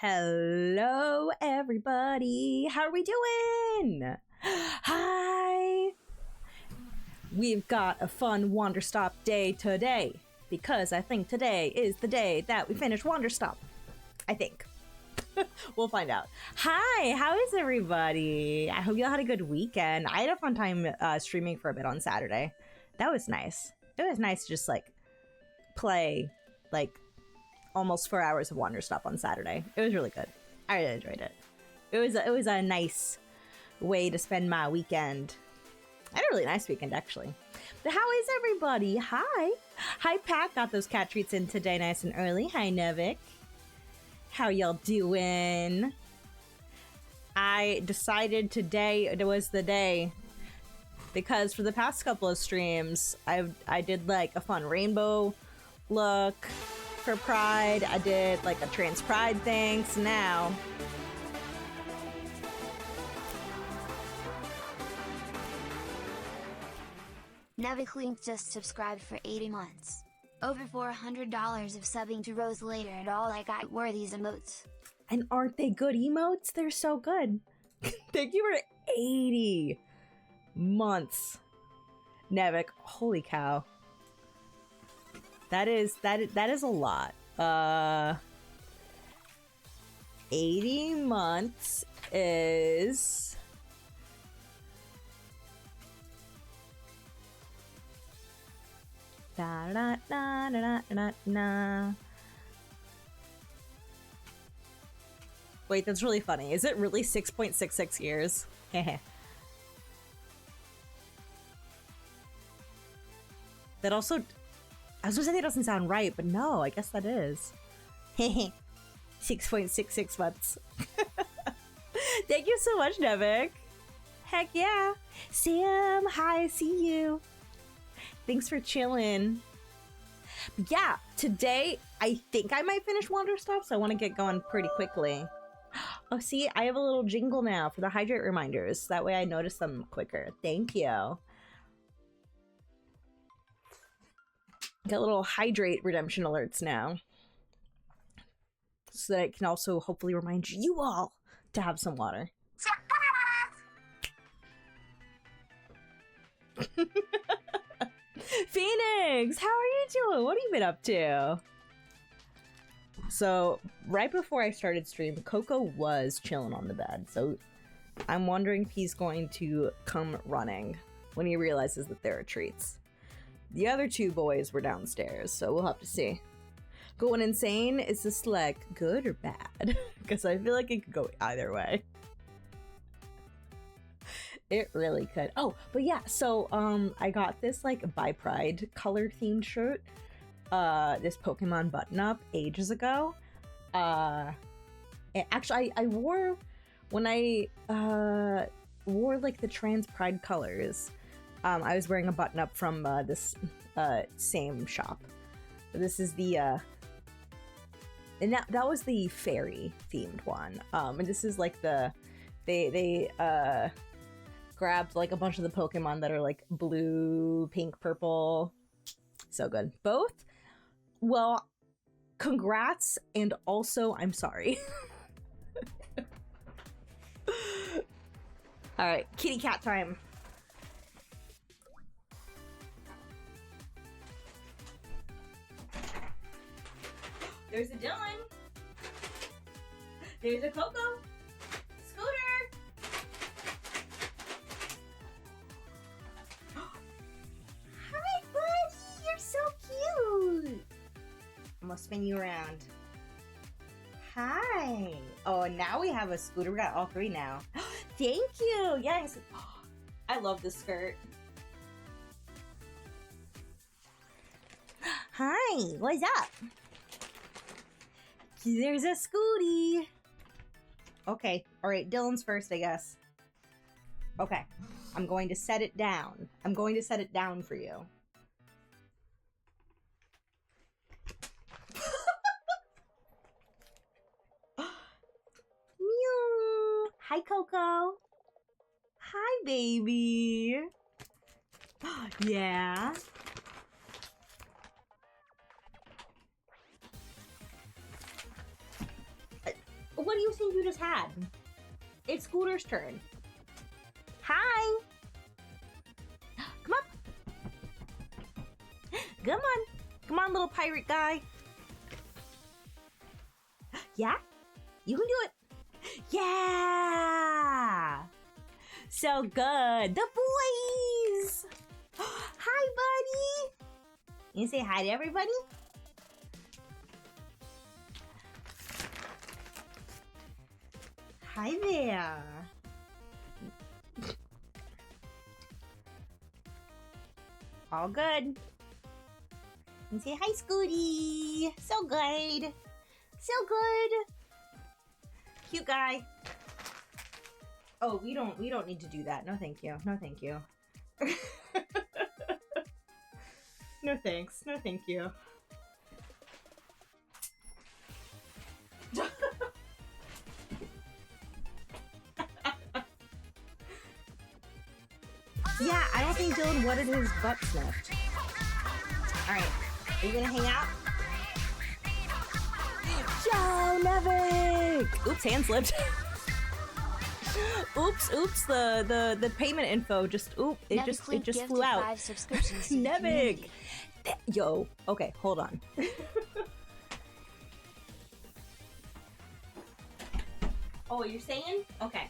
Hello, everybody. How are we doing? Hi. We've got a fun Wanderstop day today because I think today is the day that we finish Wanderstop. I think. We'll find out. Hi, how is everybody? I hope you all had a good weekend. I had a fun time streaming for a bit on Saturday. That was nice. It was nice to just play almost 4 hours of Wanderstop on Saturday. It was really good. I really enjoyed it. It was a nice way to spend my weekend. I had a really nice weekend, actually. But how is everybody? Hi. Hi, Pat. Got those cat treats in today nice and early. Hi, Nevik. How y'all doing? I decided today was the day because for the past couple of streams, I did a fun rainbow look for Pride. I did a trans Pride thing. So now Nevik just subscribed for 80 months. Over $400 of subbing to Rose later, and all I got were these emotes. And aren't they good emotes? They're so good. Thank you for 80 months, Nevik. Holy cow. That is a lot. 80 months is da da da da da da. Wait, that's really funny. Is it really 6.66 years? That also, I was gonna say that doesn't sound right, but no, I guess that is. 6.66 months. Thank you so much, Nevik. Heck yeah. Sam, hi, see you. Thanks for chilling. Yeah, today I think I might finish Wanderstop, so I want to get going pretty quickly. Oh, see, I have a little jingle now for the hydrate reminders. That way I notice them quicker. Thank you. Got little hydrate redemption alerts now. So that it can also hopefully remind you all to have some water. Phoenix, how are you doing? What have you been up to? So, right before I started stream, Coco was chilling on the bed. So, I'm wondering if he's going to come running when he realizes that there are treats. The other two boys were downstairs, so we'll have to see. Going insane, is this good or bad? Because I feel like it could go either way. It really could. Oh, but yeah, so I got this by Pride color themed shirt. This Pokemon button up ages ago. Actually I wore when I wore the trans Pride colors. I was wearing a button up from this same shop. This is the and that was the fairy themed one. And this is they grabbed a bunch of the Pokemon that are blue, pink, purple. So good. Both. Well, congrats, and also I'm sorry. All right, kitty cat time. There's a Dylan. There's a Coco. Scooter. Hi, buddy. You're so cute. I'm gonna spin you around. Hi. Oh, now we have a Scooter. We got all three now. Thank you. Yes. I love this skirt. Hi. What's up? There's a Scooty. Okay. All right. Dylan's first, I guess. Okay. I'm going to set it down. I'm going to set it down for you. Meow. Hi, Coco. Hi, baby. Yeah. what do you think you just had? It's Scooter's turn. Hi. Come on. Come on. Come on, little pirate guy. Yeah? You can do it. Yeah! So good. The boys! Hi, buddy! You say hi to everybody? Hi there. All good. You say hi, Scooty. So good. So good. Cute guy. Oh, we don't need to do that. No, thank you. No, thank you. No thanks. No, thank you. Yeah, I don't think Dylan wanted his butt sniffed. Alright, are you gonna hang out? Joe Nevik! Oops, hand slipped. Oops, the payment info just it just flew out. 5 subscriptions to Nevik! Yo, okay, hold on. Oh, you're saying? Okay.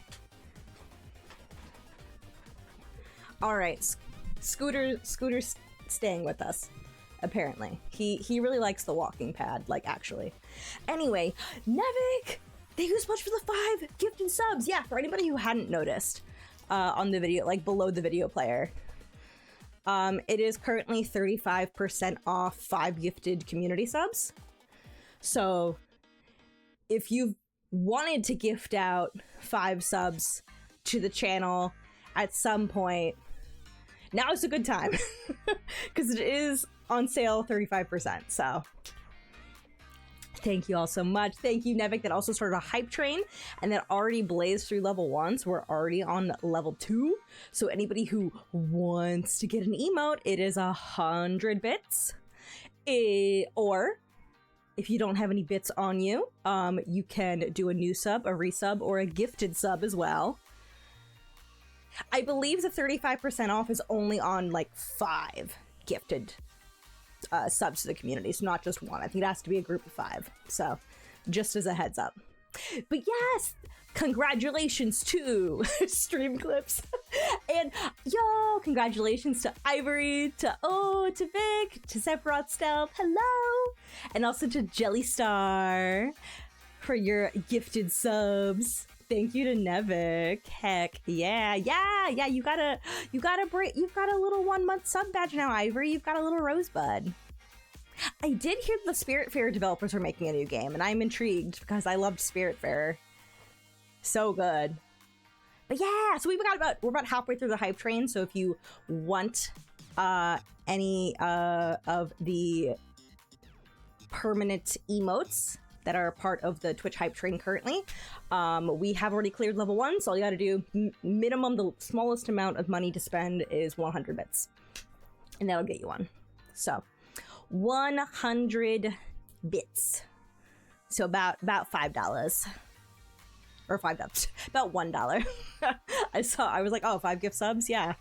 Alright, Scooter's staying with us. Apparently. He really likes the walking pad, like, actually. Anyway, Nevik! Thank you so much for the 5 gifted subs! Yeah, for anybody who hadn't noticed on the video, like, below the video player. It is currently 35% off 5 gifted community subs. So, if you've wanted to gift out 5 subs to the channel at some point, now is a good time. Because it is on sale 35%, so thank you all so much. Thank you, Nevik, that also started a hype train and that already blazed through level 1, so we're already on level 2. So anybody who wants to get an emote, it is 100 bits. Or if you don't have any bits on you, you can do a new sub, a resub, or a gifted sub as well. I believe the 35% off is only on like 5 gifted subs to the community, so not just 1. I think it has to be a group of 5. So, just as a heads up. But yes, congratulations to Stream Clips, and yo, congratulations to Ivory, to Vic, to Sephiroth Stealth, hello, and also to Jellystar for your gifted subs. Thank you to Nevik. Heck yeah. You got a little 1-month sub badge now, Ivory. You've got a little rosebud. I did hear the Spiritfarer developers are making a new game, and I'm intrigued because I loved Spiritfarer. So good. But yeah, so we're about halfway through the hype train. So if you want any of the permanent emotes that are part of the Twitch hype train currently, we have already cleared level 1, so all you gotta do, minimum, the smallest amount of money to spend is 100 bits, and that'll get you one. So 100 bits, so about $5 or $5, about $1. I was like, oh, 5 gift subs, yeah.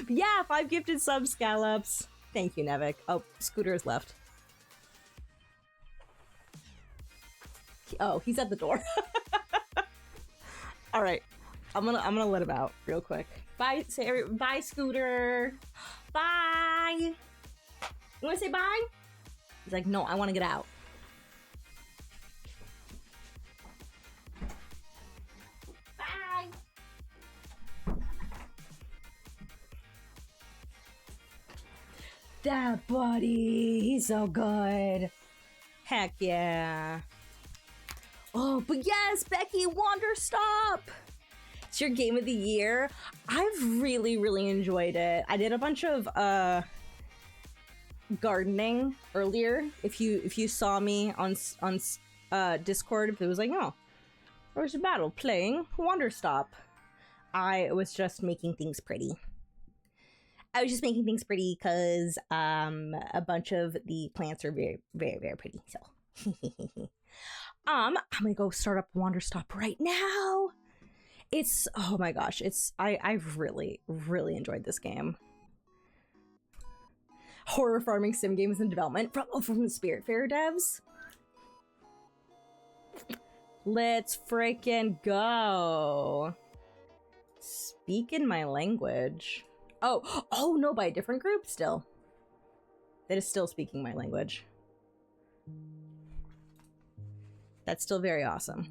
Yeah, 5 gifted subs, Scallops. Thank you, Nevik. Oh, Scooter's left. Oh, he's at the door. All right, I'm gonna let him out real quick. Bye, bye, Scooter. Bye. You wanna say bye? He's like, no, I want to get out. Bye. That buddy, he's so good. Heck yeah. Oh, but yes, Becky, Wanderstop! It's your game of the year. I've really, really enjoyed it. I did a bunch of gardening earlier. If you saw me on Discord, if it was like, oh, where's the battle? Playing Wanderstop. I was just making things pretty. I was just making things pretty because a bunch of the plants are very, very, very pretty. So. I'm gonna go start up Wanderstop right now. It's, oh my gosh, I've really, really enjoyed this game. Horror farming sim games in development from the Spiritfarer devs. Let's freaking go. Speak in my language. Oh no, by a different group still. That is still speaking my language. That's still very awesome.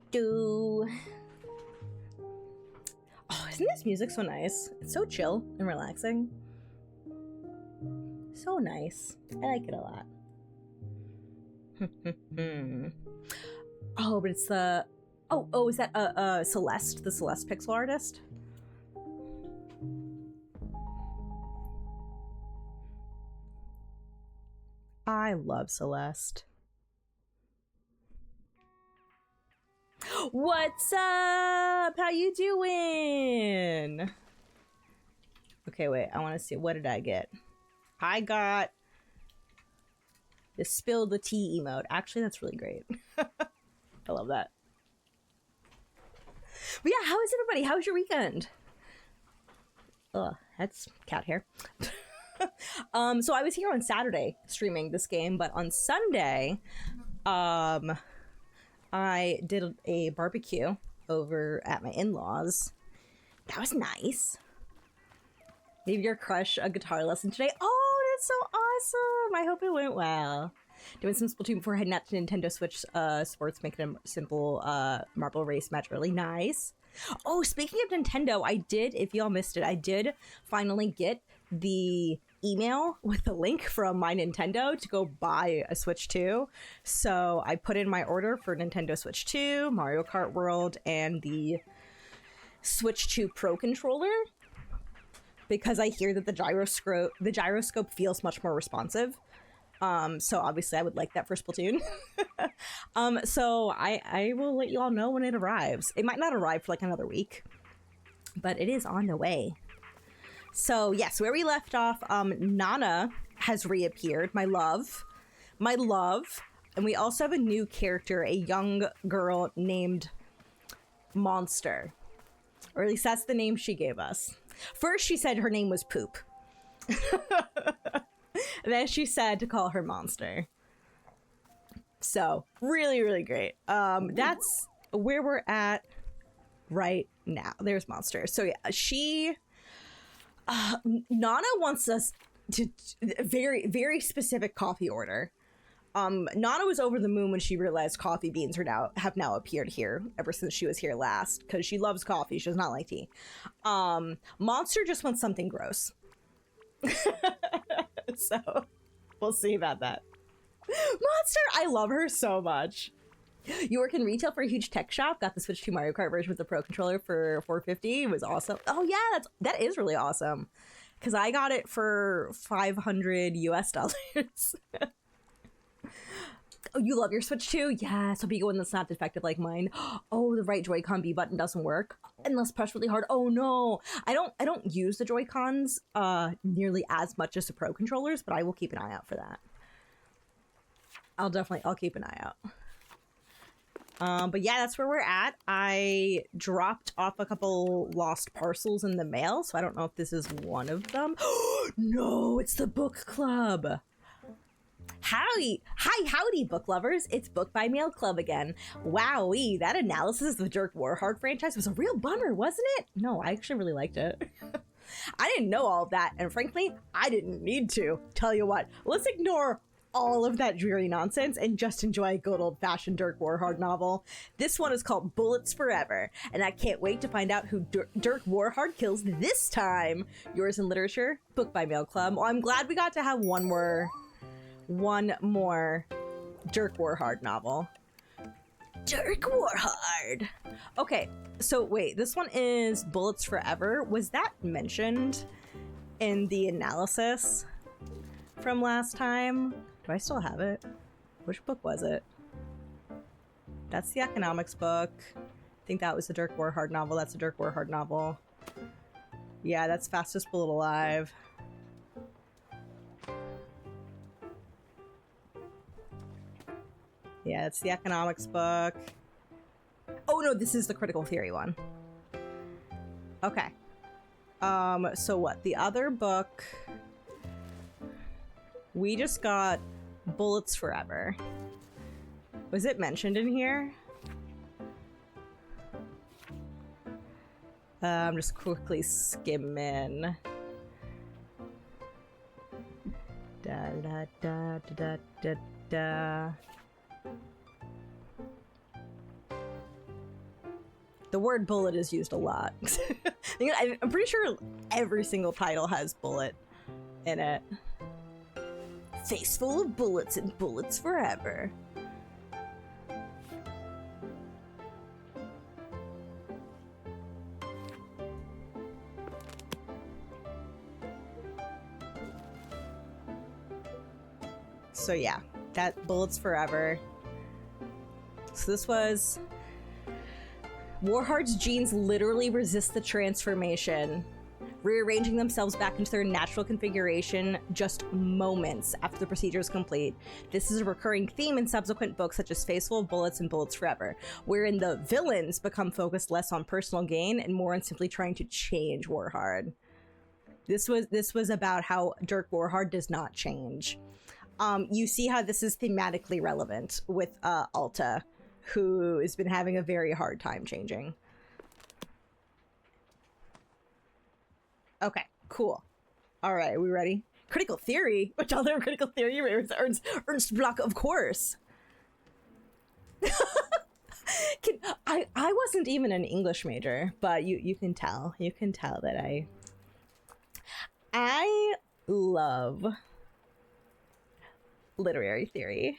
Do. Oh, isn't this music so nice? It's so chill and relaxing. So nice. I like it a lot. Oh, but it's the... Oh, is that Celeste, the Celeste pixel artist? I love Celeste. What's up? How you doing? Okay, wait. I want to see. What did I get? I got the spill the tea emote. Actually, that's really great. I love that. But yeah, how is everybody? How was your weekend? Ugh, that's cat hair. So I was here on Saturday streaming this game, but on Sunday, I did a barbecue over at my in-laws. That was nice. Maybe your crush a guitar lesson today. Oh, that's so awesome. I hope it went well. Doing some Splatoon before heading out to Nintendo Switch Sports, making a simple marble race match really nice. Oh, speaking of Nintendo, I did, if y'all missed it, I did finally get the email with the link from my Nintendo to go buy a Switch 2. So I put in my order for Nintendo Switch 2, Mario Kart World, and the Switch 2 Pro controller, because I hear that the gyroscope feels much more responsive. So obviously I would like that for Splatoon. So I will let you all know when it arrives. It might not arrive for like another week, but it is on the way. So yes, where we left off, Nana has reappeared, my love. And we also have a new character, a young girl named Monster. Or at least that's the name she gave us. First she said her name was Poop. And then she said to call her Monster. So, really, really great. That's where we're at right now. There's Monster. So yeah, Nana wants us to very, very specific coffee order. Nana was over the moon when she realized coffee beans have now appeared here ever since she was here last, because she loves coffee. She does not like tea. Monster just wants something gross. So we'll see about that. Monster, I love her so much. You work in retail for a huge tech shop. Got the Switch 2 Mario Kart version with the Pro controller for $450. It was awesome. Oh yeah, that is really awesome. Because I got it for $500 US. Oh, you love your Switch 2? Yeah, so big one that's not defective like mine. Oh, the right Joy-Con B button doesn't work unless pressed really hard. Oh no, I don't use the Joy-Cons nearly as much as the Pro controllers, but I will keep an eye out for that. I'll keep an eye out. But yeah, that's where we're at. I dropped off a couple lost parcels in the mail, so I don't know if this is one of them. No, it's the book club. Howdy, book lovers. It's Book by Mail Club again. Wowee, that analysis of the Dirk Warhard franchise was a real bummer, wasn't it? No, I actually really liked it. I didn't know all of that, and frankly, I didn't need to. Tell you what, let's ignore all of that dreary nonsense and just enjoy a good old-fashioned Dirk Warhard novel. This one is called Bullets Forever, and I can't wait to find out who Dirk Warhard kills this time. Yours in literature, Book by Mail Club. Well, I'm glad we got to have one more Dirk Warhard novel. Dirk Warhard! Okay, so wait, this one is Bullets Forever. Was that mentioned in the analysis from last time? Do I still have it? Which book was it? That's the economics book. I think that was the Dirk Warhard novel. That's a Dirk Warhard novel. Yeah, that's fastest bullet alive. Yeah, it's the economics book. Oh no, this is the critical theory one. Okay. So what? The other book... We just got Bullets Forever. Was it mentioned in here? I'm just quickly skimming. Da da da da da da. The word bullet is used a lot. I'm pretty sure every single title has bullet in it. Face full of bullets and bullets forever. So yeah, that Bullets Forever. So this was... Warheart's genes literally resist the transformation, rearranging themselves back into their natural configuration just moments after the procedure is complete. This is a recurring theme in subsequent books such as Face Full of Bullets and Bullets Forever, wherein the villains become focused less on personal gain and more on simply trying to change Warheart. This was about how Dirk Warheart does not change. You see how this is thematically relevant with Alta, who has been having a very hard time changing. Okay, cool. All right, we ready? Critical theory? Which other critical theory? Ernst Bloch, of course. I wasn't even an English major, but you can tell. You can tell that I love literary theory.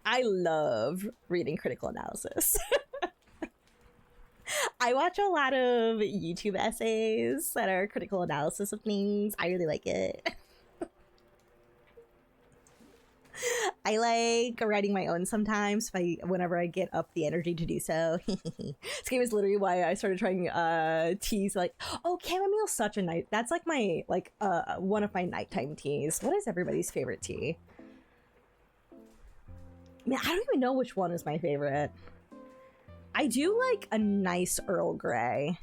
I love reading critical analysis. I watch a lot of YouTube essays that are critical analysis of things. I really like it. I like writing my own sometimes whenever I get up the energy to do so. This game is literally why I started trying teas. Like, oh, chamomile's such a nice... That's like my, one of my nighttime teas. What is everybody's favorite tea? Man, I don't even know which one is my favorite. I do like a nice Earl Grey.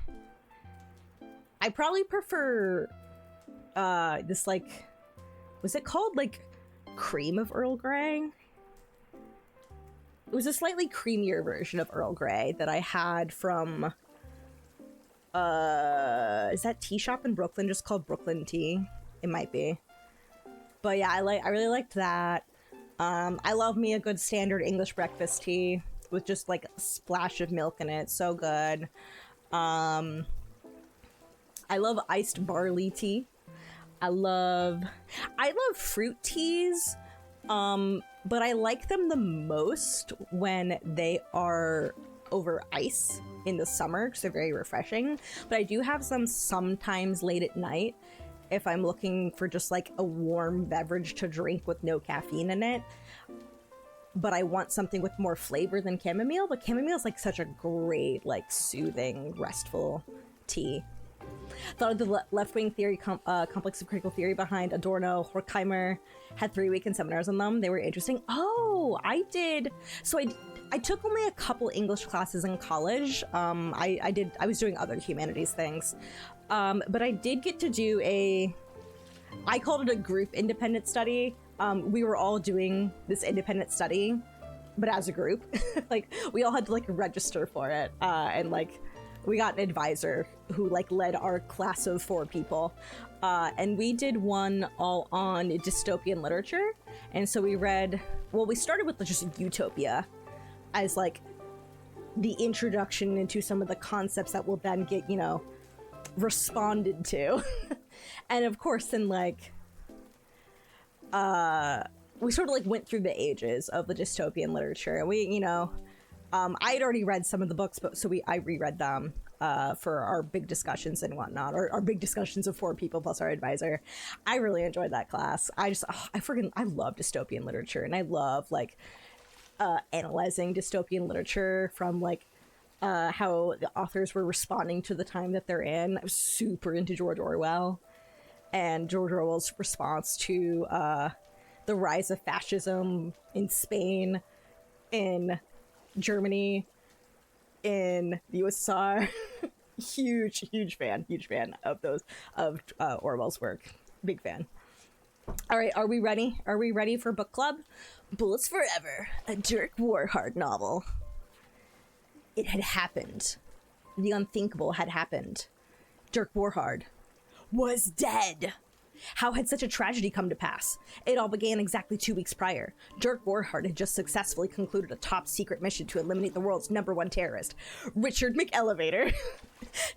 I probably prefer this, like, was it called like cream of Earl Grey? It was a slightly creamier version of Earl Grey that I had from is that tea shop in Brooklyn just called Brooklyn Tea? It might be. But yeah, I really liked that. I love me a good standard English breakfast tea with just like a splash of milk in it. So good. I love iced barley tea. I love fruit teas, but I like them the most when they are over ice in the summer because they're very refreshing. But I do have some sometimes late at night if I'm looking for just like a warm beverage to drink with no caffeine in it. But I want something with more flavor than chamomile. But chamomile is like such a great, like, soothing, restful tea. Thought of the left-wing theory complex of critical theory behind Adorno, Horkheimer. Had 3 weekend seminars on them. They were interesting. Oh, I did. So I took only a couple English classes in college. I was doing other humanities things. But I did get to do I called it a group independent study. We were all doing this independent study, but as a group. Like, we all had to, like, register for it. And, like, we got an advisor who, like, led our class of 4 people. And we did one all on dystopian literature. And so we read, well, we started with just Utopia as, like, the introduction into some of the concepts that will then get, you know, responded to. And of course, then, like, we sort of, like, went through the ages of the dystopian literature. And we, you know, I had already read some of the books, but I reread them for our big discussions and whatnot, or our big discussions of 4 people plus our advisor. I really enjoyed that class. I love dystopian literature, and I love, like, analyzing dystopian literature from, like, how the authors were responding to the time that they're in. I was super into George Orwell and George Orwell's response to the rise of fascism in Spain, in Germany, in the USSR. huge fan of Orwell's work. Big fan. All right, are we ready? Are we ready for book club? Bullets Forever, a Dirk Warhard novel. It had happened. The unthinkable had happened. Dirk Warhard was dead. How had such a tragedy come to pass? It all began exactly 2 weeks prior. Dirk Warhard had just successfully concluded a top-secret mission to eliminate the world's #1 terrorist, Richard McElevator.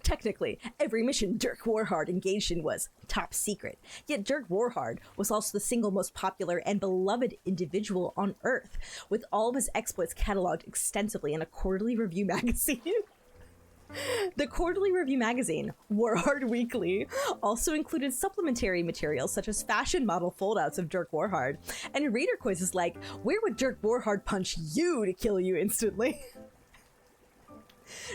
Technically, every mission Dirk Warhard engaged in was top secret. Yet Dirk Warhard was also the single most popular and beloved individual on Earth, with all of his exploits cataloged extensively in a quarterly review magazine. The quarterly review magazine, Warhard Weekly, also included supplementary materials such as fashion model foldouts of Dirk Warhard, and reader quizzes like, where would Dirk Warhard punch you to kill you instantly?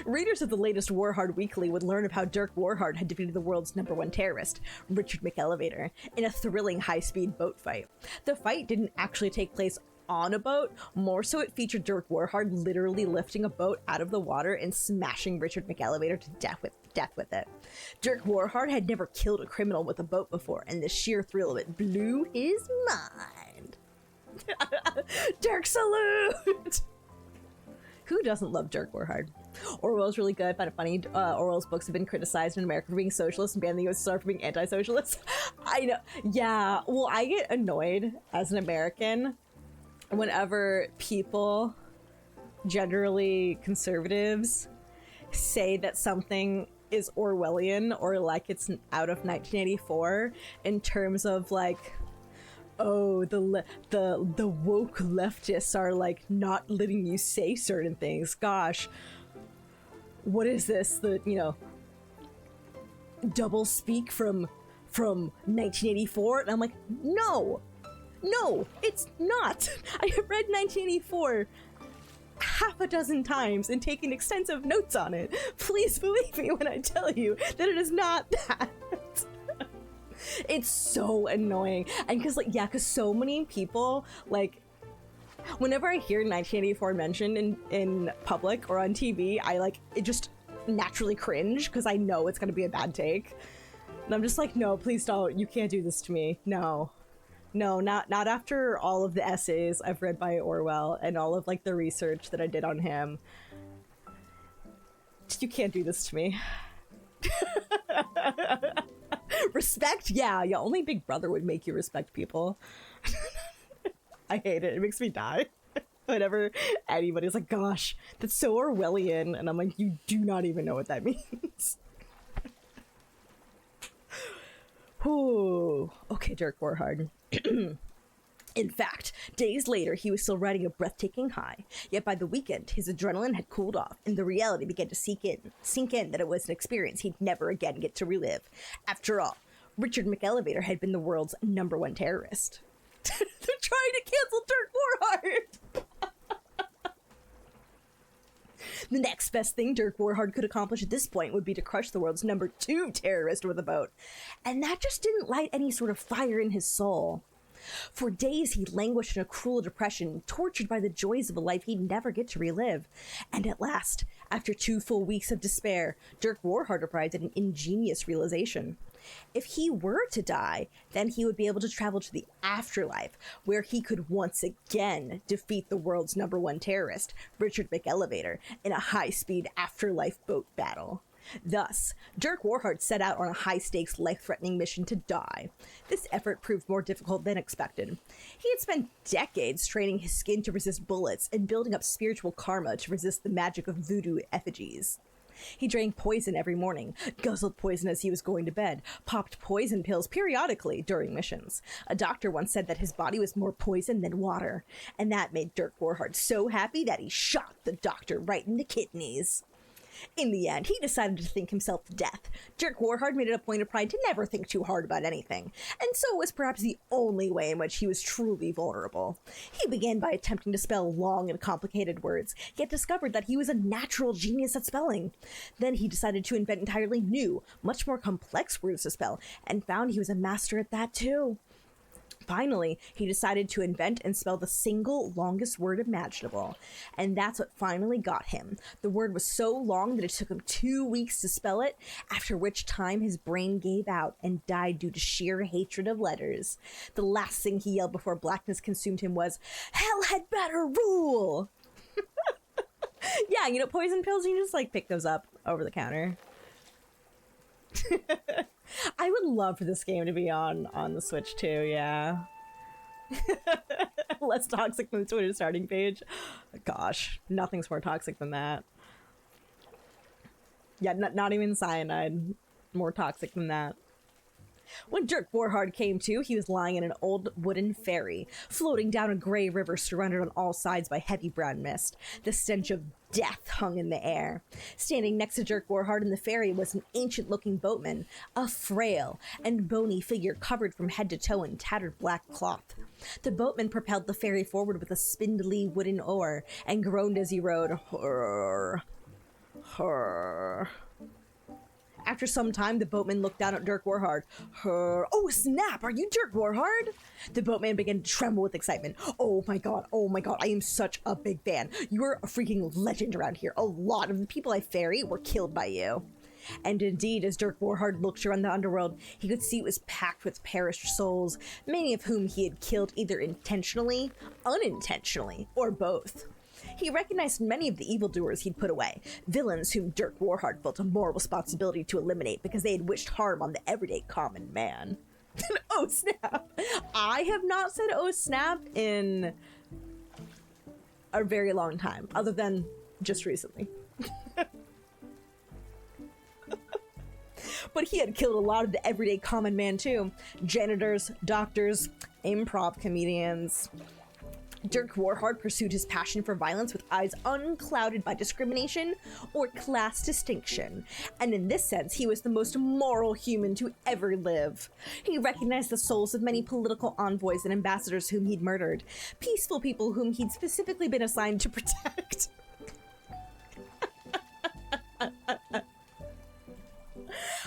Readers of the latest Warhard Weekly would learn of how Dirk Warhard had defeated the world's #1 terrorist, Richard McElevator, in a thrilling high-speed boat fight. The fight didn't actually take place on a boat, more so it featured Dirk Warhard literally lifting a boat out of the water and smashing Richard McElevator to death with it. Dirk Warhard had never killed a criminal with a boat before, and the sheer thrill of it blew his mind. Dirk salute! Who doesn't love Dirk Warhard? Orwell's really good, but funny. Orwell's books have been criticized in America for being socialist and banned in the USSR for being anti-socialist. I know. Yeah, well, I get annoyed as an American whenever people, generally conservatives, say that something is Orwellian or like it's out of 1984 in terms of like, oh, the woke leftists are like not letting you say certain things. Gosh, what is this? Double speak from 1984? And I'm like, no, it's not. I have read 1984 half a dozen times and taken extensive notes on it. Please believe me when I tell you that it is not that. It's so annoying. And because so many people, like, whenever I hear 1984 mentioned in public or on TV, it just naturally cringe because I know it's gonna be a bad take. And I'm just like, no, please don't. You can't do this to me. No, not after all of the essays I've read by Orwell and all of like the research that I did on him. You can't do this to me. Respect? Yeah, only Big Brother would make you respect people. I hate it. It makes me die. Whenever anybody's like, gosh, that's so Orwellian. And I'm like, you do not even know what that means. Ooh. Okay, Dirk Warhard. In fact, days later, he was still riding a breathtaking high. Yet by the weekend, his adrenaline had cooled off, and the reality began to sink in that it was an experience he'd never again get to relive. After all, Richard McElevator had been the world's #1 terrorist. They're trying to cancel Dirk Warhard! The next best thing Dirk Warhard could accomplish at this point would be to crush the world's #2 terrorist with a boat. And that just didn't light any sort of fire in his soul. For days, he languished in a cruel depression, tortured by the joys of a life he'd never get to relive. And at last, after 2 full weeks of despair, Dirk Warhard arrived at an ingenious realization. If he were to die, then he would be able to travel to the afterlife, where he could once again defeat the world's #1 terrorist, Richard McElevator, in a high-speed afterlife boat battle. Thus, Dirk Warhard set out on a high-stakes, life-threatening mission to die. This effort proved more difficult than expected. He had spent decades training his skin to resist bullets and building up spiritual karma to resist the magic of voodoo effigies. He drank poison every morning, guzzled poison as he was going to bed, popped poison pills periodically during missions. A doctor once said that his body was more poison than water, and that made Dirk Warhard so happy that he shot the doctor right in the kidneys. In the end, he decided to think himself to death. Dirk Warhard made it a point of pride to never think too hard about anything, and so it was perhaps the only way in which he was truly vulnerable. He began by attempting to spell long and complicated words, yet discovered that he was a natural genius at spelling. Then he decided to invent entirely new, much more complex words to spell, and found he was a master at that too. Finally, he decided to invent and spell the single longest word imaginable. And that's what finally got him. The word was so long that it took him 2 weeks to spell it, after which time his brain gave out and died due to sheer hatred of letters. The last thing he yelled before blackness consumed him was, "Hell had better rule!" Yeah, you know, poison pills, you can just, like, pick those up over the counter. I would love for this game to be on the Switch too, yeah. Less toxic than the Twitter starting page. Gosh, nothing's more toxic than that. Yeah, not even cyanide. More toxic than that. When Dirk Warhard came to, he was lying in an old wooden ferry, floating down a gray river surrounded on all sides by heavy brown mist. The stench of death hung in the air. Standing next to Dirk Warhard in the ferry was an ancient-looking boatman, a frail and bony figure covered from head to toe in tattered black cloth. The boatman propelled the ferry forward with a spindly wooden oar and groaned as he rowed. Hurr, hurr. After some time, the boatman looked down at Dirk Warhard. Oh, snap! Are you Dirk Warhard? The boatman began to tremble with excitement. Oh my god, I am such a big fan. You're a freaking legend around here. A lot of the people I ferry were killed by you. And indeed, as Dirk Warhard looked around the underworld, he could see it was packed with perished souls, many of whom he had killed either intentionally, unintentionally, or both. He recognized many of the evildoers he'd put away, villains whom Dirk Warhard felt a moral responsibility to eliminate because they had wished harm on the everyday common man. Oh snap! I have not said oh snap in a very long time, other than just recently. But he had killed a lot of the everyday common man too. Janitors, doctors, improv comedians. Dirk Warhard pursued his passion for violence with eyes unclouded by discrimination or class distinction, and in this sense, he was the most moral human to ever live. He recognized the souls of many political envoys and ambassadors whom he'd murdered, peaceful people whom he'd specifically been assigned to protect.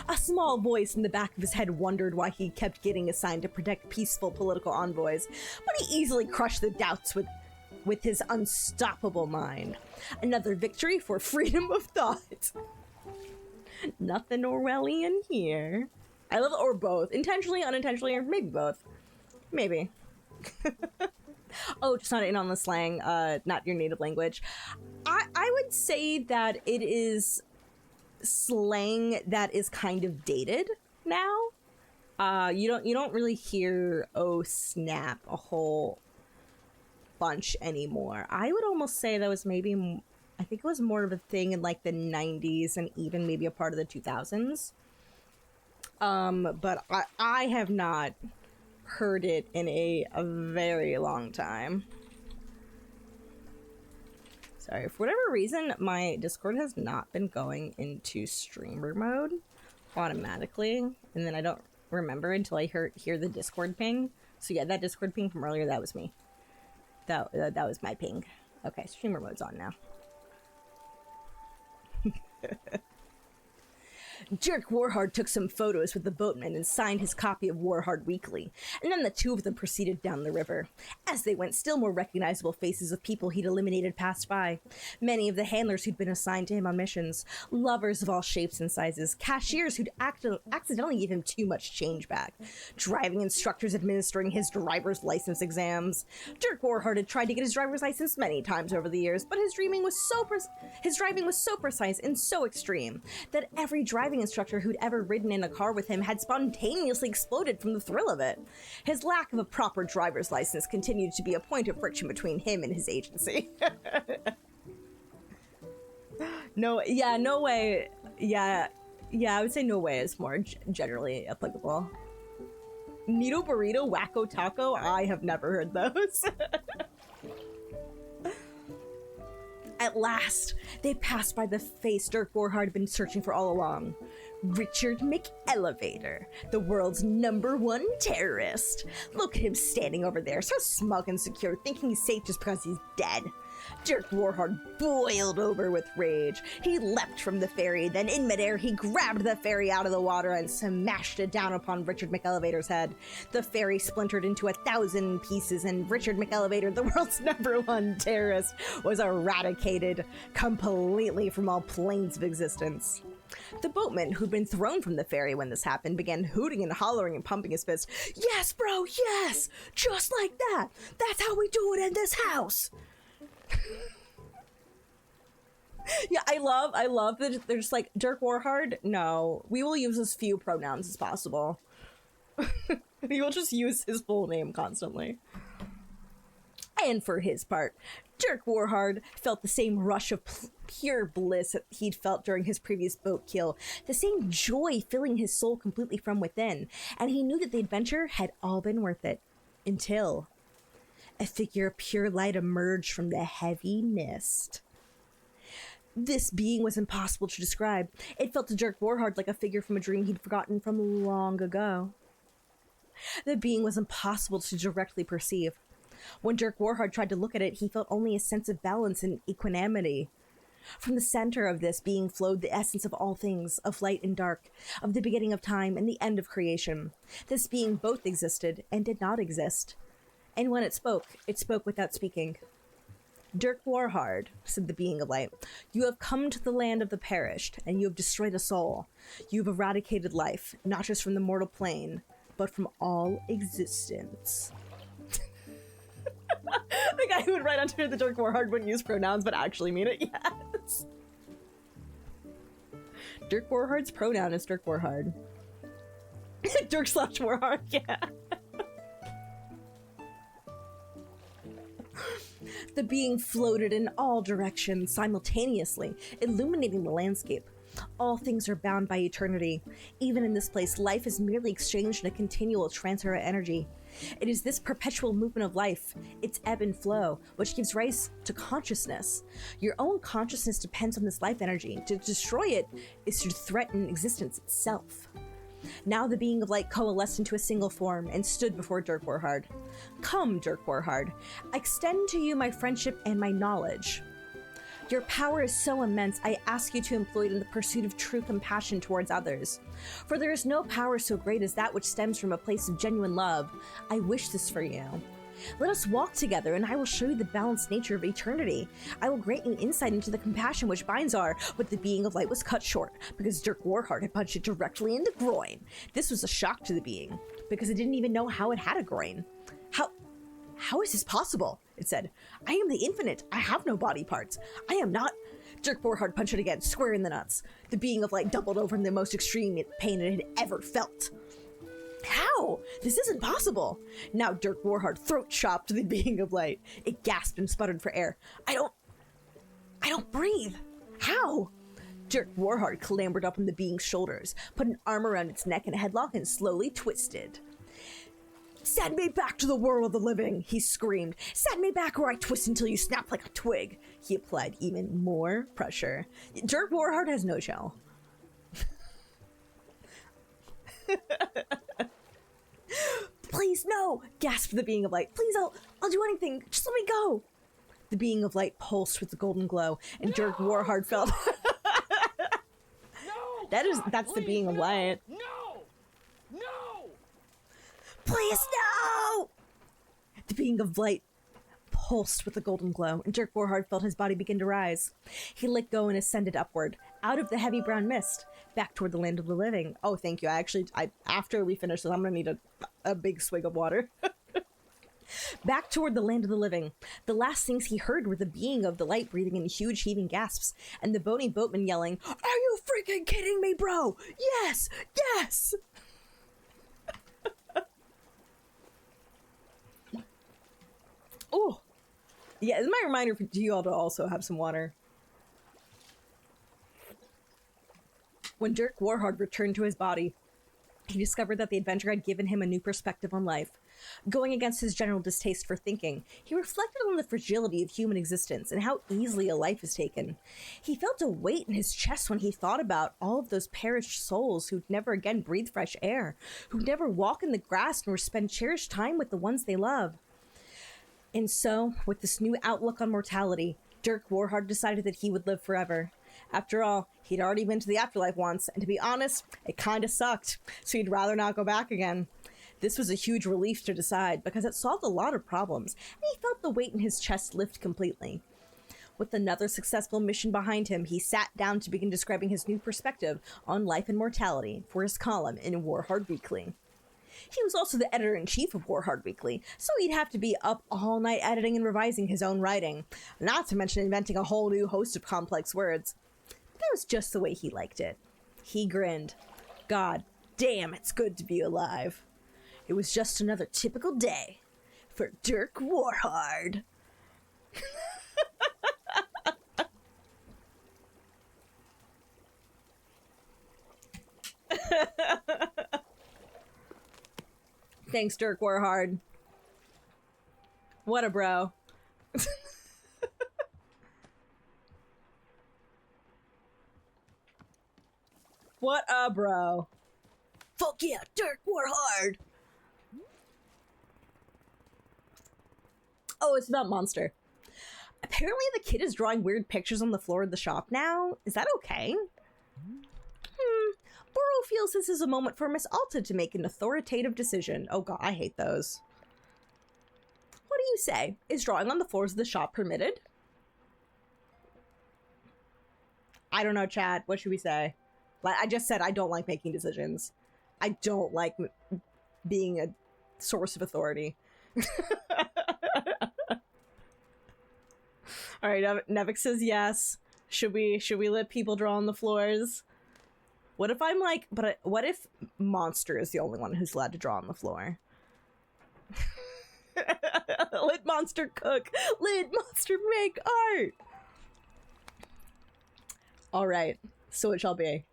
A small voice in the back of his head wondered why he kept getting assigned to protect peaceful political envoys, but he easily crushed the doubts with his unstoppable mind. Another victory for freedom of thought. Nothing Orwellian here. I love it, or both. Intentionally, unintentionally, or maybe both. Maybe. Oh, just not in on the slang, not your native language. I would say that it is slang that is kind of dated now. You don't really hear oh snap a whole bunch anymore. I would almost say that was maybe, I think it was more of a thing in like the 90s and even maybe a part of the 2000s. But I have not heard it in a very long time. Sorry, for whatever reason, my Discord has not been going into streamer mode automatically, and then I don't remember until I hear the Discord ping. So yeah, that Discord ping from earlier, that was me. That was my ping. Okay, streamer mode's on now. Dirk Warhard took some photos with the boatman and signed his copy of Warhard Weekly, and then the two of them proceeded down the river. As they went, still more recognizable faces of people he'd eliminated passed by. Many of the handlers who'd been assigned to him on missions, lovers of all shapes and sizes, cashiers who'd accidentally gave him too much change back, driving instructors administering his driver's license exams. Dirk Warhard had tried to get his driver's license many times over the years, but his driving was so precise and so extreme that every driving instructor who'd ever ridden in a car with him had spontaneously exploded from the thrill of it. His lack of a proper driver's license continued to be a point of friction between him and his agency. No way. Yeah, I would say no way is more generally applicable. Neato Burrito, Wacko Taco? I have never heard those. At last, they passed by the face Dirk Warhard had been searching for all along. Richard McElevator, the world's #1 terrorist. Look at him standing over there, so smug and secure, thinking he's safe just because he's dead. Dirk Warhard boiled over with rage. He leapt from the ferry, then in midair he grabbed the ferry out of the water and smashed it down upon Richard McElevator's head. The ferry splintered into 1,000 pieces, and Richard McElevator, the world's #1 terrorist, was eradicated completely from all planes of existence. The boatman, who'd been thrown from the ferry when this happened, began hooting and hollering and pumping his fist. Yes, bro, yes! Just like that! That's how we do it in this house! Yeah, I love that they're just like, Dirk Warhard, no, we will use as few pronouns as possible. We will just use his full name constantly. And for his part, Dirk Warhard felt the same rush of pure bliss that he'd felt during his previous boat kill, the same joy filling his soul completely from within, and he knew that the adventure had all been worth it. Until a figure of pure light emerged from the heavy mist. This being was impossible to describe. It felt to Dirk Warhard like a figure from a dream he'd forgotten from long ago. The being was impossible to directly perceive. When Dirk Warhard tried to look at it, he felt only a sense of balance and equanimity. From the center of this being flowed the essence of all things, of light and dark, of the beginning of time and the end of creation. This being both existed and did not exist. And when it spoke without speaking. Dirk Warhard, said the being of light, you have come to the land of the perished, and you have destroyed a soul. You have eradicated life, not just from the mortal plane, but from all existence. The guy who would write onto the Dirk Warhard wouldn't use pronouns, but actually mean it, yes. Dirk Warhard's pronoun is Dirk Warhard. Dirk/Warhard, yeah. The being floated in all directions simultaneously, illuminating the landscape. All things are bound by eternity. Even in this place, life is merely exchanged in a continual transfer of energy. It is this perpetual movement of life, its ebb and flow, which gives rise to consciousness. Your own consciousness depends on this life energy. To destroy it is to threaten existence itself. Now the being of light coalesced into a single form and stood before Dirk Warhard. Come, Dirk Warhard, I extend to you my friendship and my knowledge. Your power is so immense, I ask you to employ it in the pursuit of true compassion towards others. For there is no power so great as that which stems from a place of genuine love. I wish this for you. Let us walk together, and I will show you the balanced nature of eternity. I will grant you insight into the compassion which binds our... But the being of light was cut short, because Dirk Warhard had punched it directly in the groin. This was a shock to the being, because it didn't even know how it had a groin. How is this possible? It said. I am the infinite. I have no body parts. I am not... Dirk Warhard punched it again, square in the nuts. The being of light doubled over in the most extreme pain it had ever felt. How? This isn't possible. Now Dirk Warhard throat chopped the being of light. It gasped and sputtered for air. I don't breathe. How? Dirk Warhard clambered up on the being's shoulders, put an arm around its neck in a headlock, and slowly twisted. Send me back to the world of the living, he screamed. Send me back or I twist until you snap like a twig. He applied even more pressure. Dirk Warhard has no shell. Please, no! Gasped the being of light. Please, I'll do anything. Just let me go. The being of light pulsed with the golden glow, and Dirk Warhard felt... No! That's the being of light. No! No! Please, no! The being of light pulsed with the golden glow, and Dirk Warhard felt his body begin to rise. He let go and ascended upward, out of the heavy brown mist, back toward the land of the living. Oh, thank you. After we finish this, I'm gonna need a big swig of water. Back toward the land of the living. The last things he heard were the being of the light breathing in huge heaving gasps, and the bony boatman yelling, "Are you freaking kidding me, bro? Yes! Yes!" Oh! Yeah, it's my reminder to you all to also have some water. When Dirk Warhard returned to his body, he discovered that the adventure had given him a new perspective on life. Going against his general distaste for thinking, he reflected on the fragility of human existence and how easily a life is taken. He felt a weight in his chest when he thought about all of those perished souls who'd never again breathe fresh air, who'd never walk in the grass nor spend cherished time with the ones they love. And so, with this new outlook on mortality, Dirk Warhard decided that he would live forever. After all, he'd already been to the afterlife once, and to be honest, it kinda sucked, so he'd rather not go back again. This was a huge relief to decide, because it solved a lot of problems, and he felt the weight in his chest lift completely. With another successful mission behind him, he sat down to begin describing his new perspective on life and mortality for his column in Warhard Weekly. He was also the editor-in-chief of Warhard Weekly, so he'd have to be up all night editing and revising his own writing, not to mention inventing a whole new host of complex words. But that was just the way he liked it. He grinned. God damn, it's good to be alive. It was just another typical day for Dirk Warhard. Thanks, Dirk Warhard. What a bro. What a bro. Fuck yeah, Dirk Warhard. Oh, it's about Monster. Apparently the kid is drawing weird pictures on the floor of the shop now. Is that okay? Burrow feels this is a moment for Miss Alta to make an authoritative decision. Oh god, I hate those. What do you say? Is drawing on the floors of the shop permitted? I don't know, chat. What should we say? Like I just said, I don't like making decisions. I don't like being a source of authority. All right, Nevik says yes. Should we let people draw on the floors? What if I'm like, what if Monster is the only one who's allowed to draw on the floor? Let Monster cook. Let Monster make art. All right, so it shall be.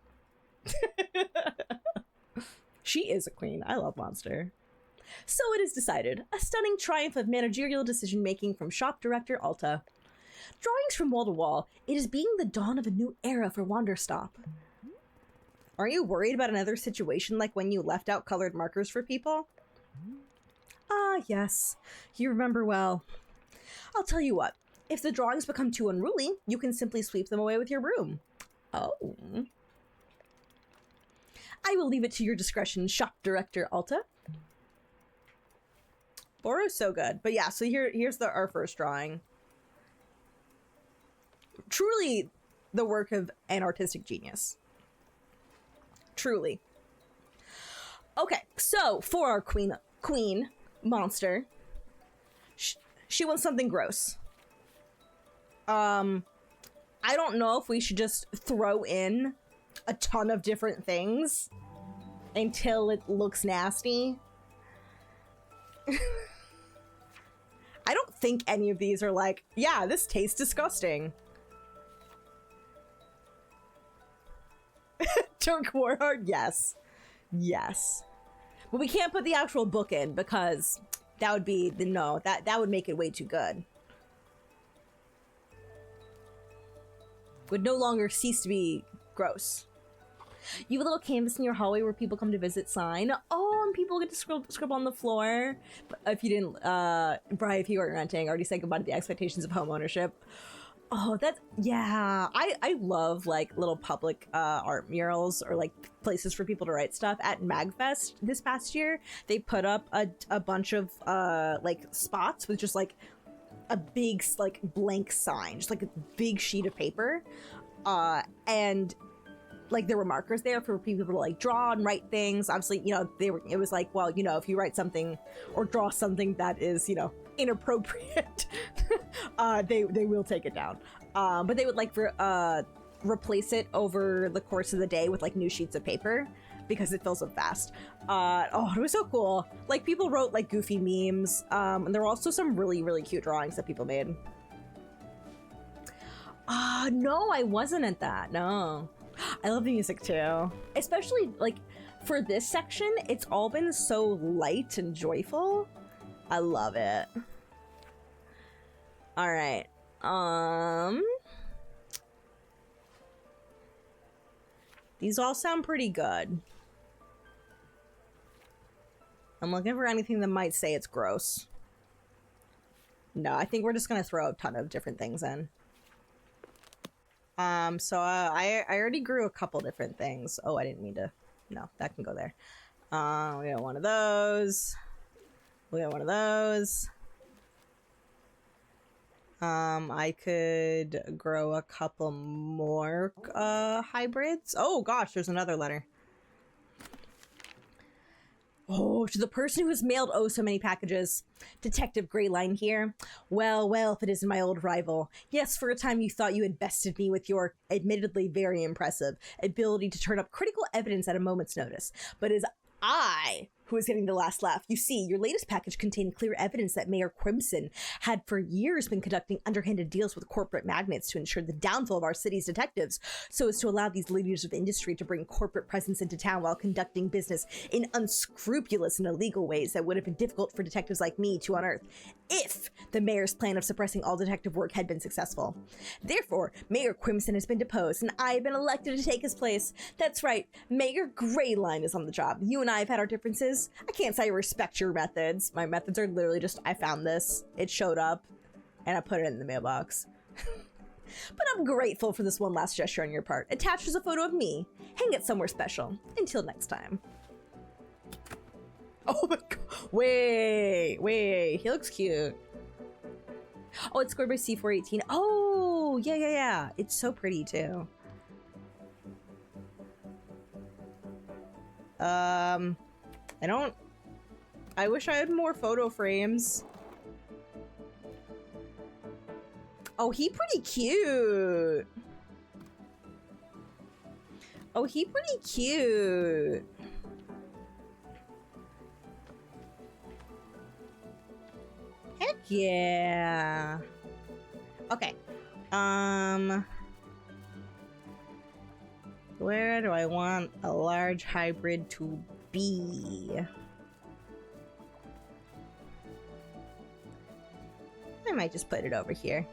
She is a queen. I love Monster. So it is decided. A stunning triumph of managerial decision-making from shop director Alta. Drawings from wall to wall, it is being the dawn of a new era for Wanderstop. Aren't you worried about another situation like when you left out colored markers for people? Ah, yes. You remember well. I'll tell you what. If the drawings become too unruly, you can simply sweep them away with your broom. Oh. I will leave it to your discretion, shop director Alta. Boro's so good. But yeah, so here's our first drawing. Truly the work of an artistic genius. Truly. Okay, so for our queen Monster, she wants something gross. I don't know if we should just throw in a ton of different things until it looks nasty. I don't think any of these are like, yeah, this tastes disgusting. Dirk Warhard, yes. Yes. But we can't put the actual book in because that would be, no, that would make it way too good. Would no longer cease to be gross. You have a little canvas in your hallway where people come to visit sign. Oh, and people get to scribble on the floor. But if you didn't, Brian, if you weren't renting, already said goodbye to the expectations of home ownership. Oh, that's, yeah. I love like little public art murals or like places for people to write stuff. At MagFest this past year, they put up a bunch of like spots with just like a big like blank sign, just like a big sheet of paper. And like there were markers there for people to like draw and write things. Obviously, you know, it was like, well, you know, if you write something or draw something that is, you know, inappropriate, they will take it down. But they would like replace it over the course of the day with like new sheets of paper because it fills up fast. Oh, it was so cool. Like people wrote like goofy memes. And there were also some really, really cute drawings that people made. No, I wasn't at that. No. I love the music too. Especially like For this section, it's all been so light and joyful. I love it. All right. These all sound pretty good. I'm looking for anything that might say it's gross. No, I think we're just gonna throw a ton of different things in. I already grew a couple different things. Oh, I didn't mean to. No, that can go there. We got one of those. We got one of those. I could grow a couple more hybrids. Oh gosh, there's another letter. Oh, to the person who has mailed oh so many packages. Detective Greyline here. Well, if it isn't my old rival. Yes, for a time you thought you had bested me with your admittedly very impressive ability to turn up critical evidence at a moment's notice. But it is I who is getting the last laugh. You see, your latest package contained clear evidence that Mayor Crimson had for years been conducting underhanded deals with corporate magnates to ensure the downfall of our city's detectives, so as to allow these leaders of industry to bring corporate presence into town while conducting business in unscrupulous and illegal ways that would have been difficult for detectives like me to unearth, if the mayor's plan of suppressing all detective work had been successful. Therefore, Mayor Crimson has been deposed, and I have been elected to take his place. That's right, Mayor Greyline is on the job. You and I have had our differences. I can't say I respect your methods. My methods are literally just, I found this, it showed up, and I put it in the mailbox. But I'm grateful for this one last gesture on your part. Attached is a photo of me. Hang it somewhere special. Until next time. Oh my god. Wait. He looks cute. Oh, it's scored by C418. Oh, yeah. It's so pretty, too. I wish I had more photo frames. Oh, he pretty cute. Heck yeah. Okay. Where do I want a large hybrid to be? I might just put it over here.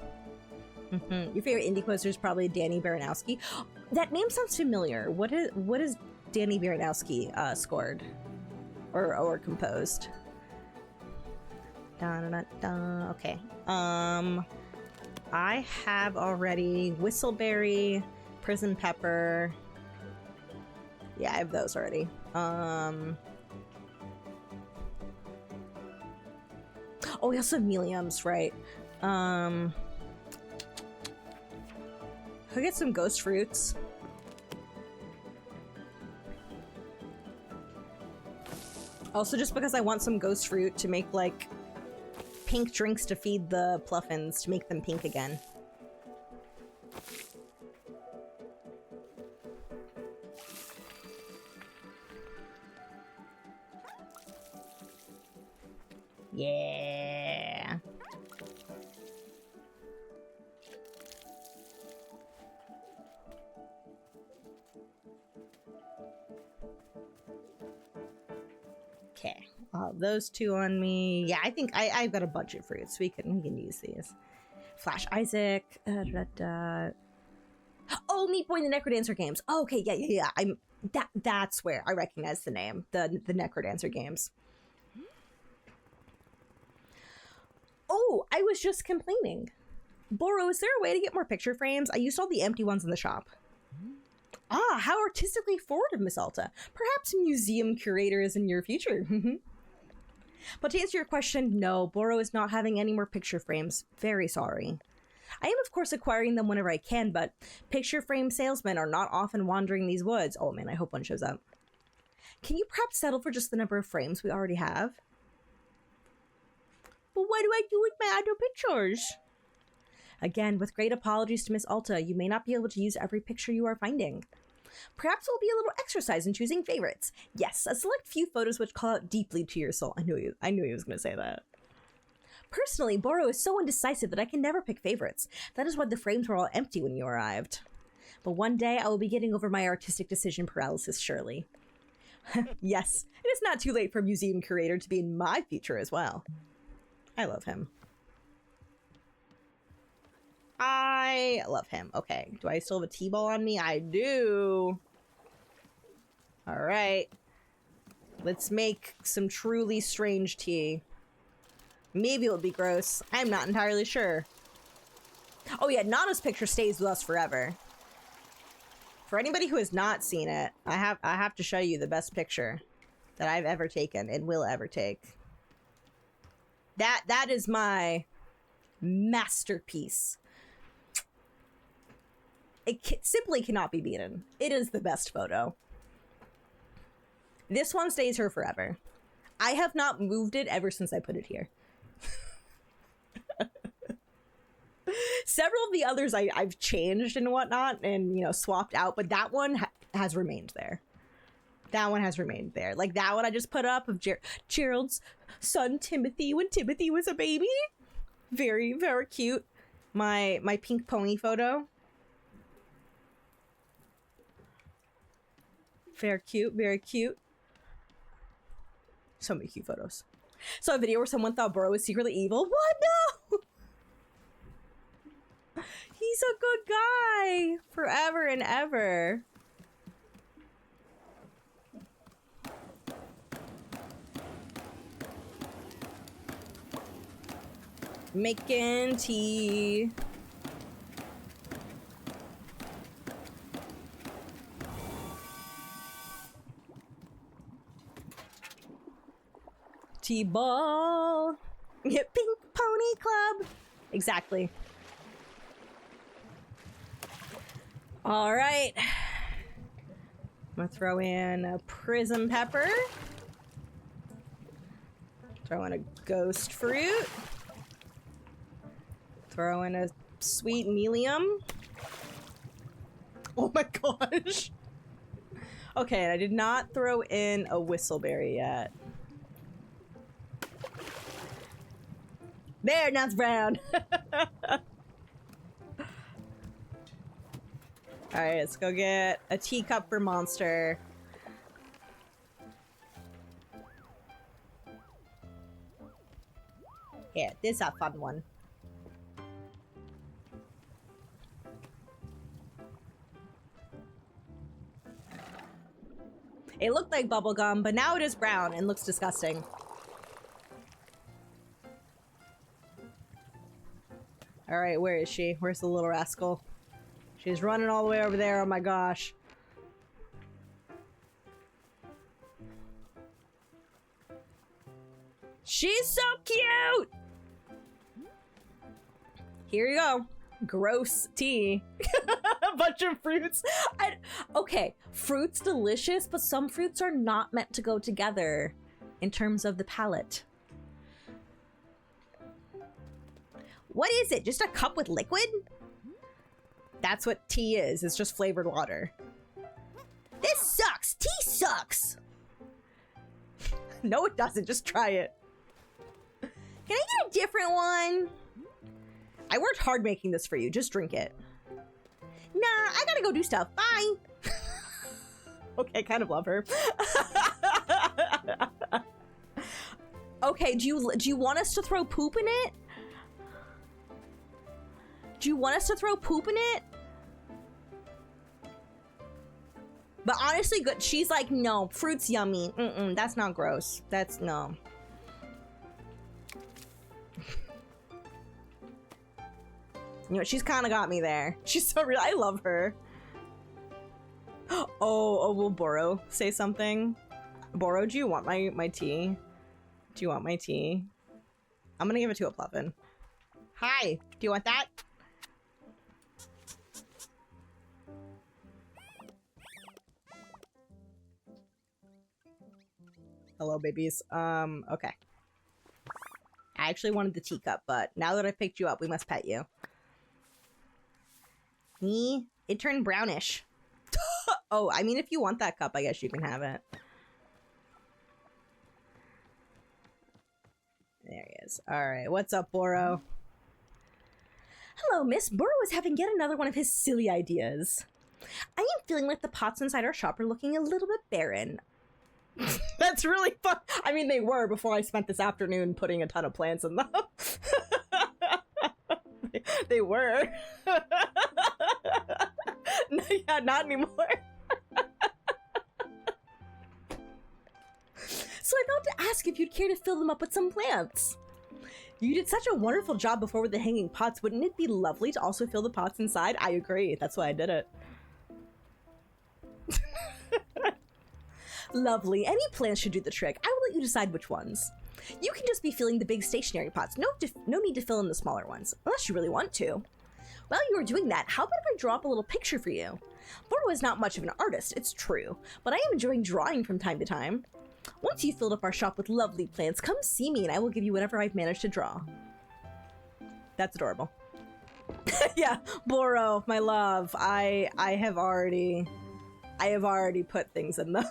Your favorite indie poster is probably Danny Baranowski. That name sounds familiar. What is Danny Baranowski scored or composed? Okay. I have already Whistleberry, Prison Pepper. Yeah, I have those already. Oh, we also have Meliums, right? Could get some ghost fruits. Also, just because I want some ghost fruit to make, like, pink drinks to feed the Pluffins to make them pink again. Yeah. Okay, those two on me. Yeah, I think I've got a budget for it, so we can use these. Flash Isaac. Oh, Meat Boy and the Necrodancer games. Oh, okay, yeah. That's where I recognize the name. The Necrodancer games. Oh, I was just complaining. Boro, is there a way to get more picture frames? I used all the empty ones in the shop. Ah, how artistically forward of Miss Alta. Perhaps museum curators in your future. But to answer your question, no, Boro is not having any more picture frames. Very sorry. I am, of course, acquiring them whenever I can, but picture frame salesmen are not often wandering these woods. Oh man, I hope one shows up. Can you perhaps settle for just the number of frames we already have? But what do I do with my other pictures? Again, with great apologies to Miss Alta, you may not be able to use every picture you are finding. Perhaps it will be a little exercise in choosing favorites. Yes, a select few photos which call out deeply to your soul. I knew he was going to say that. Personally, Boro is so indecisive that I can never pick favorites. That is why the frames were all empty when you arrived. But one day I will be getting over my artistic decision paralysis, surely. Yes, it is not too late for a museum curator to be in my future as well. I love him. I love him. Okay, do I still have a T-ball on me? I do. All right. Let's make some truly strange tea. Maybe it'll be gross. I'm not entirely sure. Oh yeah, Nana's picture stays with us forever. For anybody who has not seen it, I have to show you the best picture that I've ever taken and will ever take. That is my masterpiece. It simply cannot be beaten. It is the best photo. This one stays here forever. I have not moved it ever since I put it here. Several of the others I've changed and whatnot and, you know, swapped out, but that one has remained there. That one has remained there. Like that one I just put up of Gerald's son Timothy when Timothy was a baby. Very, very cute. My pink pony photo. Very cute, very cute. So many cute photos. Saw a video where someone thought Burrow was secretly evil. What? No! He's a good guy forever and ever. Making tea. T-ball. Yeah, Pink Pony Club. Exactly. All right. I'm gonna throw in a prism pepper. Throw in a ghost fruit. Throw in a sweet melium. Oh my gosh. Okay, I did not throw in a whistleberry yet. There, now it's brown. Alright, let's go get a teacup for Monster. Yeah, this is a fun one. It looked like bubblegum, but now it is brown and looks disgusting. Alright, where is she? Where's the little rascal? She's running all the way over there, oh my gosh. She's so cute! Here you go. Gross tea. A bunch of fruits. Okay, fruit's delicious, but some fruits are not meant to go together in terms of the palate. What is it? Just a cup with liquid? That's what tea is. It's just flavored water. This sucks. Tea sucks. No, it doesn't. Just try it. Can I get a different one? I worked hard making this for you. Just drink it. Nah, I gotta go do stuff. Bye. Okay, I kind of love her. Okay, do you want us to throw poop in it? Do you want us to throw poop in it? But honestly, good. She's like, no, fruit's yummy. That's not gross. That's no. You know, she's kind of got me there. She's so real. I love her. Oh, will Boro say something? Boro, do you want my tea? Do you want my tea? I'm gonna give it to a Pluffin. Hi, do you want that? Hello, babies. Okay. I actually wanted the teacup, but now that I picked you up, we must pet you. Me? It turned brownish. Oh, I mean, if you want that cup, I guess you can have it. There he is. Alright, what's up, Boro? Hello, miss. Boro is having yet another one of his silly ideas. I am feeling like the pots inside our shop are looking a little bit barren. That's really fun. I mean, they were before I spent this afternoon putting a ton of plants in them. They were. No, yeah, not anymore. So I thought to ask if you'd care to fill them up with some plants. You did such a wonderful job before with the hanging pots. Wouldn't it be lovely to also fill the pots inside? I agree. That's why I did it. Lovely. Any plants should do the trick. I will let you decide which ones. You can just be filling the big stationary pots. No need to fill in the smaller ones, unless you really want to. While you are doing that, how about if I draw up a little picture for you? Boro is not much of an artist, it's true, but I am enjoying drawing from time to time. Once you've filled up our shop with lovely plants, come see me and I will give you whatever I've managed to draw. That's adorable. Yeah, Boro, my love, I have already put things in them.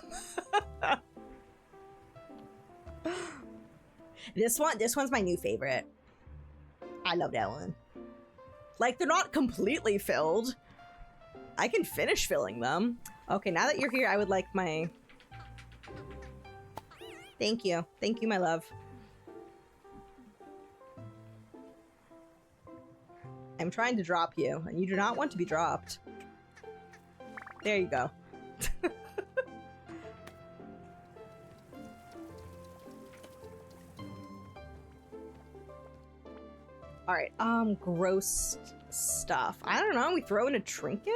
This one's my new favorite. I love that one. Like, they're not completely filled. I can finish filling them. Okay, now that you're here, I would like my... Thank you. Thank you, my love. I'm trying to drop you, and you do not want to be dropped. There you go. Alright, gross stuff. I don't know, we throw in a trinket?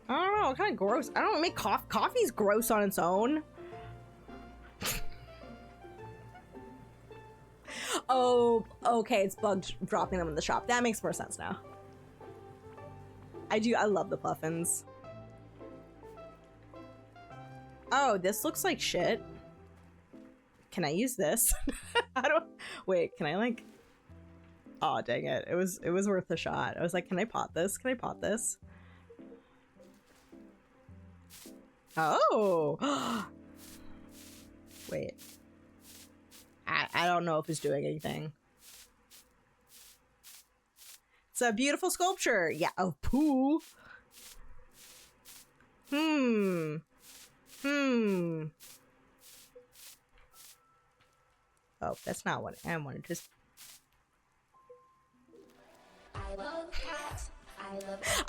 I don't know, what kind of gross? I don't know, make coffee's gross on its own. Oh, okay, it's bugged dropping them in the shop. That makes more sense now. I love the puffins. Oh, this looks like shit. Can I use this? Wait, can I like... Oh, dang it. It was worth a shot. I was like, can I pot this? Can I pot this? Oh! Wait. I don't know if it's doing anything. It's a beautiful sculpture. Yeah, of poo. Oh, that's not what I wanted. Just... I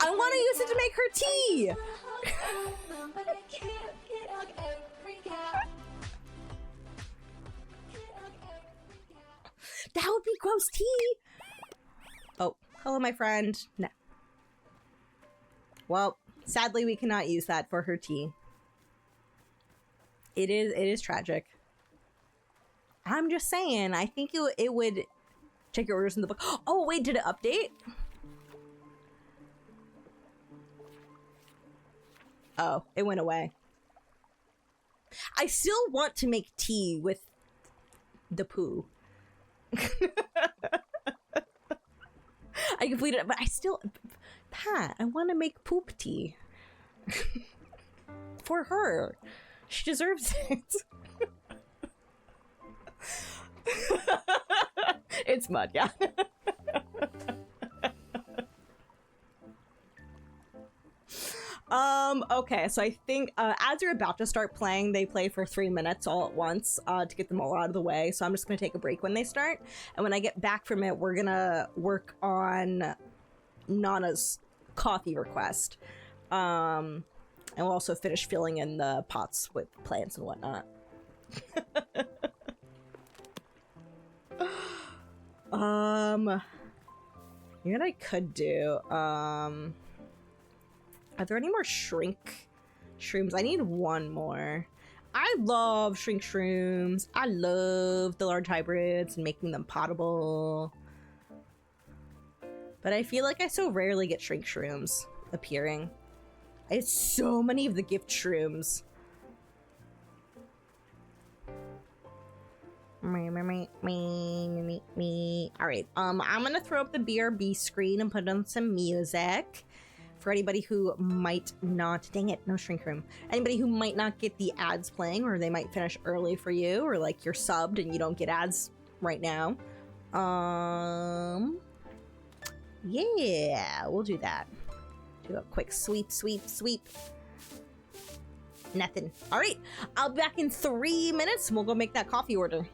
want to use it to make her tea! That would be gross tea! Oh, hello, my friend. No. Well, sadly, we cannot use that for her tea. It is tragic. I'm just saying, I think it would... Check your orders in the book. Oh, wait, did it update? Oh, it went away. I still want to make tea with the poo. I completed it, but I still... Pat, I want to make poop tea. For her. She deserves it. It's mud, yeah. Okay, so I think as you're about to start playing, they play for 3 minutes all at once to get them all out of the way. So I'm just gonna take a break when they start, and when I get back from it, we're gonna work on Nana's coffee request. And we'll also finish filling in the pots with plants and whatnot. You know what I could do? Are there any more shrink shrooms? I need one more. I love shrink shrooms. I love the large hybrids and making them potable. But I feel like I so rarely get shrink shrooms appearing. I had so many of the gift shrooms. Alright, I'm gonna throw up the BRB screen and put on some music. For anybody who might not, dang it, no shrink room. Anybody who might not get the ads playing, or they might finish early for you, or like you're subbed and you don't get ads right now. Yeah, we'll do that. Do a quick sweep, sweep, sweep. Nothing. All right, I'll be back in 3 minutes and we'll go make that coffee order.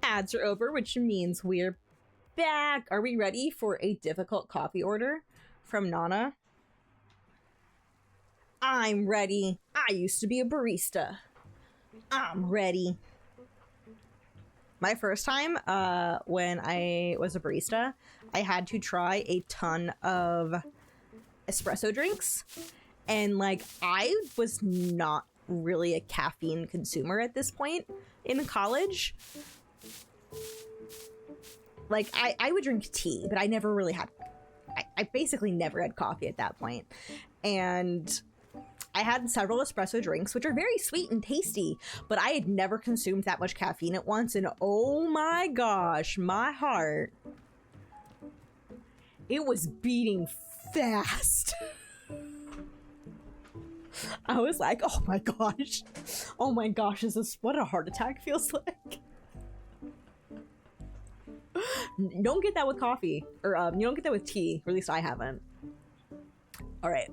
Ads are over, which means we're back. Are we ready for a difficult coffee order from Nana? I'm ready. I used to be a barista. I'm ready. My first time when I was a barista, I had to try a ton of espresso drinks. And like, I was not really a caffeine consumer at this point in college. Like, I would drink tea, but I never really had... I basically never had coffee at that point. And I had several espresso drinks, which are very sweet and tasty, but I had never consumed that much caffeine at once, and oh my gosh, my heart... it was beating fast. I was like, oh my gosh, is this what a heart attack feels like? Don't get that with coffee, or you don't get that with tea, or at least I haven't. All right.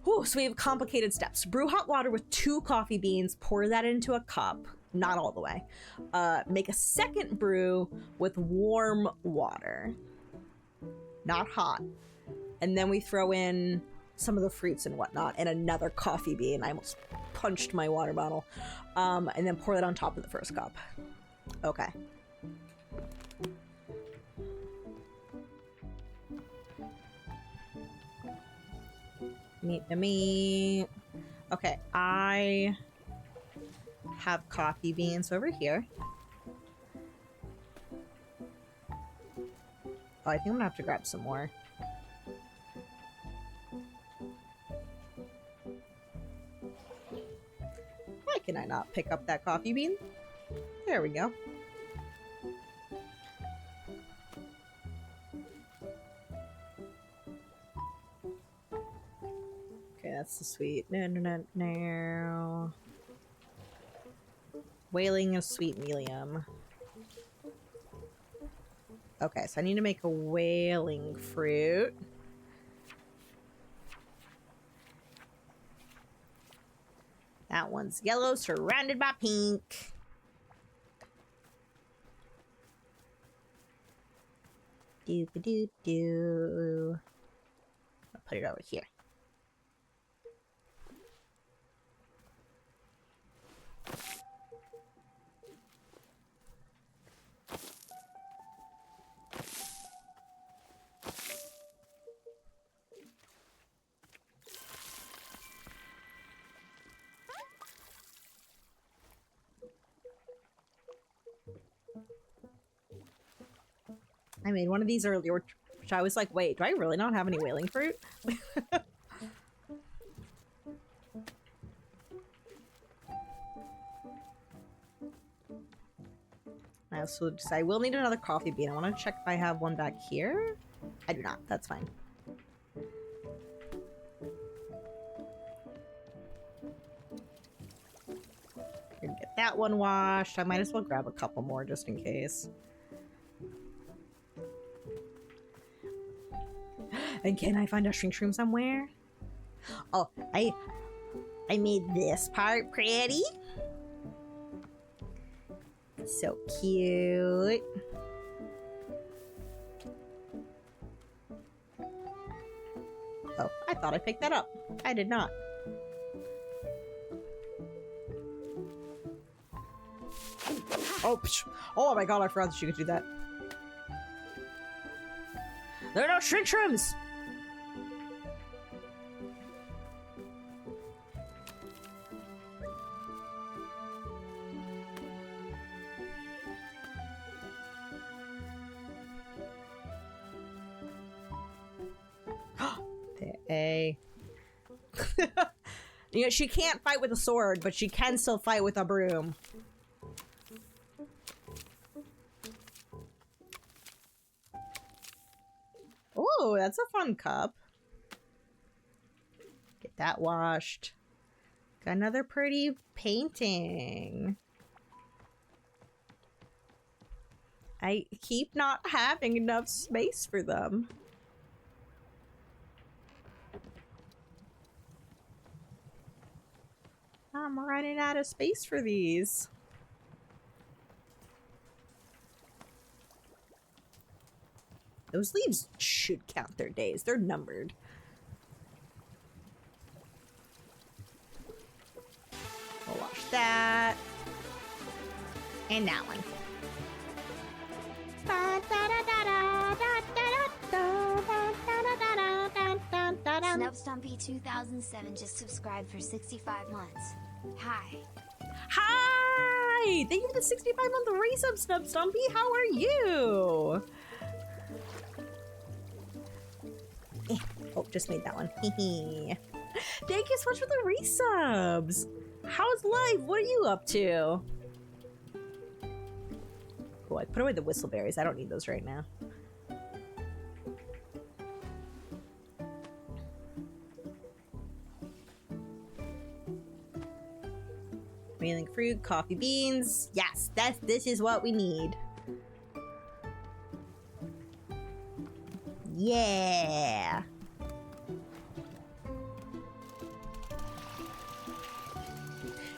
Whew, so we have complicated steps. Brew hot water with 2 coffee beans, pour that into a cup, not all the way. Make a second brew with warm water, not hot. And then we throw in some of the fruits and whatnot, and another coffee bean. I almost punched my water bottle. And then pour that on top of the first cup. Okay. Meat to meat. Okay, I have coffee beans over here. Oh, I think I'm gonna have to grab some more. Why can I not pick up that coffee bean? There we go. Okay, that's the sweet. No. Whaling of sweet medium. Okay, so I need to make a whaling fruit. That one's yellow, surrounded by pink. Doo-ba-doo-doo. I'll put it over here. I made one of these earlier, which I was like, wait, do I really not have any whaling fruit? I also just, I will need another coffee bean. I want to check if I have one back here. I do not. That's fine. Gonna get that one washed. I might as well grab a couple more just in case. And can I find a shrink shroom somewhere? Oh, I made this part pretty. So cute. Oh, I thought I picked that up. I did not. Oh, psh. Oh my god, I forgot that you could do that. There are no shrink shrooms! Hey. You know, she can't fight with a sword, but she can still fight with a broom. Oh, that's a fun cup. Get that washed. Got another pretty painting. I keep not having enough space for them. I'm running out of space for these. Those leaves should count their days. They're numbered. We'll wash that. And that one. Snubstumpy 2007 just subscribed for 65 months. Hi. Hi! Thank you for the 65-month resub, Snubstumpy. How are you? Oh, just made that one. Thank you so much for the resubs. How's life? What are you up to? Oh, I put away the whistleberries. I don't need those right now. Whaling fruit, coffee beans. Yes, this is what we need. Yeah.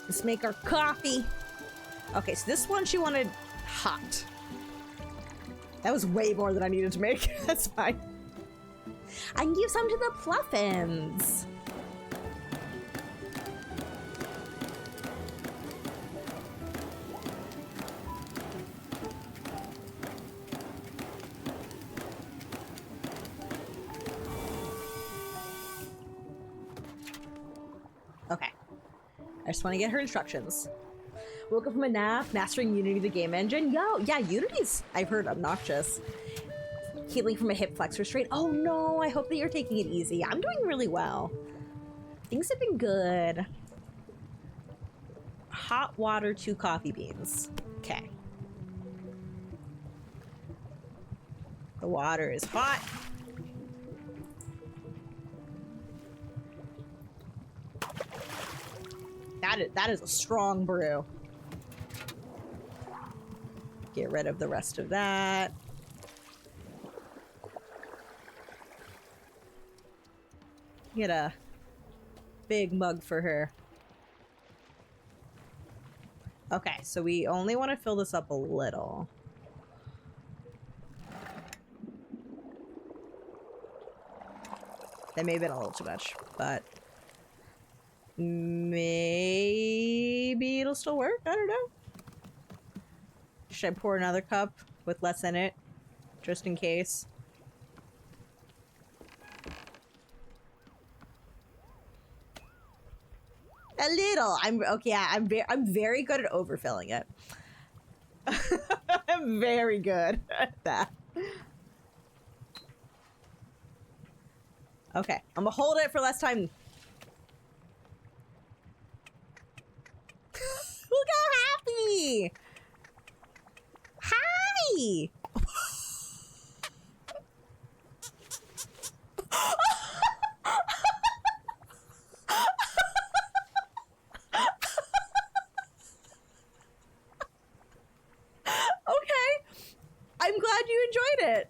Let's make our coffee. Okay, so this one she wanted hot. That was way more than I needed to make. That's fine. I can give some to the Pluffins. I just want to get her instructions. Woke up from a nap, mastering Unity the game engine. Yo, yeah, Unity's, I've heard, obnoxious. Healing from a hip flexor strain. Oh no, I hope that you're taking it easy. I'm doing really well. Things have been good. Hot water, 2 coffee beans. Okay. The water is hot. That is a strong brew. Get rid of the rest of that. Get a big mug for her. Okay, so we only want to fill this up a little. That may have been a little too much, but maybe it'll still work? I don't know. Should I pour another cup with less in it? Just in case. A little. I'm very good at overfilling it. I'm very good at that. Okay, I'm gonna hold it for less time. Look how happy! Hi! Okay, I'm glad you enjoyed it.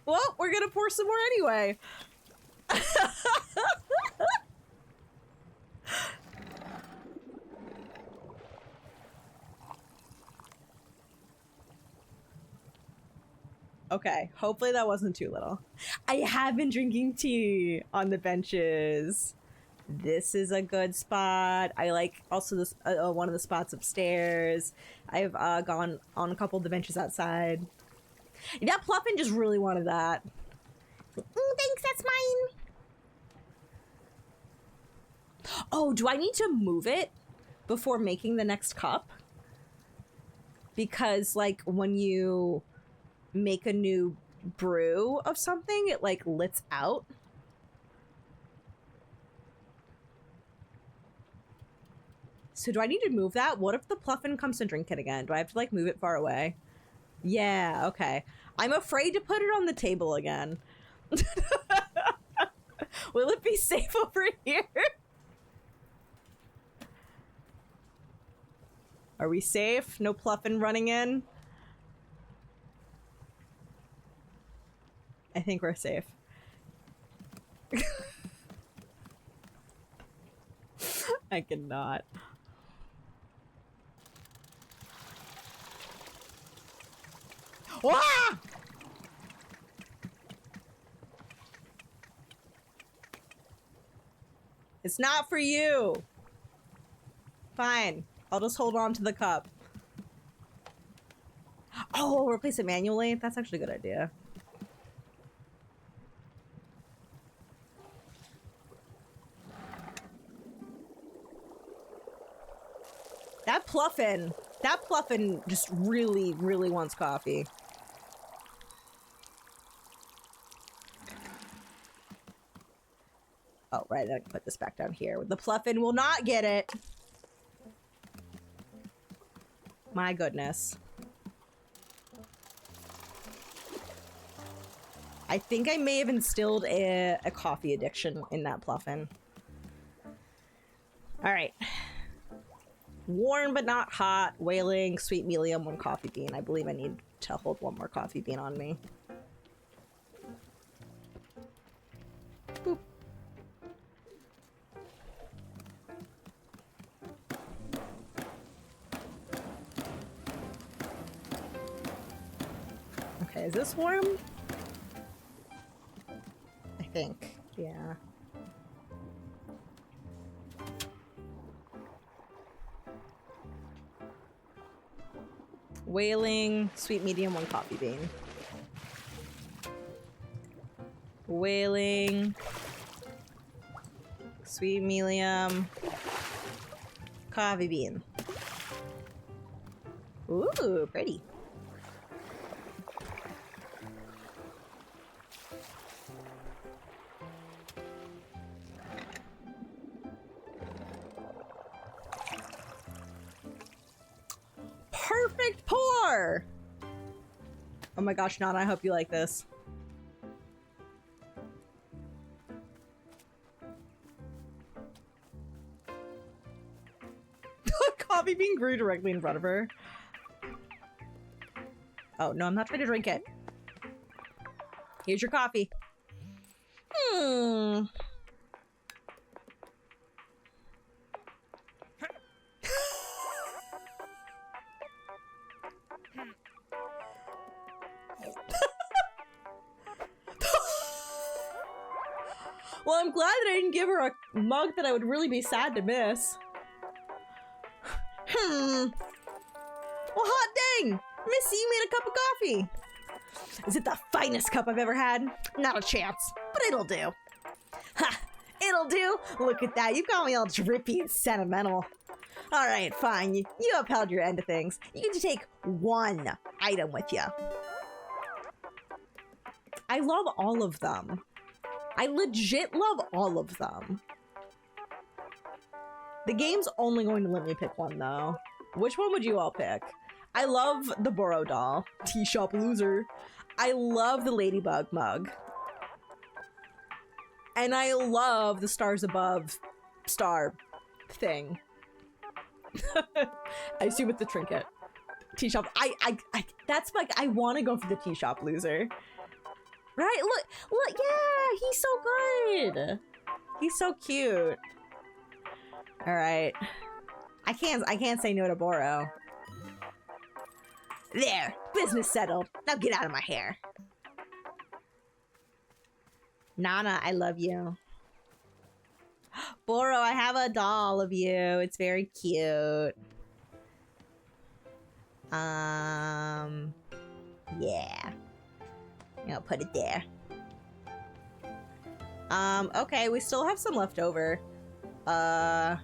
Well, we're gonna pour some more anyway. Okay, hopefully that wasn't too little. I have been drinking tea on the benches. This is a good spot. I like also this one of the spots upstairs. I've gone on a couple of the benches outside. That Pluffin just really wanted that. Thanks, that's mine. Oh, do I need to move it before making the next cup? Because, like, when you make a new brew of something, it, like, lets out. So do I need to move that? What if the Pluffin comes to drink it again? Do I have to, like, move it far away? Yeah, okay. I'm afraid to put it on the table again. Will it be safe over here? Are we safe? No Pluffin running in? I think we're safe. I cannot. Ah! It's not for you. Fine. I'll just hold on to the cup. Oh, we'll replace it manually? That's actually a good idea. That Pluffin just really, really wants coffee. Oh, right, I can put this back down here. The Pluffin will not get it. My goodness. I think I may have instilled a coffee addiction in that Pluffin. Alright. Warm but not hot, wailing, sweet medium, 1 coffee bean. I believe I need to hold 1 more coffee bean on me. Boop. Okay, is this warm? I think, yeah. Wailing, sweet medium, 1 coffee bean. Wailing, sweet medium, Coffee bean. Ooh, pretty. Perfect pour! Oh my gosh, Nana, I hope you like this. Coffee bean grew directly in front of her. Oh, no, I'm not trying to drink it. Here's your coffee. Hmm. Well, I'm glad that I didn't give her a mug that I would really be sad to miss. Well, hot dang! Missy, you made a cup of coffee! Is it the finest cup I've ever had? Not a chance, but it'll do. Ha! It'll do? Look at that, you got me all drippy and sentimental. Alright, fine, you upheld your end of things. You get to take one item with you. I love all of them. I legit love all of them. The game's only going to let me pick one, though. Which one would you all pick? I love the Boro doll. Tea shop loser. I love the Ladybug mug. And I love the Stars Above star thing. I assume it's the trinket. Tea shop. That's like, I want to go for the tea shop loser. Right? Look, yeah, he's so good. He's so cute. All right. I can't say no to Boro. There, business settled. Now get out of my hair. Nana, I love you. Boro, I have a doll of you. It's very cute. Yeah. I'll put it there. Okay, we still have some left over. I'm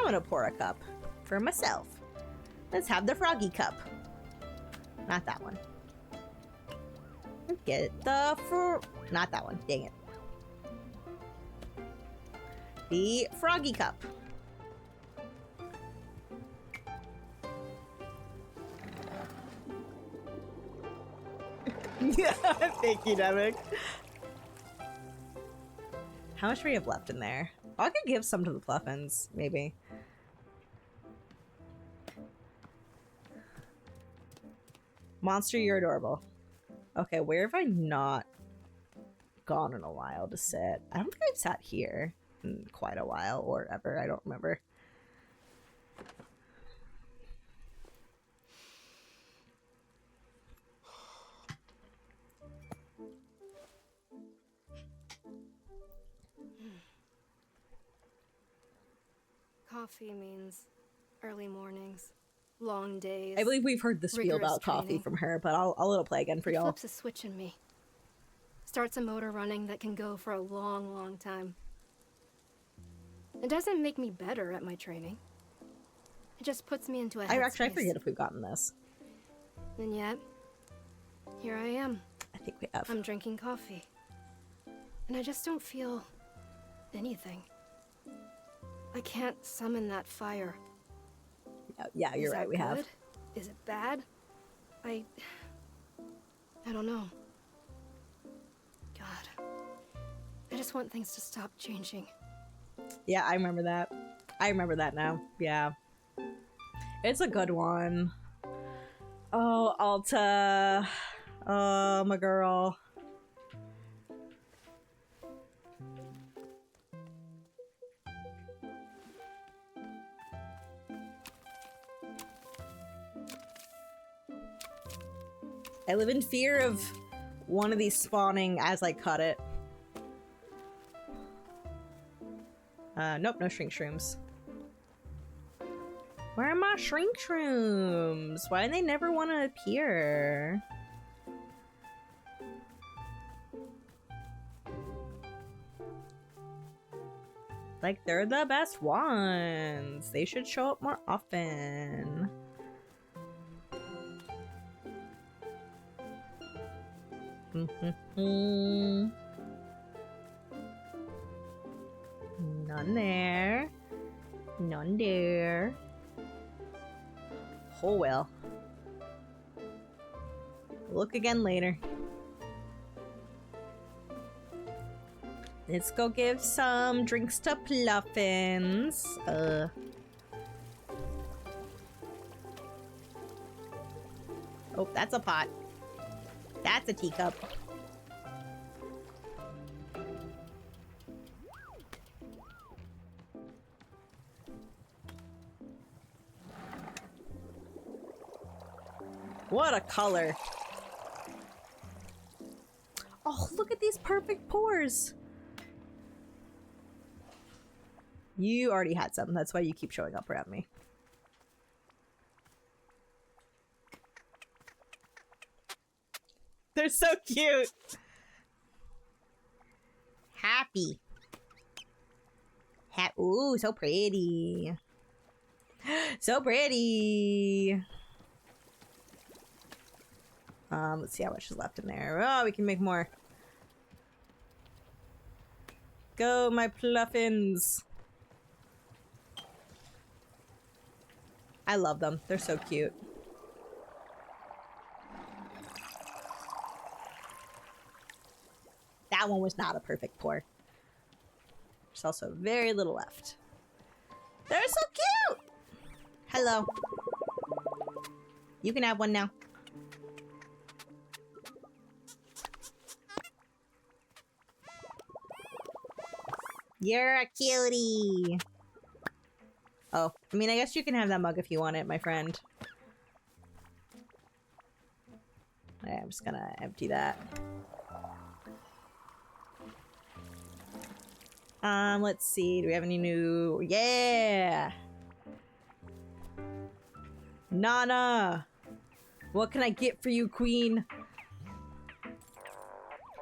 gonna pour a cup for myself. Let's have the froggy cup. Not that one. Get the not that one. Dang it. The froggy cup. Thank you, Demic. How much do we have left in there? Oh, I could give some to the Fluffins, maybe. Monster, you're adorable. Okay, where have I not gone in a while to sit? I don't think I've sat here in quite a while, or ever. I don't remember. Coffee means early mornings, long days. I believe we've heard the spiel about coffee training. from her, but I'll let it play again for y'all. Flips a switch in me. Starts a motor running that can go for a long, long time. It doesn't make me better at my training. It just puts me into a headspace. I forget if we've gotten this. And yet, here I am. I think we have. I'm drinking coffee. And I just don't feel anything. I can't summon that fire. Yeah, you're right, we have. Good? Is it bad? I don't know. God. I just want things to stop changing. Yeah, I remember that. I remember that now. Yeah. It's a good one. Oh, Alta. Oh, my girl. I live in fear of one of these spawning as I cut it. Nope, no shrink shrooms. Where are my shrink shrooms? Why do they never want to appear? Like they're the best ones. They should show up more often. None there. None there. Oh well. Look again later. Let's go give some drinks to Pluffins. Oh, that's a pot. That's a teacup. What a color. Oh, look at these perfect pores. You already had some. That's why you keep showing up around me. They're so cute. Happy. Ooh, so pretty. So pretty. Let's see how much is left in there. Oh, we can make more. Go, my Pluffins. I love them. They're so cute. That one was not a perfect pour. There's also very little left. They're so cute! Hello. You can have one now. You're a cutie. Oh, I mean, I guess you can have that mug if you want it, my friend. Okay, I'm just gonna empty that. Let's see. Do we have any new... Yeah! Nana! What can I get for you, queen?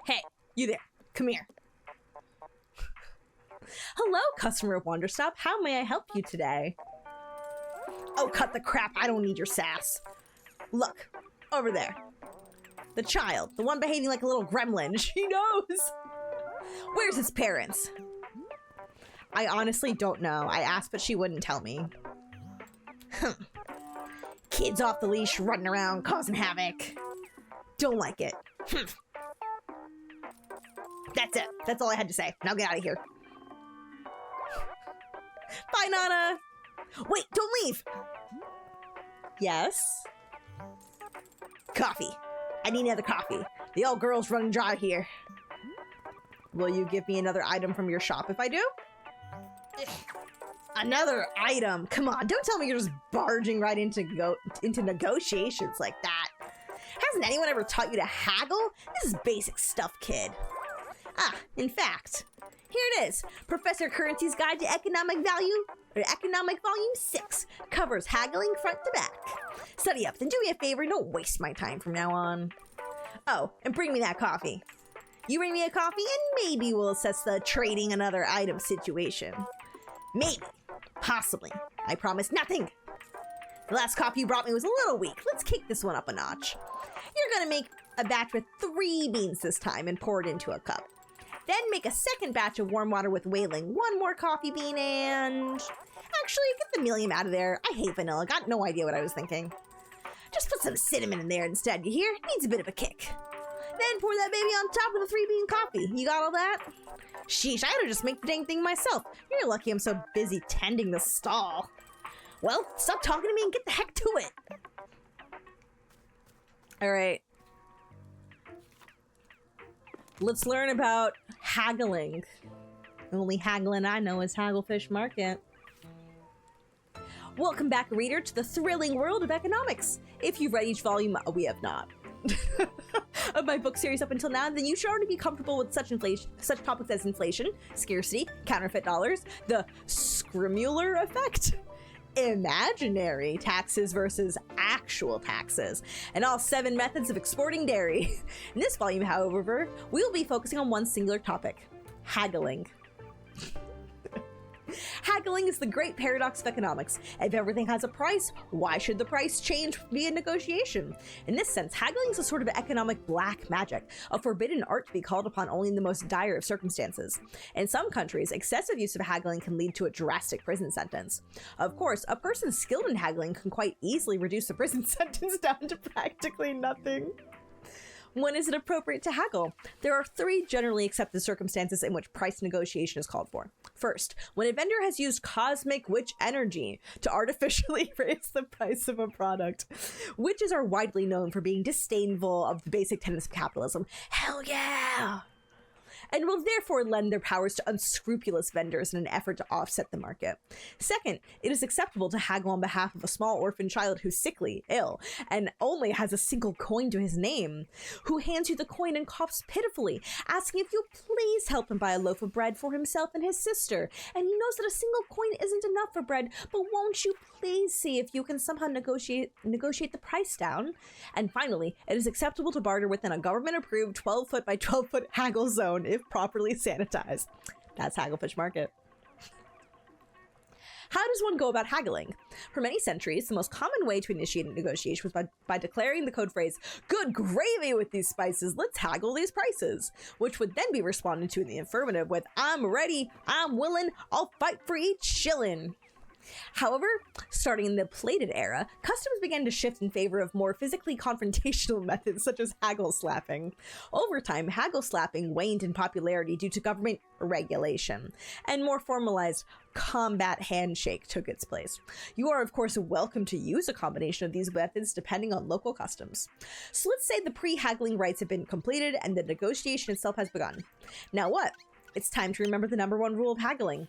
Hey, you there. Come here. Hello, customer of Wanderstop. How may I help you today? Oh, cut the crap. I don't need your sass. Look, over there. The child. The one behaving like a little gremlin. She knows. Where's his parents? I honestly don't know. I asked, but she wouldn't tell me. Kids off the leash, running around, causing havoc. Don't like it. That's it. That's all I had to say. Now get out of here. Bye, Nana! Wait, don't leave! Yes? Coffee. I need another coffee. The old girl's running dry here. Will you give me another item from your shop if I do? Another item? Come on, don't tell me you're just barging right into negotiations like that. Hasn't anyone ever taught you to haggle? This is basic stuff, kid. Ah, in fact... Here it is. Professor Currency's Guide to Economic Volume 6 covers haggling front to back. Study up, then do me a favor and don't waste my time from now on. Oh, and bring me that coffee. You bring me a coffee and maybe we'll assess the trading another item situation. Maybe. Possibly. I promise nothing. The last coffee you brought me was a little weak. Let's kick this one up a notch. You're gonna make a batch with 3 beans this time and pour it into a cup. Then make a second batch of warm water with whaling, 1 more coffee bean, and... Actually, get the millium out of there. I hate vanilla. Got no idea what I was thinking. Just put some cinnamon in there instead, you hear? Needs a bit of a kick. Then pour that baby on top of the 3-bean coffee. You got all that? Sheesh, I ought to just make the dang thing myself. You're lucky I'm so busy tending the stall. Well, stop talking to me and get the heck to it. Alright. Let's learn about haggling. The only haggling I know is Hagglefish Market. Welcome back, reader, to the thrilling world of economics. If you've read each volume, we have not, of my book series up until now, then you should already be comfortable with such topics as inflation, scarcity, counterfeit dollars, the Scrimmular effect, imaginary taxes versus actual taxes, and all 7 methods of exporting dairy. In this volume, however, we'll be focusing on one singular topic: haggling. Haggling is the great paradox of economics. If everything has a price, why should the price change via negotiation? In this sense, haggling is a sort of economic black magic, a forbidden art to be called upon only in the most dire of circumstances. In some countries, excessive use of haggling can lead to a drastic prison sentence. Of course, a person skilled in haggling can quite easily reduce the prison sentence down to practically nothing. When is it appropriate to haggle? There are 3 generally accepted circumstances in which price negotiation is called for. First, when a vendor has used cosmic witch energy to artificially raise the price of a product. Witches are widely known for being disdainful of the basic tenets of capitalism. Hell yeah! And will therefore lend their powers to unscrupulous vendors in an effort to offset the market. Second, it is acceptable to haggle on behalf of a small orphan child who's sickly, ill, and only has a single coin to his name, who hands you the coin and coughs pitifully, asking if you'll please help him buy a loaf of bread for himself and his sister. And he knows that a single coin isn't enough for bread, but won't you please see if you can somehow negotiate the price down? And finally, it is acceptable to barter within a government-approved 12-foot by 12-foot haggle zone if properly sanitized. That's Hagglefish Market. How does one go about haggling? For many centuries, the most common way to initiate a negotiation was by declaring the code phrase, "Good gravy with these spices, let's haggle these prices," which would then be responded to in the affirmative with, "I'm ready, I'm willing, I'll fight for each shillin'." However, starting in the plated era, customs began to shift in favor of more physically confrontational methods such as haggle slapping. Over time, haggle slapping waned in popularity due to government regulation, and more formalized combat handshake took its place. You are, of course, welcome to use a combination of these methods depending on local customs. So let's say the pre-haggling rites have been completed and the negotiation itself has begun. Now what? It's time to remember the number 1 rule of haggling.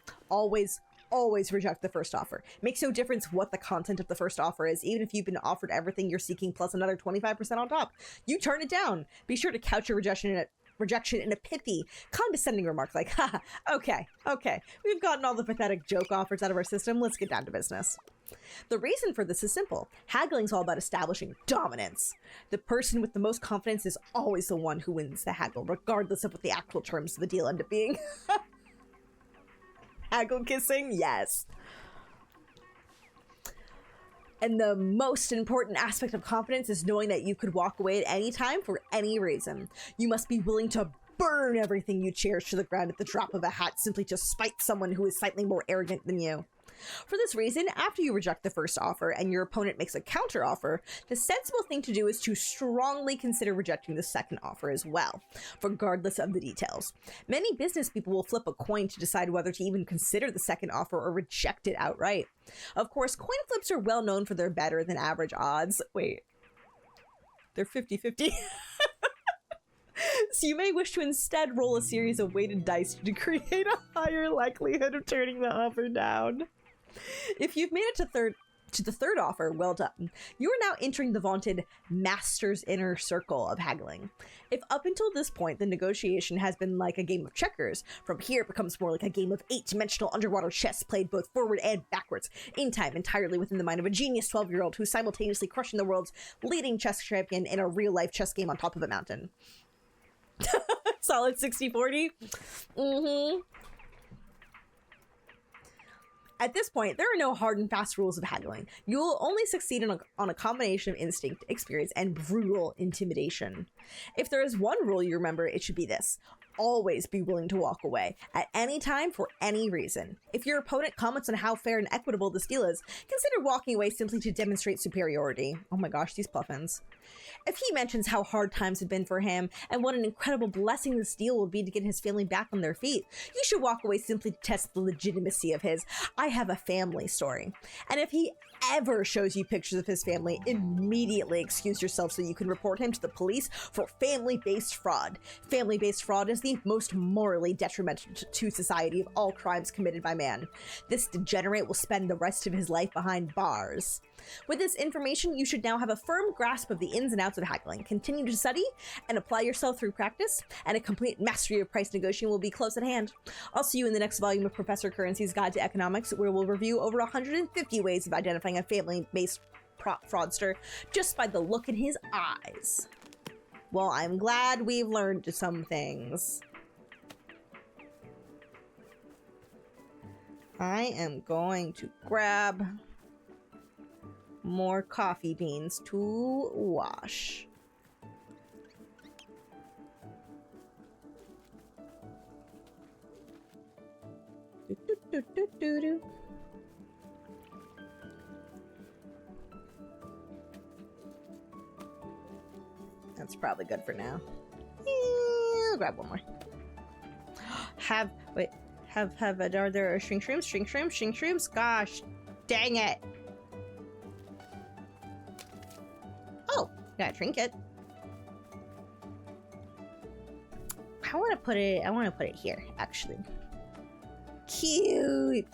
Always reject the first offer. Makes no difference what the content of the first offer is, even if you've been offered everything you're seeking plus another 25% on top. You turn it down. Be sure to couch your rejection in a pithy, condescending remark like, haha, okay, we've gotten all the pathetic joke offers out of our system, let's get down to business. The reason for this is simple. Haggling's all about establishing dominance. The person with the most confidence is always the one who wins the haggle, regardless of what the actual terms of the deal end up being. Haggle kissing? Yes. And the most important aspect of confidence is knowing that you could walk away at any time for any reason. You must be willing to burn everything you cherish to the ground at the drop of a hat simply to spite someone who is slightly more arrogant than you. For this reason, after you reject the first offer and your opponent makes a counter offer, the sensible thing to do is to strongly consider rejecting the second offer as well, regardless of the details. Many business people will flip a coin to decide whether to even consider the second offer or reject it outright. Of course, coin flips are well known for their better than average odds. Wait, they're 50-50. So you may wish to instead roll a series of weighted dice to create a higher likelihood of turning the offer down. If you've made it to the third offer, well done. You are now entering the vaunted master's inner circle of haggling. If up until this point the negotiation has been like a game of checkers, from here it becomes more like a game of 8-dimensional underwater chess played both forward and backwards, in time entirely within the mind of a genius 12-year-old who's simultaneously crushing the world's leading chess champion in a real-life chess game on top of a mountain. Solid 60-40? Mm-hmm. At this point, there are no hard and fast rules of haggling. You will only succeed on a combination of instinct, experience, and brutal intimidation. If there is one rule you remember, it should be this. Always be willing to walk away, at any time, for any reason. If your opponent comments on how fair and equitable this deal is, consider walking away simply to demonstrate superiority. Oh my gosh, these puffins. If he mentions how hard times have been for him, and what an incredible blessing this deal will be to get his family back on their feet, you should walk away simply to test the legitimacy of his "I have a family" story. And if he ever shows you pictures of his family, immediately excuse yourself so you can report him to the police for family-based fraud. Family-based fraud is the most morally detrimental to society of all crimes committed by man. This degenerate will spend the rest of his life behind bars. With this information, you should now have a firm grasp of the ins and outs of haggling. Continue to study and apply yourself through practice, and a complete mastery of price negotiation will be close at hand. I'll see you in the next volume of Professor Currency's Guide to Economics, where we'll review over 150 ways of identifying a family-based fraudster just by the look in his eyes. Well, I'm glad we've learned some things. I am going to grab more coffee beans to wash. Do, do, do, do, do, do. That's probably good for now. I'll grab one more. Are there shrink shrooms? Gosh, dang it. Oh, got a trinket. I want to put it here, actually. Cute.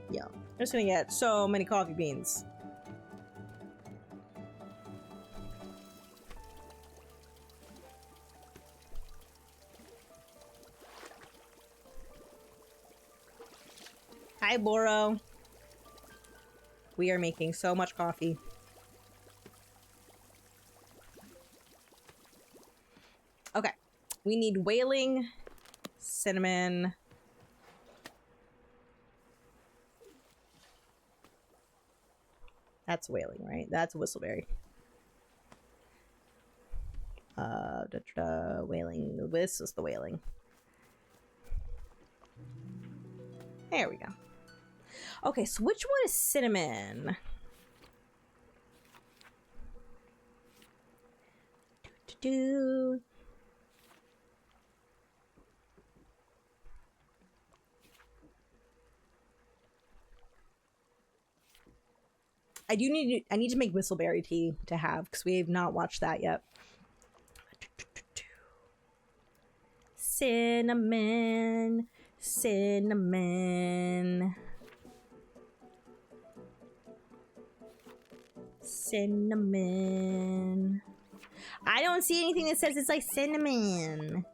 Yeah, I'm just gonna get so many coffee beans. Hi, Boro. We are making so much coffee. Okay. We need whaling, cinnamon. That's whaling, right? That's whistleberry. Whaling. This is the whaling. There we go. Okay, so which one is cinnamon? Do. I need to make whistleberry tea to have because we have not watched that yet. Cinnamon. Cinnamon. Cinnamon. I don't see anything that says it's like cinnamon.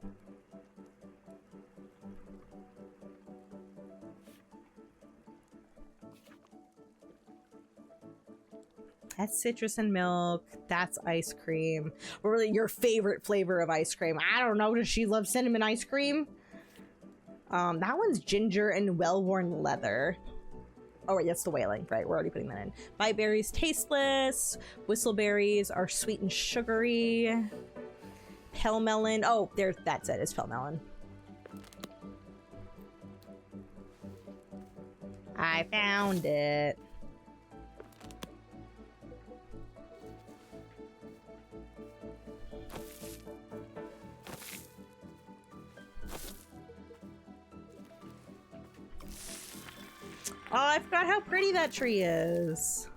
That's citrus and milk. That's ice cream. Really, your favorite flavor of ice cream. I don't know. Does she love cinnamon ice cream? That one's ginger and well-worn leather. Oh, wait, that's the whaling. Right, we're already putting that in. Blueberries, tasteless. Whistleberries are sweet and sugary. Pale melon. Oh, there's that's it. It's pale melon. I found it. Oh, I forgot how pretty that tree is.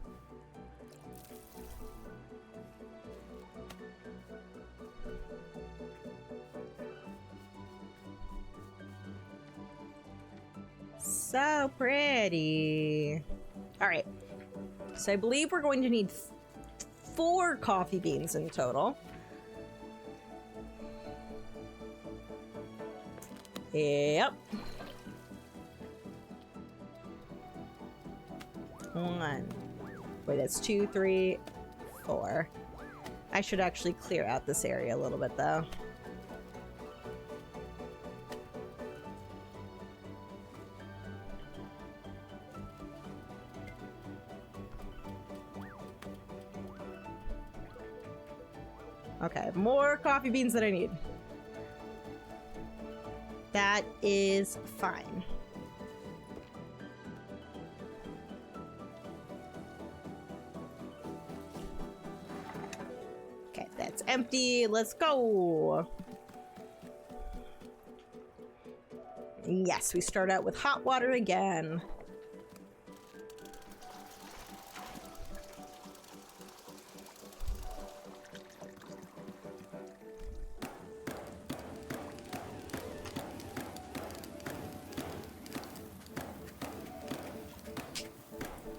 So pretty. All right. So I believe we're going to need 4 coffee beans in total. Yep. 1. Wait, that's 2, 3, 4. I should actually clear out this area a little bit, though. Okay, more coffee beans than I need. That is fine. Okay, that's empty. Let's go. Yes, we start out with hot water again.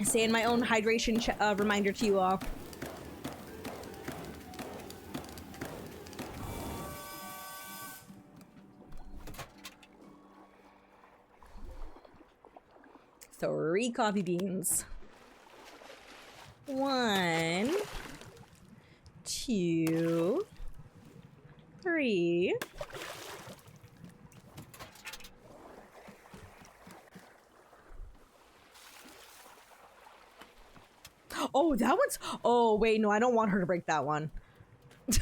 Saying my own hydration reminder to you all. Three coffee beans. 1, 2, 3. Oh, that one's... Oh, wait, no, I don't want her to break that one.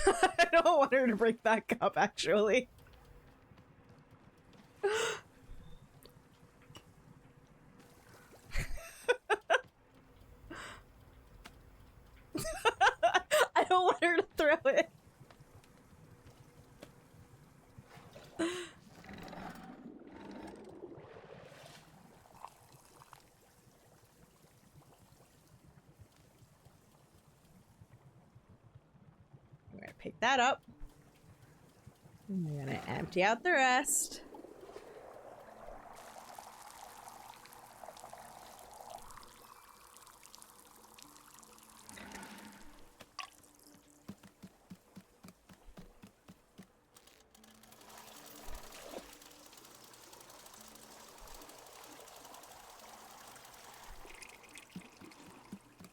I don't want her to break that cup, actually. I don't want her to throw it. I'm gonna pick that up. And we're gonna empty out the rest.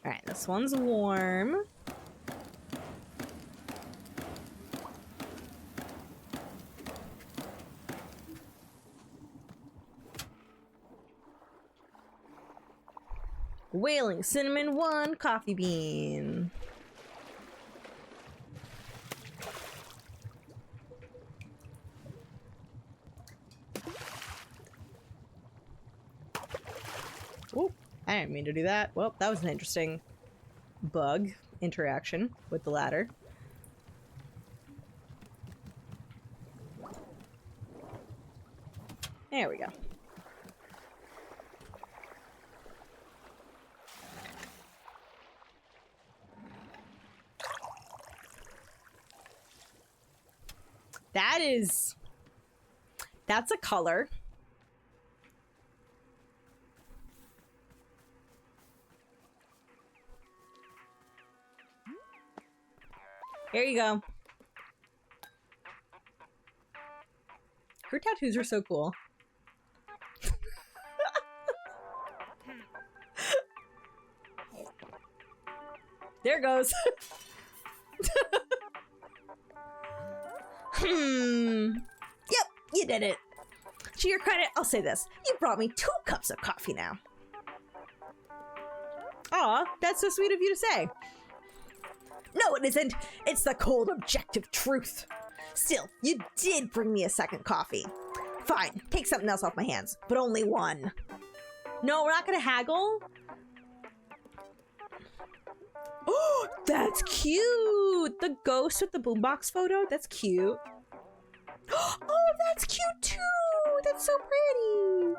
Alright, this one's warm. Wailing cinnamon 1 coffee bean. Oh, I didn't mean to do that. Well, that was an interesting bug interaction with the ladder. There we go. That's a color. Here you go. Her tattoos are so cool. There goes. Yep, you did it. To your credit, I'll say this. You brought me 2 cups of coffee now. Aw, that's so sweet of you to say. No, it isn't. It's the cold, objective truth. Still, you did bring me a second coffee. Fine, take something else off my hands, but only 1. No, we're not gonna haggle. Oh, that's cute! The ghost with the boombox photo, that's cute. Oh, that's cute too! That's so pretty!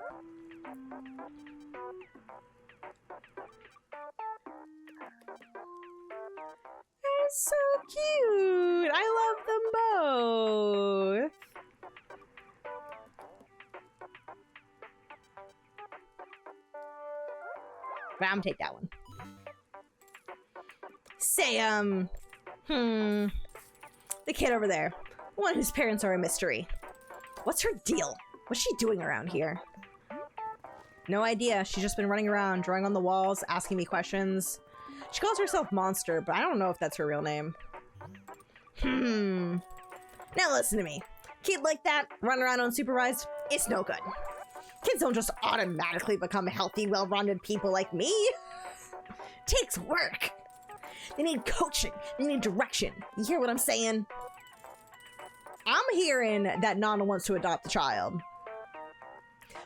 That's so cute! I love them both! But I'm gonna take that one. Say, the kid over there. One whose parents are a mystery. What's her deal? What's she doing around here? No idea. She's just been running around, drawing on the walls, asking me questions. She calls herself Monster, but I don't know if that's her real name. Now listen to me. Kid like that, run around unsupervised, it's no good. Kids don't just automatically become healthy, well-rounded people like me. Takes work. They need coaching. They need direction. You hear what I'm saying? I'm hearing that Nana wants to adopt a child.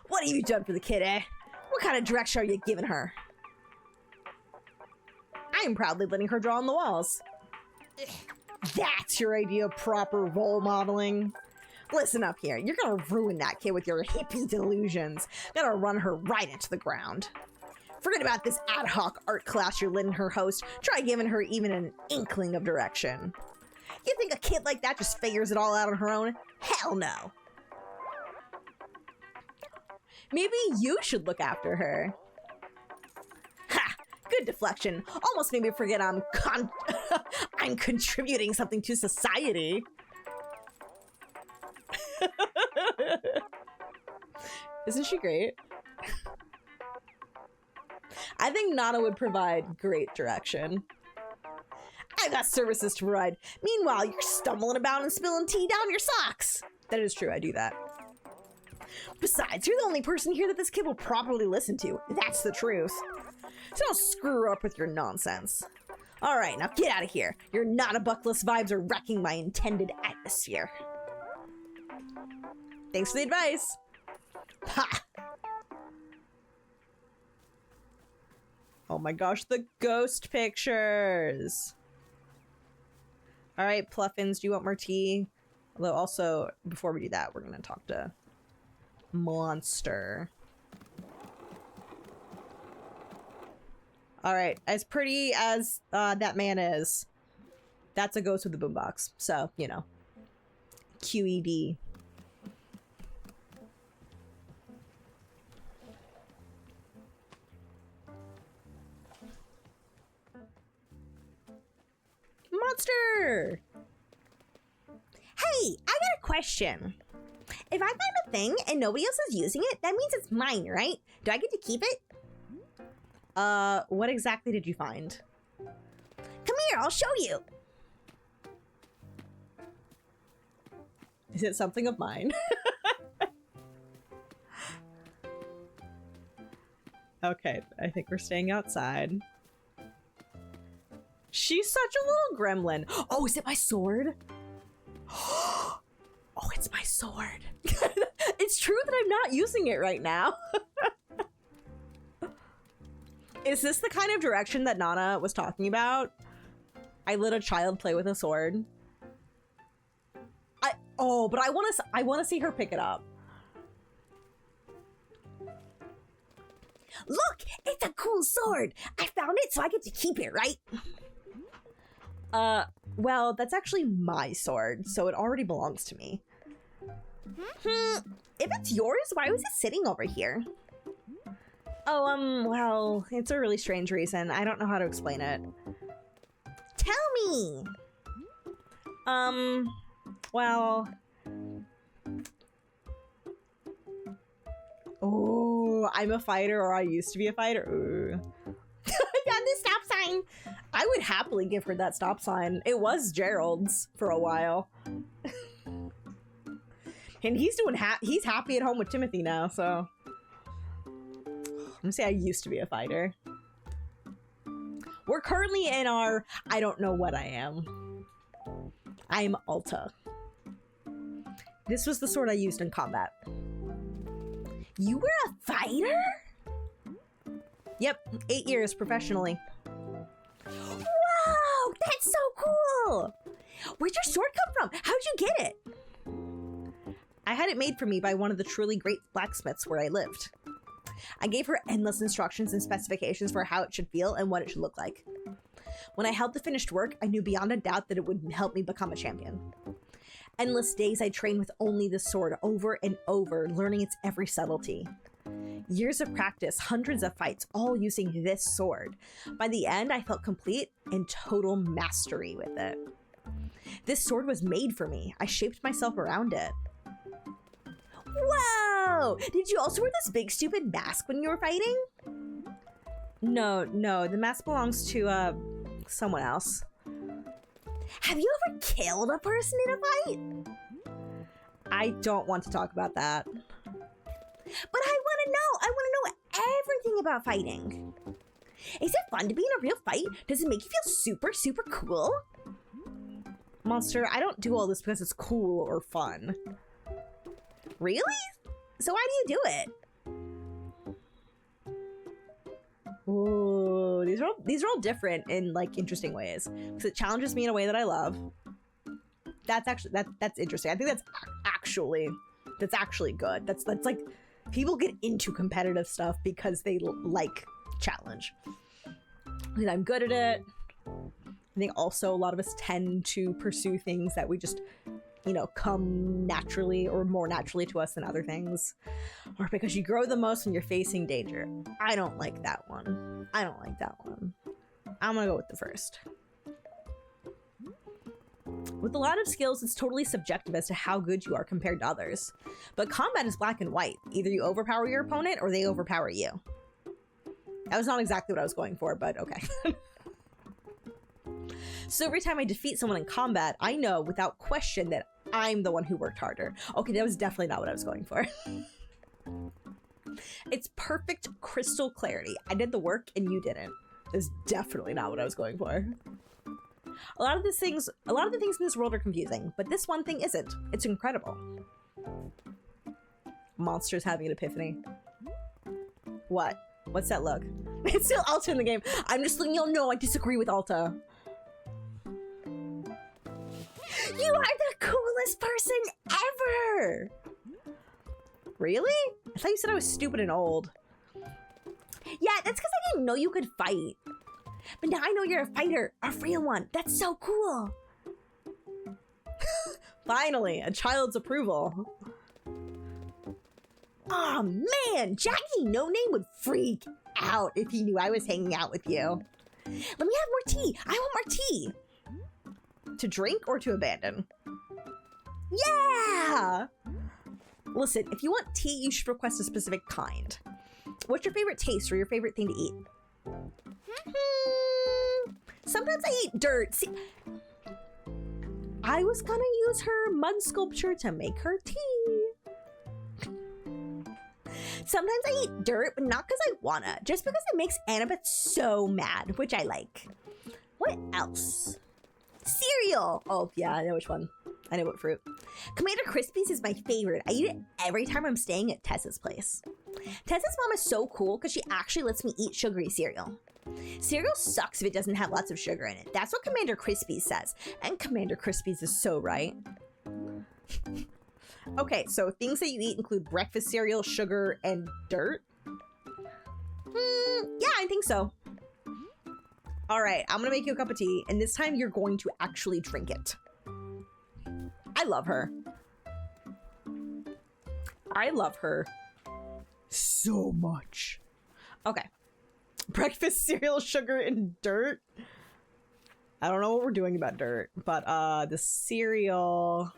What have you done for the kid, eh? What kind of direction are you giving her? I'm proudly letting her draw on the walls. That's your idea of proper role modeling? Listen up here. You're gonna ruin that kid with your hippie delusions. Gonna run her right into the ground. Forget about this ad hoc art class you're letting her host. Try giving her even an inkling of direction. You think a kid like that just figures it all out on her own? Hell no. Maybe you should look after her. Ha! Good deflection. Almost made me forget I'm contributing something to society. Isn't she great? I think Nana would provide great direction. I've got services to provide. Meanwhile, you're stumbling about and spilling tea down your socks. That is true, I do that. Besides, you're the only person here that this kid will properly listen to. That's the truth. So don't screw up with your nonsense. Alright, now get out of here. Your not-a-buckless vibes are wrecking my intended atmosphere. Thanks for the advice. Ha! Oh my gosh, the ghost pictures! Alright, Pluffins, do you want more tea? Although also, before we do that, we're gonna talk to Monster. Alright, as pretty as that man is, that's a ghost with a boombox. So, you know. QED. Monster! Hey, I got a question. If I find a thing and nobody else is using it, that means it's mine, right? Do I get to keep it? What exactly did you find? Come here, I'll show you. Is it something of mine? Okay, I think we're staying outside. She's such a little gremlin. Oh, is it my sword? Oh, it's my sword. It's true that I'm not using it right now. Is this the kind of direction that Nana was talking about? I let a child play with a sword. But I want to see her pick it up. Look, it's a cool sword. I found it, so I get to keep it, right? Well, that's actually my sword, so it already belongs to me. If it's yours, why was it sitting over here? Oh, well, it's a really strange reason. I don't know how to explain it. Tell me! Well... Oh, I'm a fighter, or I used to be a fighter. Ooh. I found this stop sign! I would happily give her that stop sign. It was Gerald's for a while. And he's he's happy at home with Timothy now, so... I'm gonna say I used to be a fighter. We're currently in our I don't know what I am. I'm Alta. This was the sword I used in combat. You were a fighter? Yep, 8 years professionally. Whoa, that's so cool! Where'd your sword come from? How'd you get it? I had it made for me by one of the truly great blacksmiths where I lived. I gave her endless instructions and specifications for how it should feel and what it should look like. When I held the finished work, I knew beyond a doubt that it would help me become a champion. Endless days I trained with only this sword over and over, learning its every subtlety. Years of practice, hundreds of fights, all using this sword. By the end, I felt complete and total mastery with it. This sword was made for me. I shaped myself around it. Whoa! Did you also wear this big stupid mask when you were fighting? No, the mask belongs to, someone else. Have you ever killed a person in a fight? I don't want to talk about that. But I want to know! I want to know everything about fighting. Is it fun to be in a real fight? Does it make you feel super, super cool? Monster, I don't do all this because it's cool or fun. Really? So why do you do it? Ooh, these are all different in like interesting ways. Because it challenges me in a way that I love. That's actually that's interesting. I think that's actually good. That's like people get into competitive stuff because they like challenge. And I'm good at it. I think also a lot of us tend to pursue things that we just, you know, come naturally or more naturally to us than other things. Or because you grow the most when you're facing danger. I don't like that one. I'm gonna go with the first. With a lot of skills, it's totally subjective as to how good you are compared to others. But combat is black and white. Either you overpower your opponent or they overpower you. That was not exactly what I was going for, but okay. So every time I defeat someone in combat, I know without question that I'm the one who worked harder. Okay, that was definitely not what I was going for. It's perfect crystal clarity. I did the work and you didn't. Is definitely not what I was going for. A lot of the things in this world are confusing, but this one thing isn't. It's incredible. Monsters having an epiphany. What? What's that look? It's still Alta in the game. I'm just letting y'all know I disagree with Alta. You are the coolest person ever! Really? I thought you said I was stupid and old. Yeah, that's because I didn't know you could fight. But now I know you're a fighter, a real one. That's so cool. Finally, a child's approval. Oh man, Jackie No Name would freak out if he knew I was hanging out with you. Let me have more tea. I want more tea. To drink or to abandon? Yeah! Listen, if you want tea, you should request a specific kind. What's your favorite taste or your favorite thing to eat? Sometimes I eat dirt. See, I was gonna use her mud sculpture to make her tea. Sometimes I eat dirt, but not because I wanna, just because it makes Annabeth so mad, which I like. What else? Cereal! Oh, yeah, I know which one. I know what fruit. Commander Crispies is my favorite. I eat it every time I'm staying at Tessa's place. Tessa's mom is so cool because she actually lets me eat sugary cereal. Cereal sucks if it doesn't have lots of sugar in it. That's what Commander Crispies says. And Commander Crispies is so right. Okay, so things that you eat include breakfast cereal, sugar, and dirt? Yeah, I think so. All right, I'm gonna make you a cup of tea, and this time you're going to actually drink it. I love her. I love her so much. Okay. Breakfast cereal, sugar, and dirt. I don't know what we're doing about dirt, but the cereal.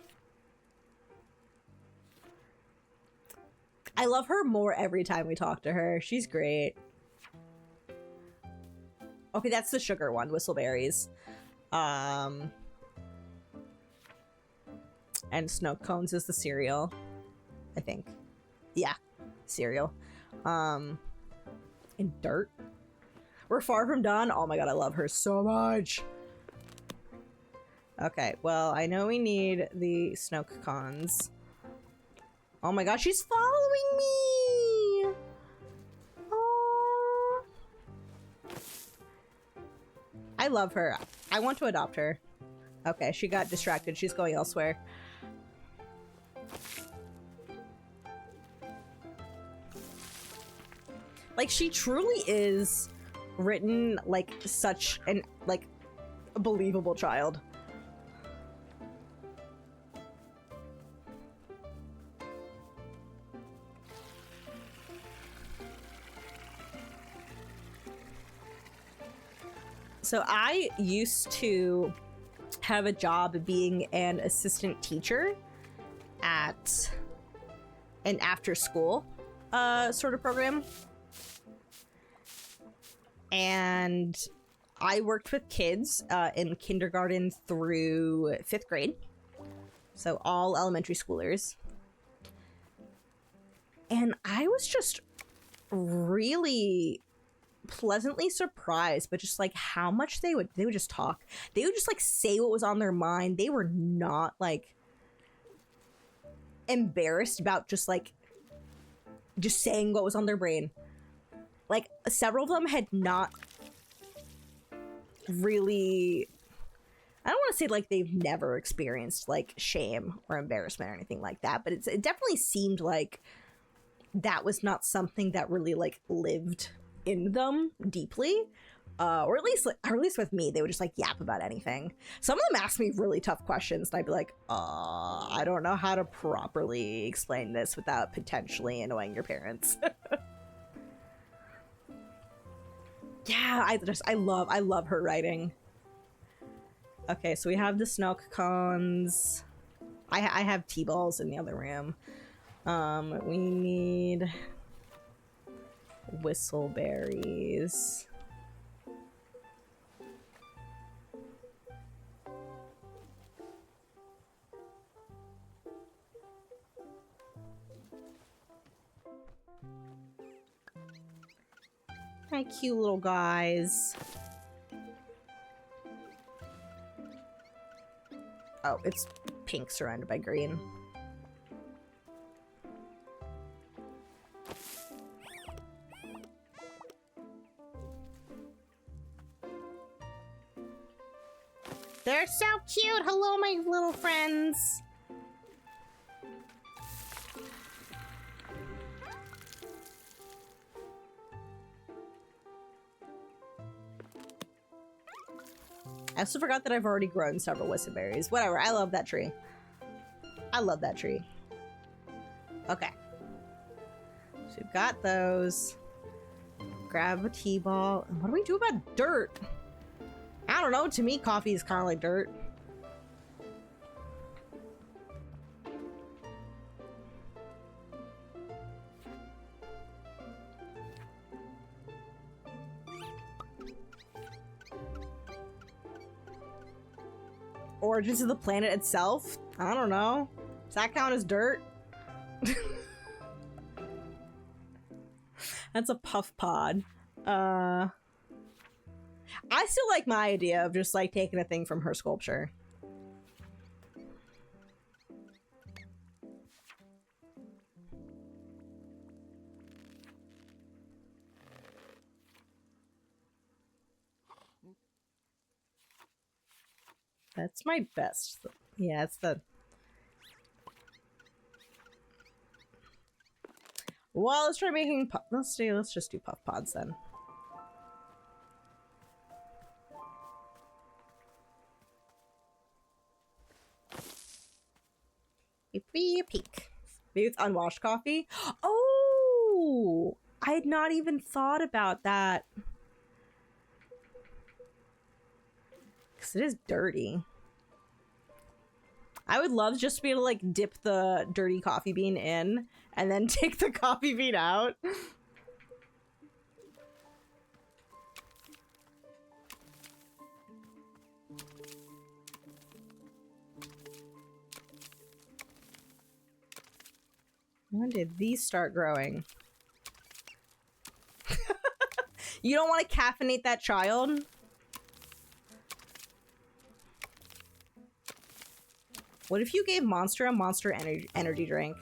I love her more every time we talk to her. She's great. Okay, that's the sugar one, whistleberries. And snow cones is the cereal, I think. Yeah, cereal. And dirt. We're far from done. Oh my god, I love her so much. Okay, well, I know we need the snow cones. Oh my god, she's following me! Aww. I love her. I want to adopt her. Okay, she got distracted. She's going elsewhere. Like, she truly is written like such an, like, a believable child. So I used to have a job being an assistant teacher at an after school sort of program. And I worked with kids in kindergarten through 5th grade. So all elementary schoolers. And I was just really pleasantly surprised, but just like how much they would just talk. They would just like say what was on their mind. They were not like embarrassed about just saying what was on their brain. Like, several of them had not really, I don't want to say like they've never experienced like shame or embarrassment or anything like that, but it definitely seemed like that was not something that really like lived in them deeply, or at least with me, they would just like yap about anything. Some of them asked me really tough questions, and I'd be like, I don't know how to properly explain this without potentially annoying your parents. Yeah, I love her writing. Okay, so we have the snow cones. I have tea balls in the other room. We need whistleberries. My cute little guys. Oh, it's pink surrounded by green. They're so cute! Hello, my little friends! I also forgot that I've already grown several wisdom-berries. Whatever, I love that tree. I love that tree. Okay. So we've got those. Grab a tea ball. What do we do about dirt? I don't know, to me coffee is kind of like dirt. Origins of the planet itself? I don't know. Does that count as dirt? That's a puff pod. I still like my idea of just like taking a thing from her sculpture. That's my best. Yeah, it's the... Well, let's try making... Let's just do puff pods then. Be a peek. Maybe it's unwashed coffee. Oh! I had not even thought about that. Because it is dirty. I would love just to be able to like dip the dirty coffee bean in and then take the coffee bean out. When did these start growing? You don't want to caffeinate that child? What if you gave Monster a Monster energy drink?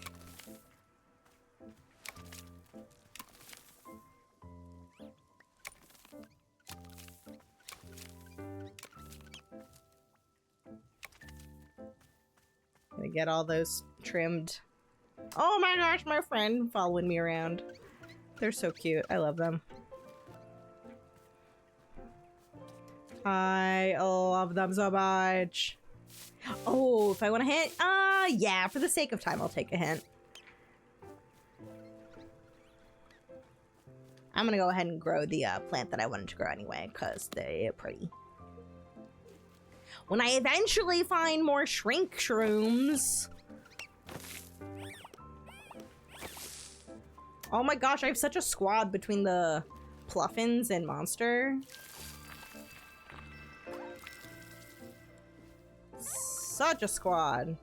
Gonna get all those trimmed. Oh my gosh, my friend following me around. They're so cute. I love them. I love them so much. Oh, if I want a hint? Yeah, for the sake of time, I'll take a hint. I'm gonna go ahead and grow the plant that I wanted to grow anyway, because they're pretty. When I eventually find more shrink shrooms. Oh my gosh, I have such a squad between the Pluffins and Monster. Such a squad.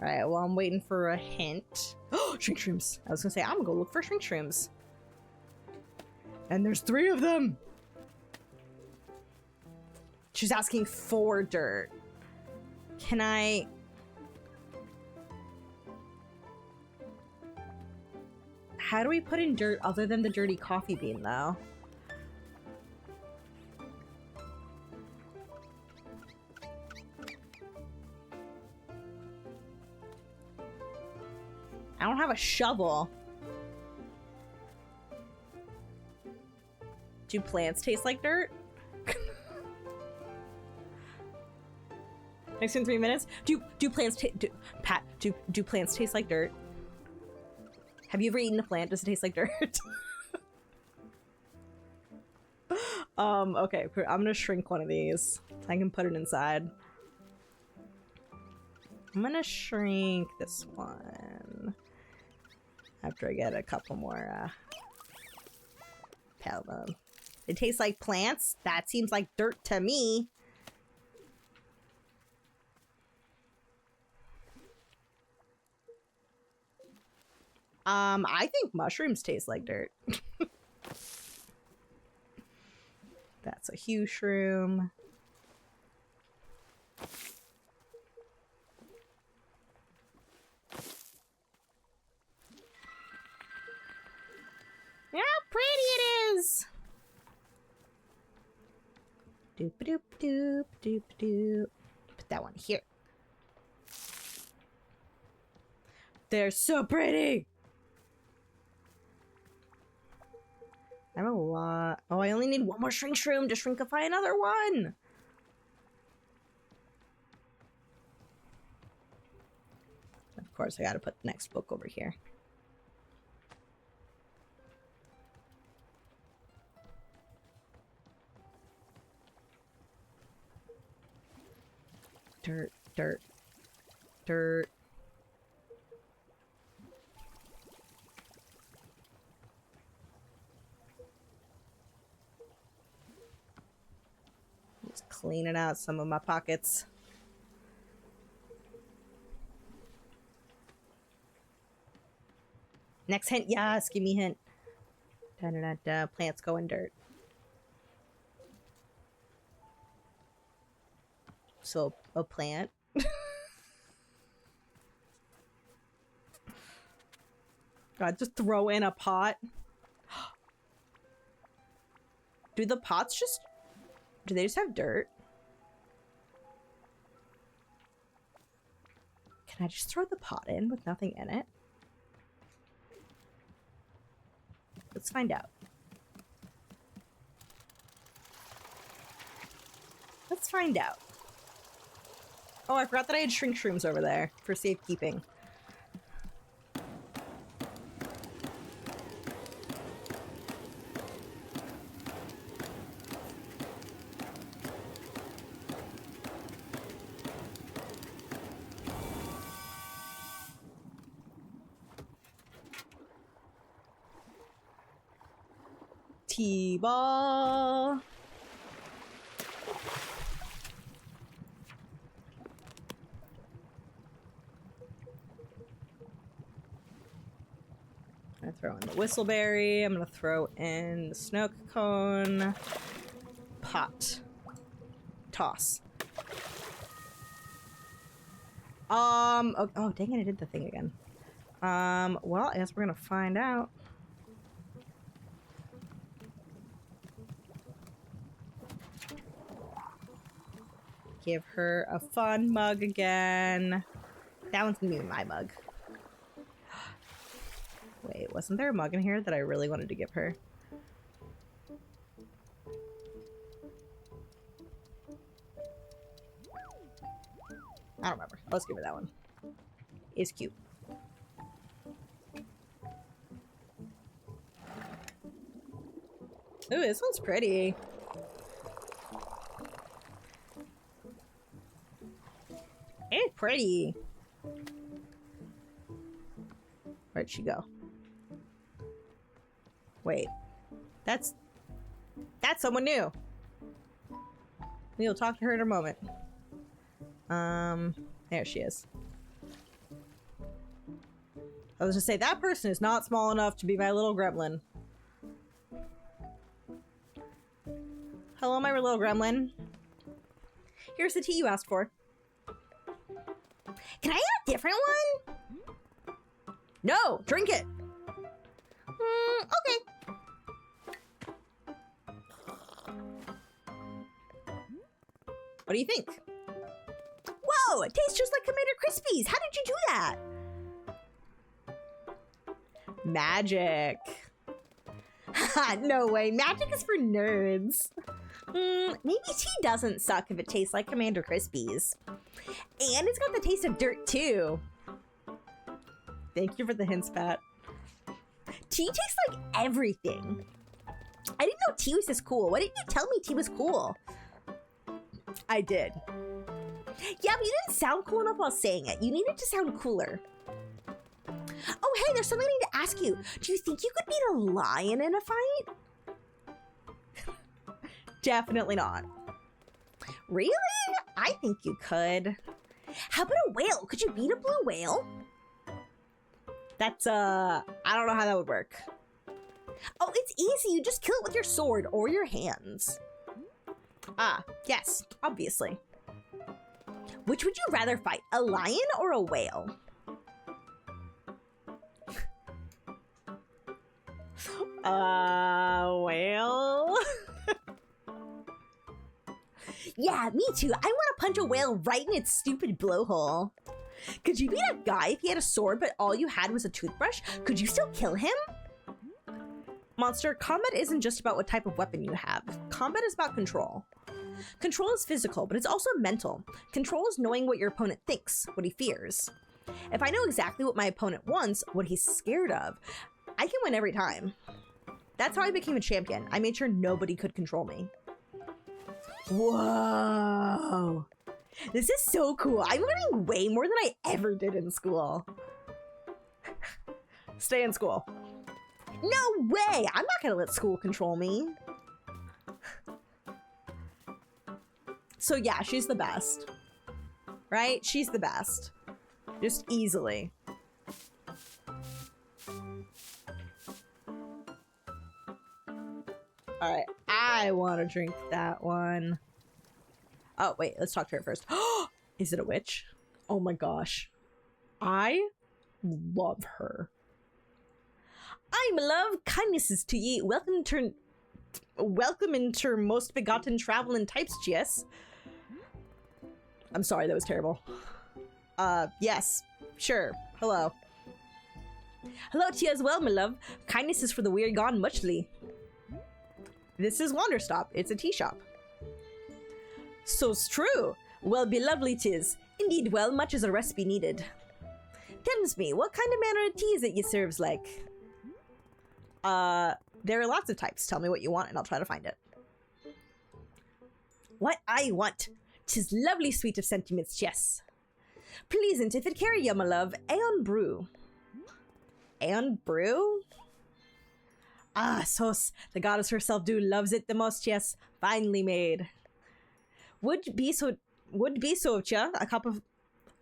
Alright, well, I'm waiting for a hint. Oh, shrink shrooms. I was gonna say, I'm gonna go look for shrink shrooms. And there's 3 of them! She's asking for dirt. Can I... How do we put in dirt other than the dirty coffee bean, though? I don't have a shovel. Do plants taste like dirt? Next in 3 minutes. Do plants do plants taste like dirt? Have you ever eaten a plant? Does it taste like dirt? Okay, I'm gonna shrink one of these. I can put it inside. I'm gonna shrink this one. After I get a couple more, pelum. It tastes like plants? That seems like dirt to me. I think mushrooms taste like dirt. That's a huge shroom. How pretty it is! Doop doop doop doop doop. Put that one here. They're so pretty! I have a lot. Oh, I only need one more shrink shroom to shrinkify another one! Of course, I gotta put the next book over here. Dirt, dirt, dirt. Just cleaning out some of my pockets. Next hint, yes, give me a hint. Da-da-da-da, plants go in dirt. So, a plant. God, just throw in a pot. Do the pots just... do they just have dirt? Can I just throw the pot in with nothing in it? Let's find out. Let's find out. Oh, I forgot that I had shrink shrooms over there for safekeeping. T-ball. I'm gonna throw in the whistleberry. I'm gonna throw in the snow cone. Pot. Toss. Oh, dang it, I did the thing again. Well, I guess we're gonna find out. Give her a fun mug again. That one's gonna be my mug. Wait, wasn't there a mug in here that I really wanted to give her? I don't remember. Let's give her that one. It's cute. Ooh, this one's pretty. It's pretty. Where'd she go? Wait. That's someone new. We'll talk to her in a moment. There she is. I was just say that person is not small enough to be my little gremlin. Hello, my little gremlin. Here's the tea you asked for. Can I have a different one? No, drink it. Okay. What do you think? Whoa, it tastes just like Commander Crispies. How did you do that? Magic. No way, magic is for nerds. Maybe tea doesn't suck if it tastes like Commander Crispies. And it's got the taste of dirt, too. Thank you for the hints, Pat. Tea tastes like everything. I didn't know tea was this cool. Why didn't you tell me tea was cool? I did. Yeah, but you didn't sound cool enough while saying it. You needed to sound cooler. Oh, hey, there's something I need to ask you. Do you think you could beat a lion in a fight? Definitely not. Really? I think you could. How about a whale? Could you beat a blue whale? That's, I don't know how that would work. Oh, it's easy. You just kill it with your sword or your hands. Ah, yes, obviously. Which would you rather fight, a lion or a whale? Whale? Yeah, me too. I want to punch a whale right in its stupid blowhole. Could you beat a guy if he had a sword but all you had was a toothbrush? Could you still kill him? Monster, combat isn't just about what type of weapon you have. Combat is about control. Control is physical, but it's also mental. Control is knowing what your opponent thinks, what he fears. If I know exactly what my opponent wants, what he's scared of, I can win every time. That's how I became a champion. I made sure nobody could control me. Whoa. This is so cool. I'm learning way more than I ever did in school. Stay in school. No way! I'm not gonna let school control me. So yeah, she's the best. Right? She's the best. Just easily. Alright, I want to drink that one. Oh, wait, let's talk to her first. Is it a witch? Oh my gosh. I love her. I'm love kindnesses to ye. Welcome into most begotten travel and types, yes. I'm sorry, that was terrible. Yes, sure. Hello. Hello to you as well, my love. Kindness is for the weary gone muchly. This is Wanderstop. It's a tea shop. So's true. Well, be lovely 'tis. Indeed, well, much is a recipe needed. Tells me, what kind of manner of tea is it you serves like? There are lots of types. Tell me what you want and I'll try to find it. What I want. 'Tis lovely sweet of sentiments, yes. Pleasant if it carry you, my love. Aeon brew. Aeon brew? Ah, sos. The goddess herself do loves it the most, yes. Finely made. Would be so of ya.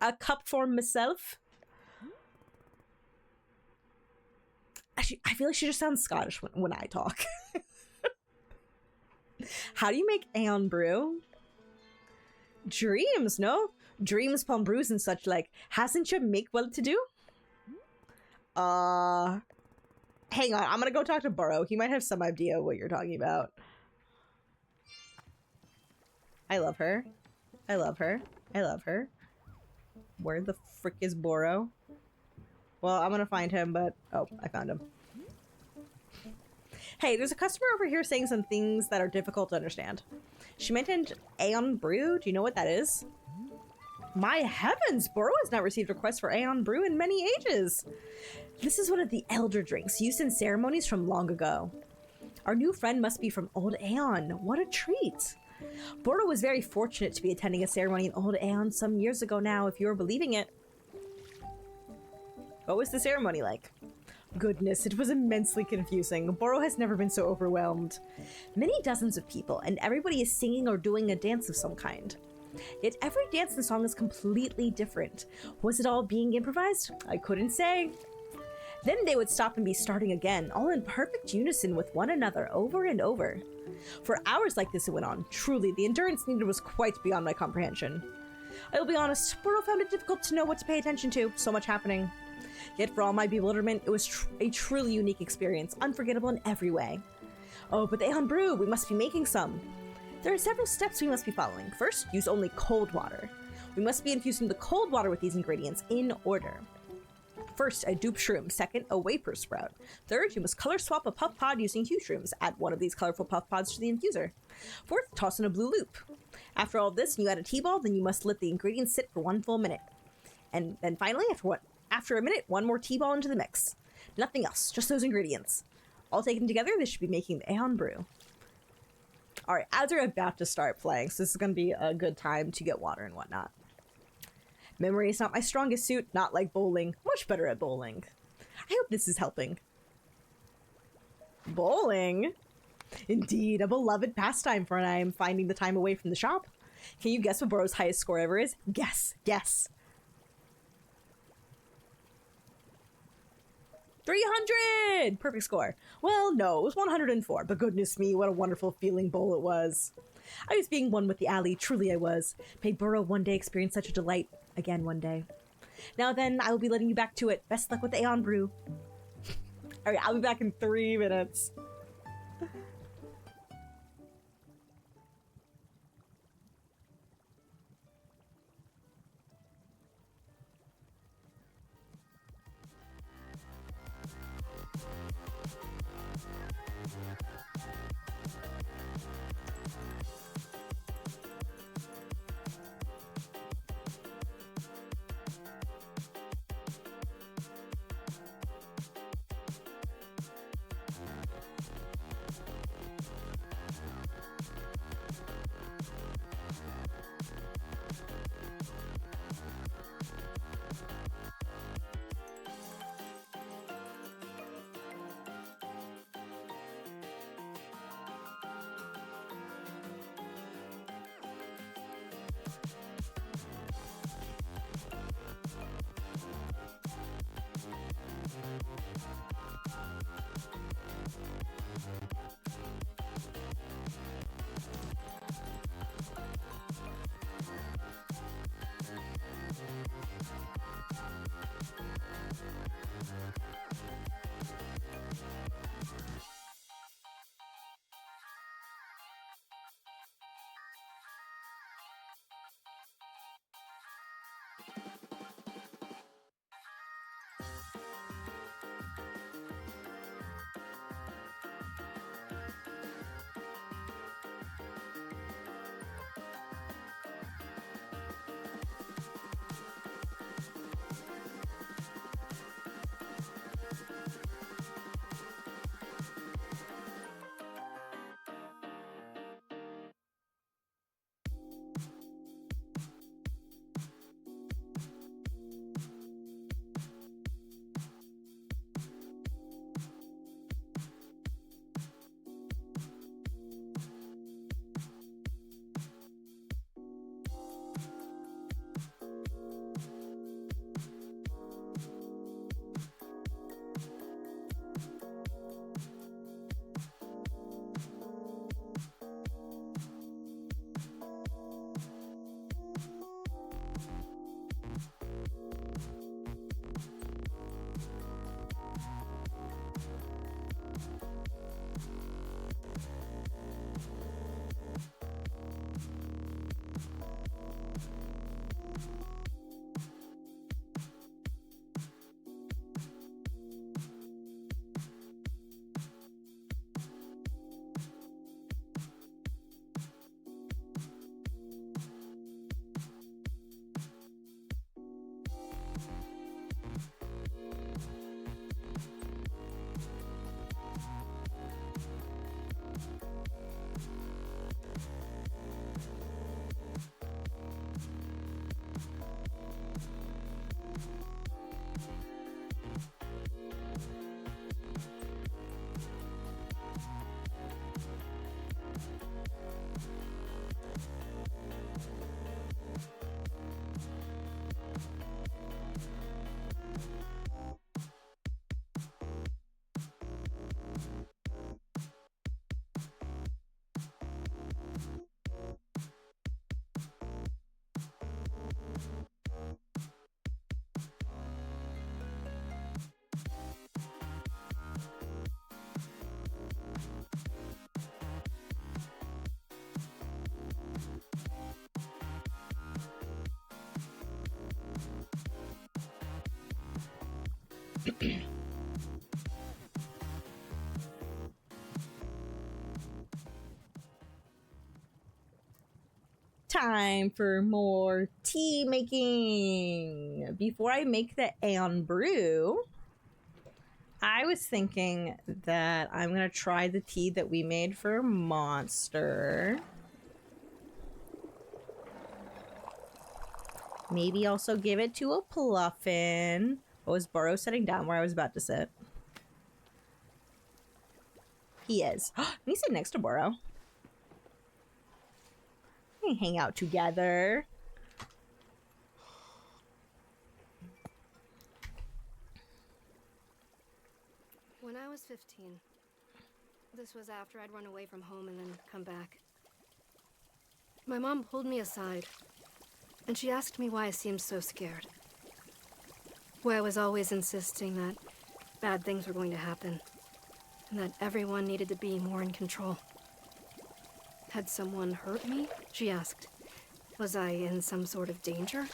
A cup for myself. Actually, I feel like she just sounds Scottish when I talk. How do you make Aeon brew? Dreams, no? Dreams, palm brews and such like. Hasn't you make well to do? Hang on, I'm gonna go talk to Burrow. He might have some idea what you're talking about. I love her. I love her. I love her. Where the frick is Burrow? Well, I'm gonna find him, but... Oh, I found him. Hey, there's a customer over here saying some things that are difficult to understand. She mentioned Aeon Brew. Do you know what that is? My heavens! Burrow has not received requests for Aeon Brew in many ages. This is one of the elder drinks used in ceremonies from long ago. Our new friend must be from Old Aeon. What a treat! Burrow was very fortunate to be attending a ceremony in Old Aeon some years ago now, if you're believing it. What was the ceremony like? Goodness, it was immensely confusing. Burrow has never been so overwhelmed. Many dozens of people, and everybody is singing or doing a dance of some kind. Yet every dance and song is completely different. Was it all being improvised? I couldn't say. Then they would stop and be starting again, all in perfect unison with one another over and over. For hours like this it went on. Truly, the endurance needed was quite beyond my comprehension. I will be honest, Burrow found it difficult to know what to pay attention to, so much happening. Yet for all my bewilderment, it was a truly unique experience, unforgettable in every way. Oh, but the Aeon Brew, we must be making some. There are several steps we must be following. First, use only cold water. We must be infusing the cold water with these ingredients in order. First, a dupe shroom. Second, a wafer sprout. Third, you must color swap a puff pod using hue shrooms. Add one of these colorful puff pods to the infuser. Fourth, toss in a blue loop. After all this, and you add a tea ball, then you must let the ingredients sit for 1 full minute. And then finally, after a minute, 1 more tea ball into the mix. Nothing else, just those ingredients. All taken together, this should be making the Aeon Brew. Alright, as we're about to start playing, so this is going to be a good time to get water and whatnot. Memory is not my strongest suit, not like bowling. Much better at bowling. I hope this is helping. Bowling? Indeed, a beloved pastime for when I am finding the time away from the shop. Can you guess what Burrow's highest score ever is? Guess, guess. 300! Perfect score. Well, no, it was 104, but goodness me, what a wonderful feeling bowl it was. I was being one with the alley, truly I was. May Burrow one day experience such a delight again one day. Now then, I will be letting you back to it. Best luck with the Aeon Brew. Alright, I'll be back in 3 minutes. Time for more tea making. Before I make the Aeon Brew, I was thinking that I'm going to try the tea that we made for Monster. Maybe also give it to a Pluffin. Oh, is Burrow sitting down where I was about to sit? He is. Let me sit next to Burrow. We hang out together. When I was 15, this was after I'd run away from home and then come back. My mom pulled me aside, and she asked me why I seemed so scared. Why I was always insisting that bad things were going to happen, and that everyone needed to be more in control. Had someone hurt me? She asked. Was I in some sort of danger?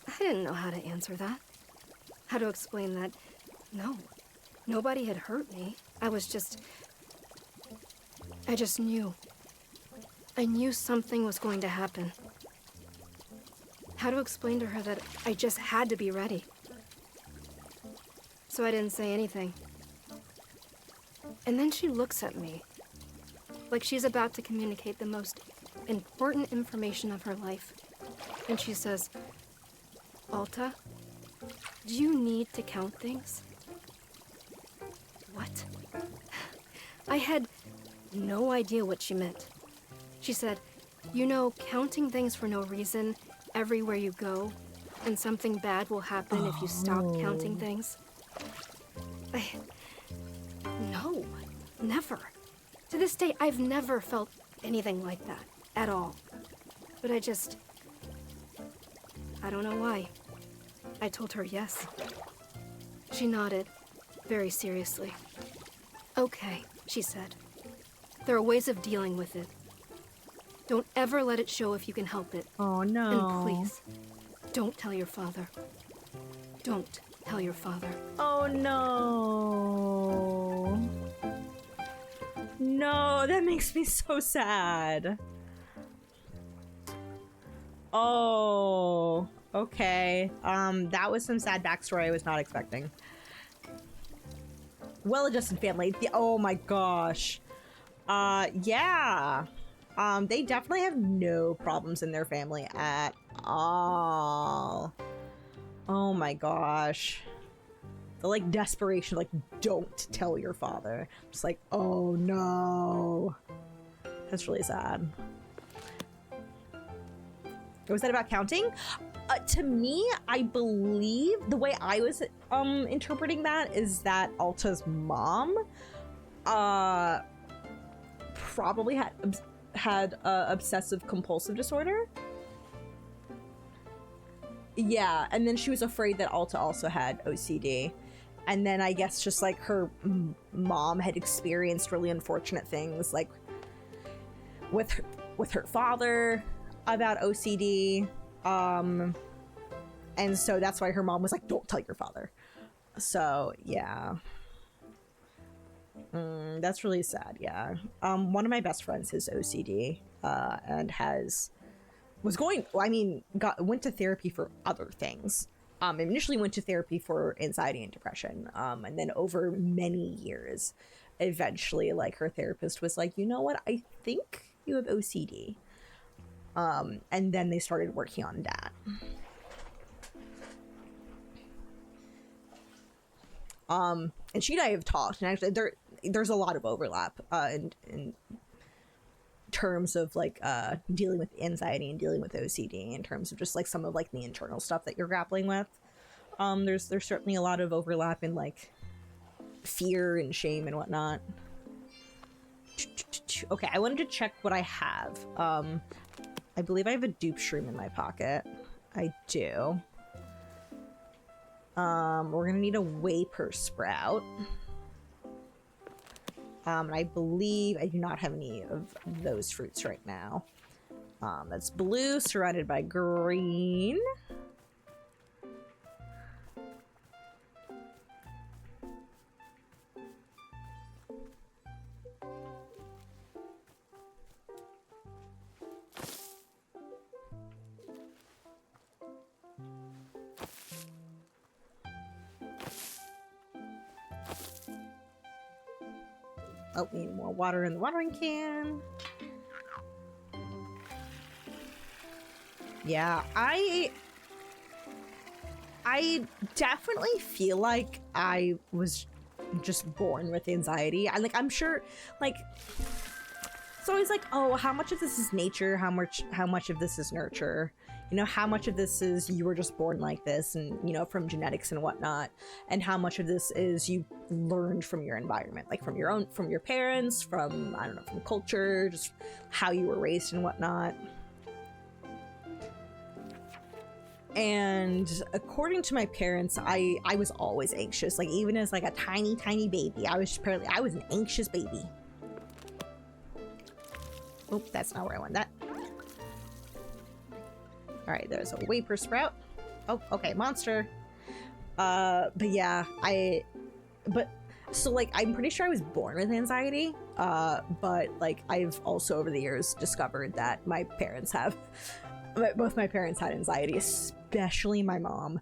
I didn't know how to answer that. How to explain that, no, nobody had hurt me. I just knew. I knew something was going to happen. How to explain to her that I just had to be ready. So I didn't say anything. And then she looks at me, like she's about to communicate the most important information of her life. And she says, Alta, do you need to count things? What? I had no idea what she meant. She said, you know, counting things for no reason everywhere you go, and something bad will happen if you stop counting things. No, never. To this day, I've never felt anything like that, at all. But I don't know why. I told her yes. She nodded, very seriously. Okay, she said. There are ways of dealing with it. Don't ever let it show if you can help it. Oh, no. And please, don't tell your father. Don't tell your father. Oh, no. No, that makes me so sad. Oh, okay. That was some sad backstory I was not expecting. Well-adjusted family. Oh my gosh. Yeah. They definitely have no problems in their family at all. Oh my gosh. The like desperation, like, don't tell your father. Just like, oh no. That's really sad. What was that about counting? To me, I believe the way I was interpreting that is that Alta's mom probably had obsessive compulsive disorder. Yeah, and then she was afraid that Alta also had OCD. And then I guess just like her mom had experienced really unfortunate things like with her father about OCD. And so that's why her mom was like, don't tell your father. So yeah. That's really sad, yeah. One of my best friends has OCD, and went to therapy for other things. Initially went to therapy for anxiety and depression, and then over many years, eventually, like, her therapist was like, you know what, I think you have OCD. And then they started working on that. And she and I have talked, and actually there's a lot of overlap in terms of like dealing with anxiety and dealing with OCD, in terms of just like some of like the internal stuff that you're grappling with. There's certainly a lot of overlap in like fear and shame and whatnot. Okay, I wanted to check what I have. I believe I have a dupe shroom in my pocket. I do. We're gonna need a Waper sprout. I believe I do not have any of those fruits right now. That's blue surrounded by green. Oh, we need more water in the watering can. Yeah, I definitely feel like I was just born with anxiety. I'm sure, like, it's always like, oh, how much of this is nature? How much of this is nurture? You know, how much of this is you were just born like this and, you know, from genetics and whatnot, and how much of this is you learned from your environment, like from your parents, from, I don't know, from culture, just how you were raised and whatnot. And according to my parents, I was always anxious. Like, even as like a tiny baby, I was an anxious baby. Oh, that's not where I want that. All right, there's a Waper Sprout. Oh, okay, monster. But yeah, so like, I'm pretty sure I was born with anxiety. But like, I've also over the years discovered that both my parents had anxiety, especially my mom.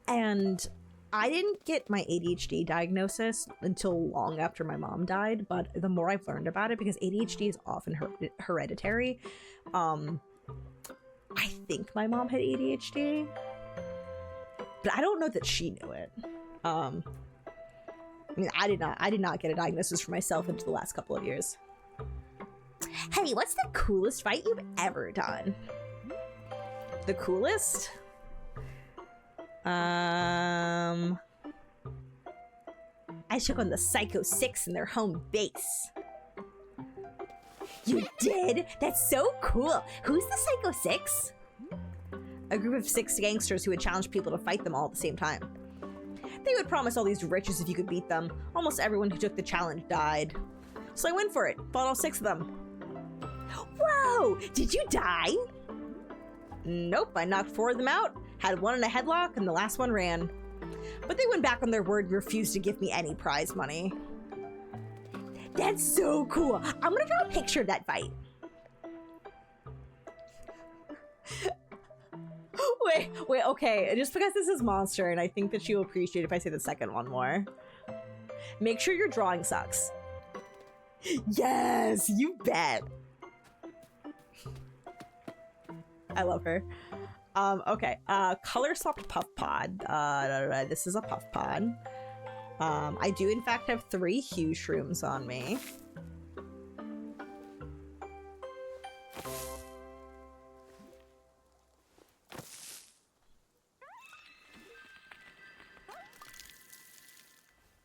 And I didn't get my ADHD diagnosis until long after my mom died, but the more I've learned about it, because ADHD is often hereditary, I think my mom had ADHD, but I don't know that she knew it. I mean, I did not get a diagnosis for myself until the last couple of years. Hey, what's the coolest fight you've ever done? The coolest? I took on the Psycho 6 in their home base. You did? That's so cool. Who's the Psycho 6? A group of 6 gangsters who would challenge people to fight them all at the same time. They would promise all these riches if you could beat them. Almost everyone who took the challenge died. So I went for it, fought all 6 of them. Whoa! Did you die? Nope, I knocked 4 of them out, had one in a headlock, and the last one ran. But they went back on their word and refused to give me any prize money. That's so cool. I'm gonna draw a picture of that fight. Wait, okay. Just because this is Monster, and I think that she'll appreciate if I say the second one more. Make sure your drawing sucks. Yes, you bet. I love her. Okay, color swapped puff pod. This is a puff pod. I do in fact have 3 hue shrooms on me.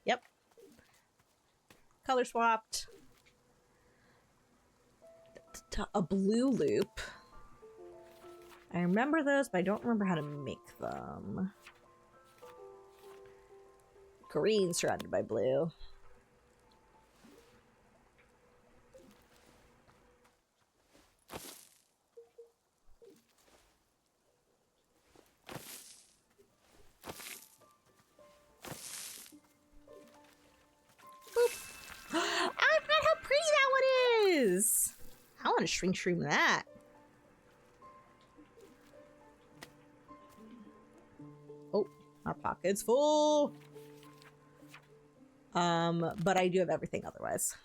Yep. Color swapped. A blue loop. I remember those, but I don't remember how to make them. Green surrounded by blue. Boop. I forgot how pretty that one is! I want to shrink shroom that. Oh, our pocket's full. But I do have everything otherwise.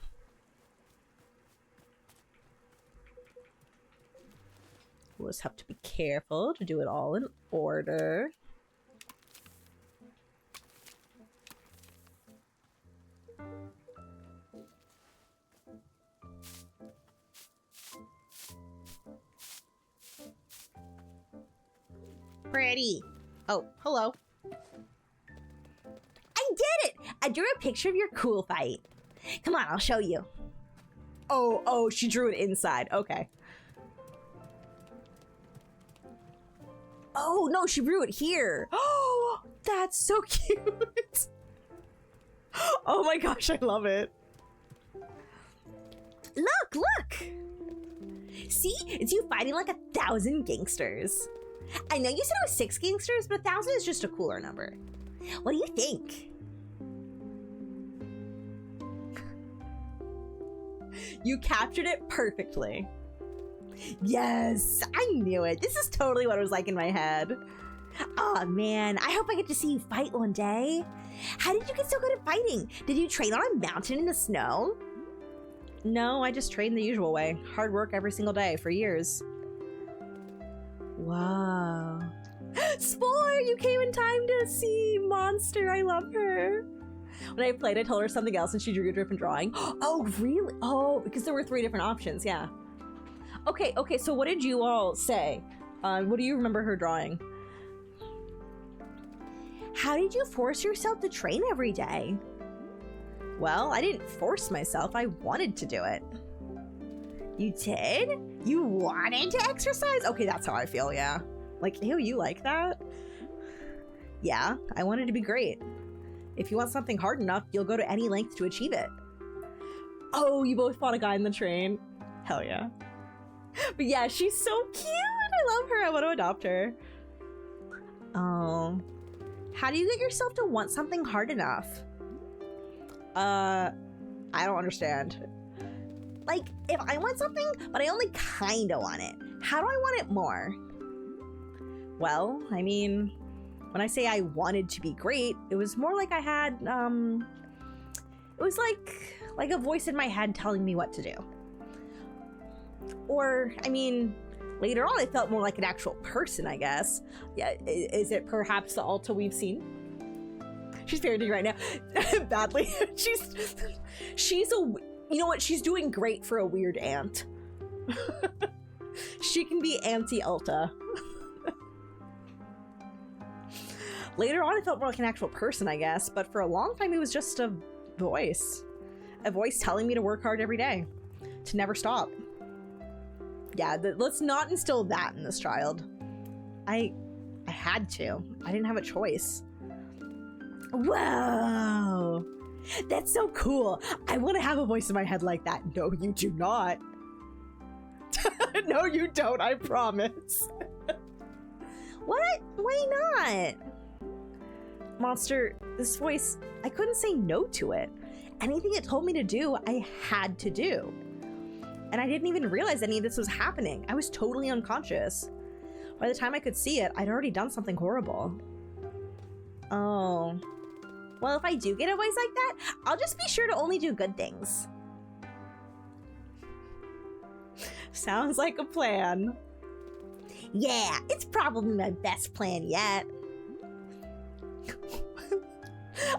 We'll just have to be careful to do it all in order. Pretty. Oh, hello. I did it! I drew a picture of your cool fight. Come on, I'll show you. Oh, she drew it inside. Okay. Oh, no, she drew it here. Oh, that's so cute. Oh my gosh, I love it. Look! See? It's you fighting like 1,000 gangsters. I know you said it was 6 gangsters, but 1,000 is just a cooler number. What do you think? You captured it perfectly. Yes, I knew it. This is totally what it was like in my head. Oh man, I hope I get to see you fight one day. How did you get so good at fighting? Did you train on a mountain in the snow? No, I just trained the usual way. Hard work every single day for years. Wow. Spore, you came in time to see Monster. I love her. When I played, I told her something else and she drew a different drawing. Oh, really? Oh, because there were 3 different options, yeah. Okay, so what did you all say? What do you remember her drawing? How did you force yourself to train every day? Well, I didn't force myself, I wanted to do it. You did? You wanted to exercise? Okay, that's how I feel, yeah. Like, ew, you like that? Yeah, I wanted to be great. If you want something hard enough, you'll go to any length to achieve it. Oh, you both fought a guy in the train? Hell yeah. But yeah, she's so cute! I love her, I want to adopt her. Oh. How do you get yourself to want something hard enough? I don't understand. Like, if I want something, but I only kinda want it, how do I want it more? Well, I mean, when I say I wanted to be great, it was more like I had, it was like a voice in my head telling me what to do. Or, I mean, later on, I felt more like an actual person, I guess. Yeah, is it perhaps the Alta we've seen? She's parenting right now. Badly. She's a... You know what? She's doing great for a weird aunt. She can be Auntie Alta. Later on, I felt more like an actual person, I guess. But for a long time, it was just a voice. A voice telling me to work hard every day. To never stop. Yeah, let's not instill that in this child. I had to. I didn't have a choice. Whoa! That's so cool. I want to have a voice in my head like that. No, you do not. No, you don't, I promise. What? Why not? Monster, this voice, I couldn't say no to it. Anything it told me to do, I had to do. And I didn't even realize any of this was happening. I was totally unconscious. By the time I could see it, I'd already done something horrible. Oh. Well, if I do get a voice like that, I'll just be sure to only do good things. Sounds like a plan. Yeah, it's probably my best plan yet.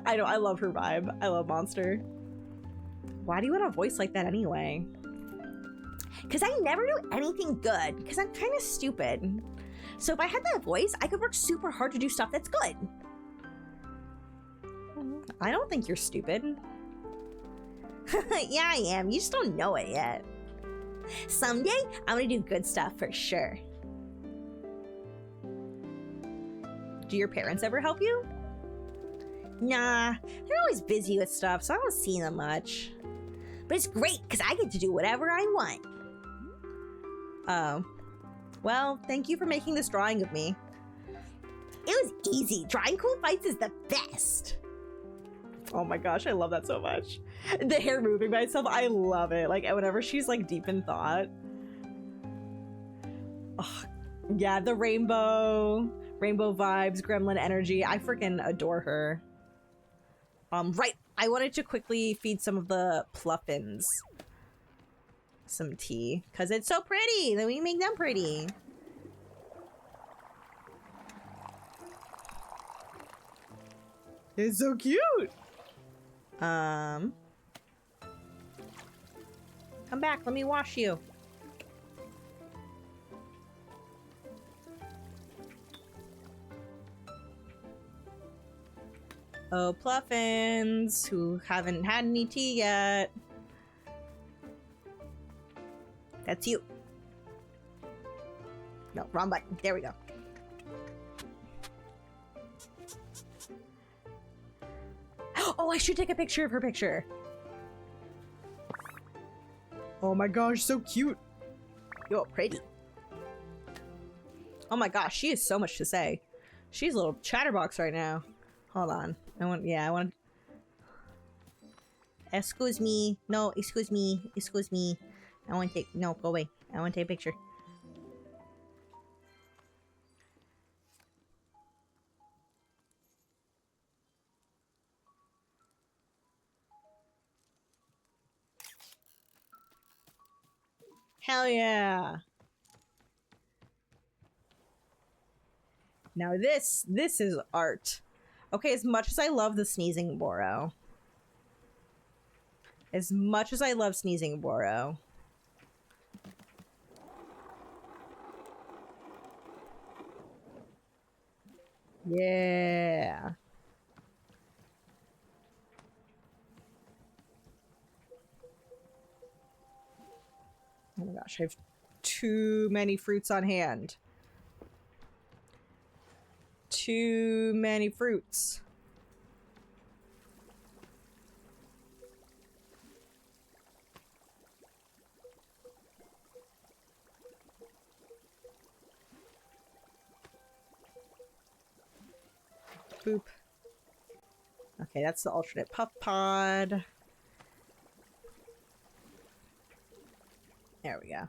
I know, I love her vibe. I love Monster. Why do you want a voice like that anyway? Because I never do anything good, because I'm kind of stupid. So if I had that voice, I could work super hard to do stuff that's good. I don't think you're stupid. Yeah, I am. You just don't know it yet. Someday, I'm gonna do good stuff for sure. Do your parents ever help you? Nah, they're always busy with stuff, so I don't see them much. But it's great, because I get to do whatever I want. Oh. Well, thank you for making this drawing of me. It was easy. Drawing cool fights is the best. Oh my gosh, I love that so much. The hair moving by itself, I love it. Like, whenever she's, like, deep in thought. Oh, yeah, the rainbow vibes, gremlin energy. I freaking adore her. Right, I wanted to quickly feed some of the Pluffins some tea, because it's so pretty. Then we make them pretty. It's so cute. Come back, let me wash you. Oh, Pluffins, who haven't had any tea yet. That's you. No, wrong button. There we go. Oh, I should take a picture of her picture. Oh my gosh, so cute. You're pretty. Oh my gosh, she has so much to say. She's a little chatterbox right now. Hold on. I want... Excuse me. No, excuse me. Excuse me. I want to take... No, go away. I want to take a picture. Hell yeah! Now this is art. Okay, as much as I love the sneezing Boro, As much as I love sneezing Boro. Yeah. Oh my gosh, I have too many fruits on hand. Too many fruits. Boop. Okay, that's the alternate puff pod. There we go.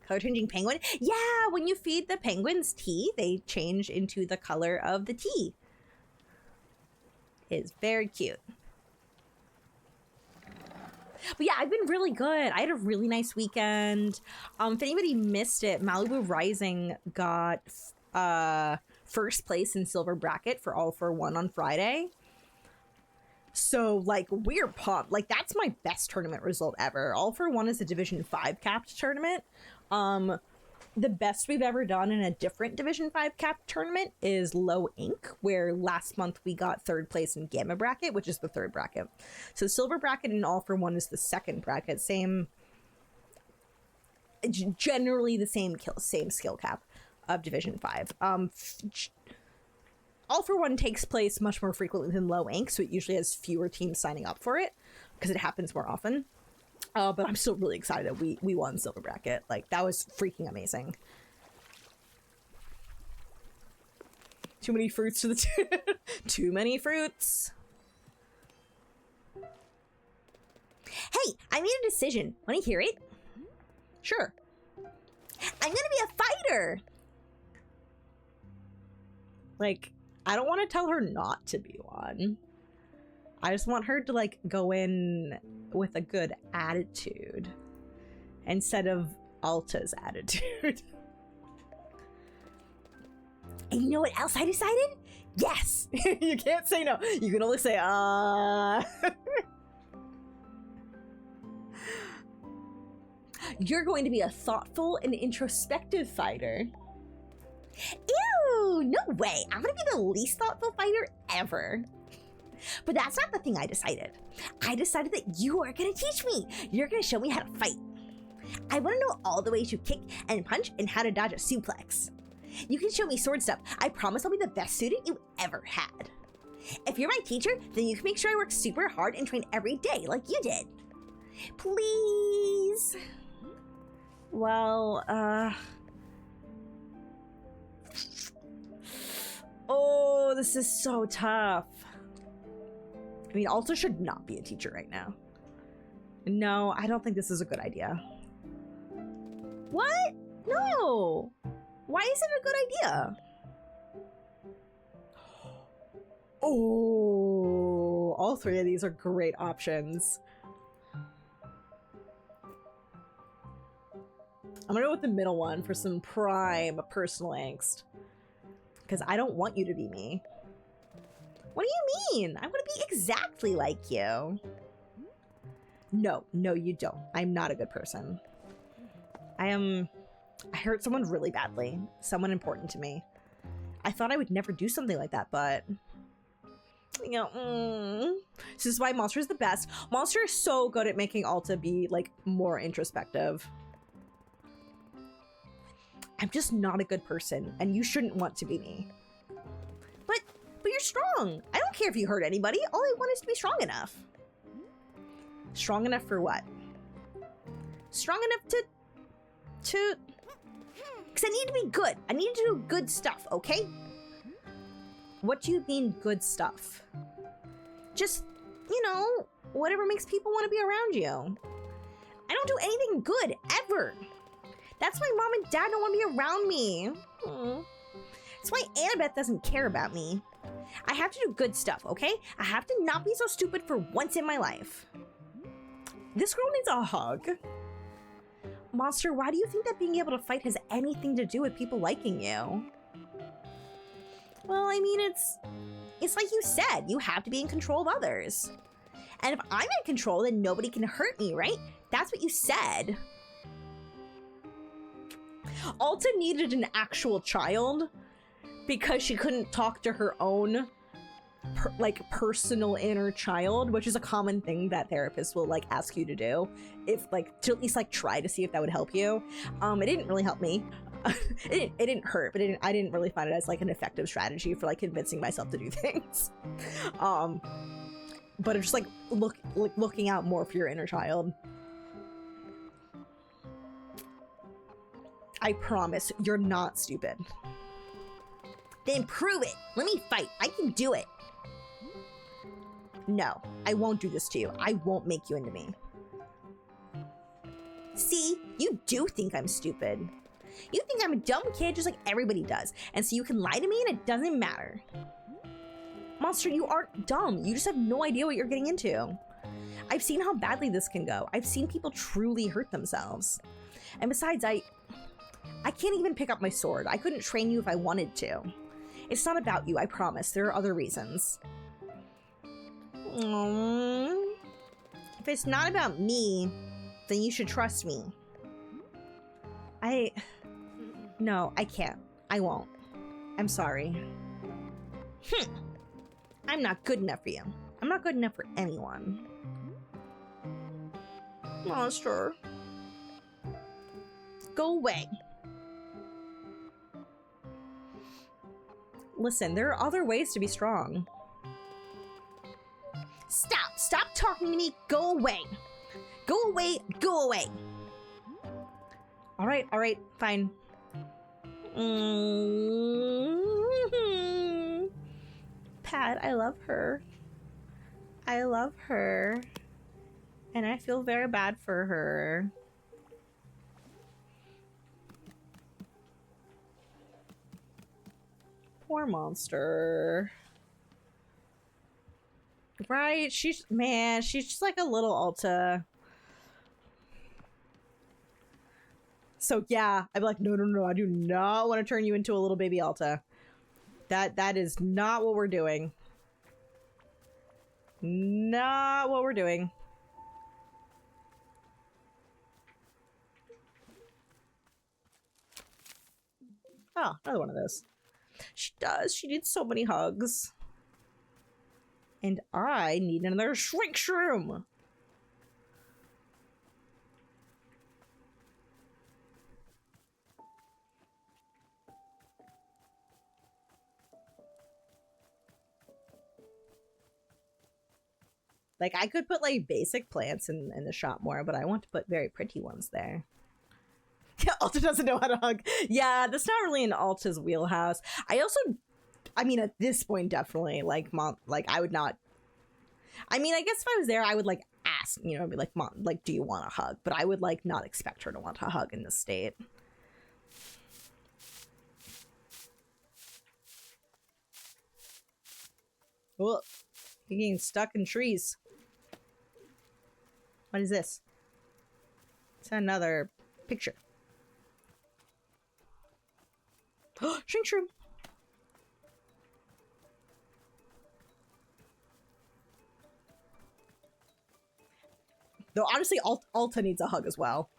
Color changing penguin? Yeah, when you feed the penguins tea, they change into the color of the tea. It's very cute. But yeah, I've been really good. I had a really nice weekend. If anybody missed it, Malibu Rising got first place in silver bracket for All for One on Friday. So, like, we're pumped. Like, that's my best tournament result ever. All for One is a Division 5 capped tournament. The best we've ever done in a different Division 5 capped tournament is Low Ink, where last month we got third place in Gamma bracket, which is the third bracket. So silver bracket and All for One is the second bracket. Same, generally the same skill cap of Division 5. All for One takes place much more frequently than Low Ink, so it usually has fewer teams signing up for it because it happens more often. But I'm still really excited that we won silver bracket. Like, that was freaking amazing. Too many fruits to the too many fruits. Hey, I made a decision. Want to hear it? Sure. I'm gonna be a fighter. Like, I don't want to tell her not to be one. I just want her to, like, go in with a good attitude instead of Alta's attitude. And you know what else I decided? Yes! You can't say no. You can only say, You're going to be a thoughtful and introspective fighter. Ew! No way! I'm gonna be the least thoughtful fighter ever. But that's not the thing I decided. I decided that you are gonna teach me. You're gonna show me how to fight. I wanna know all the ways you kick and punch and how to dodge a suplex. You can show me sword stuff. I promise I'll be the best student you ever had. If you're my teacher, then you can make sure I work super hard and train every day like you did. Please. Well, oh, this is so tough. I mean, Alta should not be a teacher right now. No, I don't think this is a good idea. What? No. Why is it a good idea? Oh, all three of these are great options. I'm gonna go with the middle one for some prime personal angst. Because I don't want you to be me. What do you mean? I want to be exactly like you. No, you don't. I'm not a good person. I hurt someone really badly. Someone important to me. I thought I would never do something like that, but... You know, This is why Monster is the best. Monster is so good at making Alta be, like, more introspective. I'm just not a good person, and you shouldn't want to be me. But you're strong. I don't care if you hurt anybody. All I want is to be strong enough. Strong enough for what? Strong enough to... Because I need to be good. I need to do good stuff, okay? What do you mean good stuff? Just, you know, whatever makes people want to be around you. I don't do anything good, ever. That's why Mom and Dad don't want to be around me. That's why Annabeth doesn't care about me. I have to do good stuff, okay? I have to not be so stupid for once in my life. This girl needs a hug. Monster, why do you think that being able to fight has anything to do with people liking you? Well, I mean, it's like you said, you have to be in control of others. And if I'm in control, then nobody can hurt me, right? That's what you said. Alta needed an actual child because she couldn't talk to her own personal inner child, which is a common thing that therapists will like ask you to do, if like to at least like try to see if that would help you. It didn't really help me. it didn't hurt, but I didn't really find it as like an effective strategy for like convincing myself to do things. But it's just like looking out more for your inner child. I promise you're not stupid. Then prove it. Let me fight. I can do it. No, I won't do this to you. I won't make you into me. See, you do think I'm stupid. You think I'm a dumb kid just like everybody does. And so you can lie to me and it doesn't matter. Monster, you aren't dumb. You just have no idea what you're getting into. I've seen how badly this can go. I've seen people truly hurt themselves. And besides, I can't even pick up my sword. I couldn't train you if I wanted to. It's not about you, I promise. There are other reasons. If it's not about me, then you should trust me. No, I can't. I won't. I'm sorry. I'm not good enough for you. I'm not good enough for anyone. Monster. Go away. Listen, there are other ways to be strong. Stop talking to me. Go away. Go away. Go away. All right, fine. Pat, I love her. I love her. And I feel very bad for her. Poor monster. Right? She's just like a little Alta. So yeah, I'd be like, no, I do not want to turn you into a little baby Alta. That is not what we're doing. Not what we're doing. Oh, another one of those. She does. She needs so many hugs. And I need another shrink shroom. Like, I could put, like, basic plants in the shop more, but I want to put very pretty ones there. Alta doesn't know how to hug. Yeah, that's not really in Alta's wheelhouse. I mean, at this point, definitely, like, Mom, like, I would not... I mean, I guess if I was there, I would, like, ask, you know, be like, Mom, like, do you want a hug? But I would, like, not expect her to want a hug in this state. Well, you're getting stuck in trees. What is this? It's another picture. Shrink shroom. Though honestly, Alta needs a hug as well.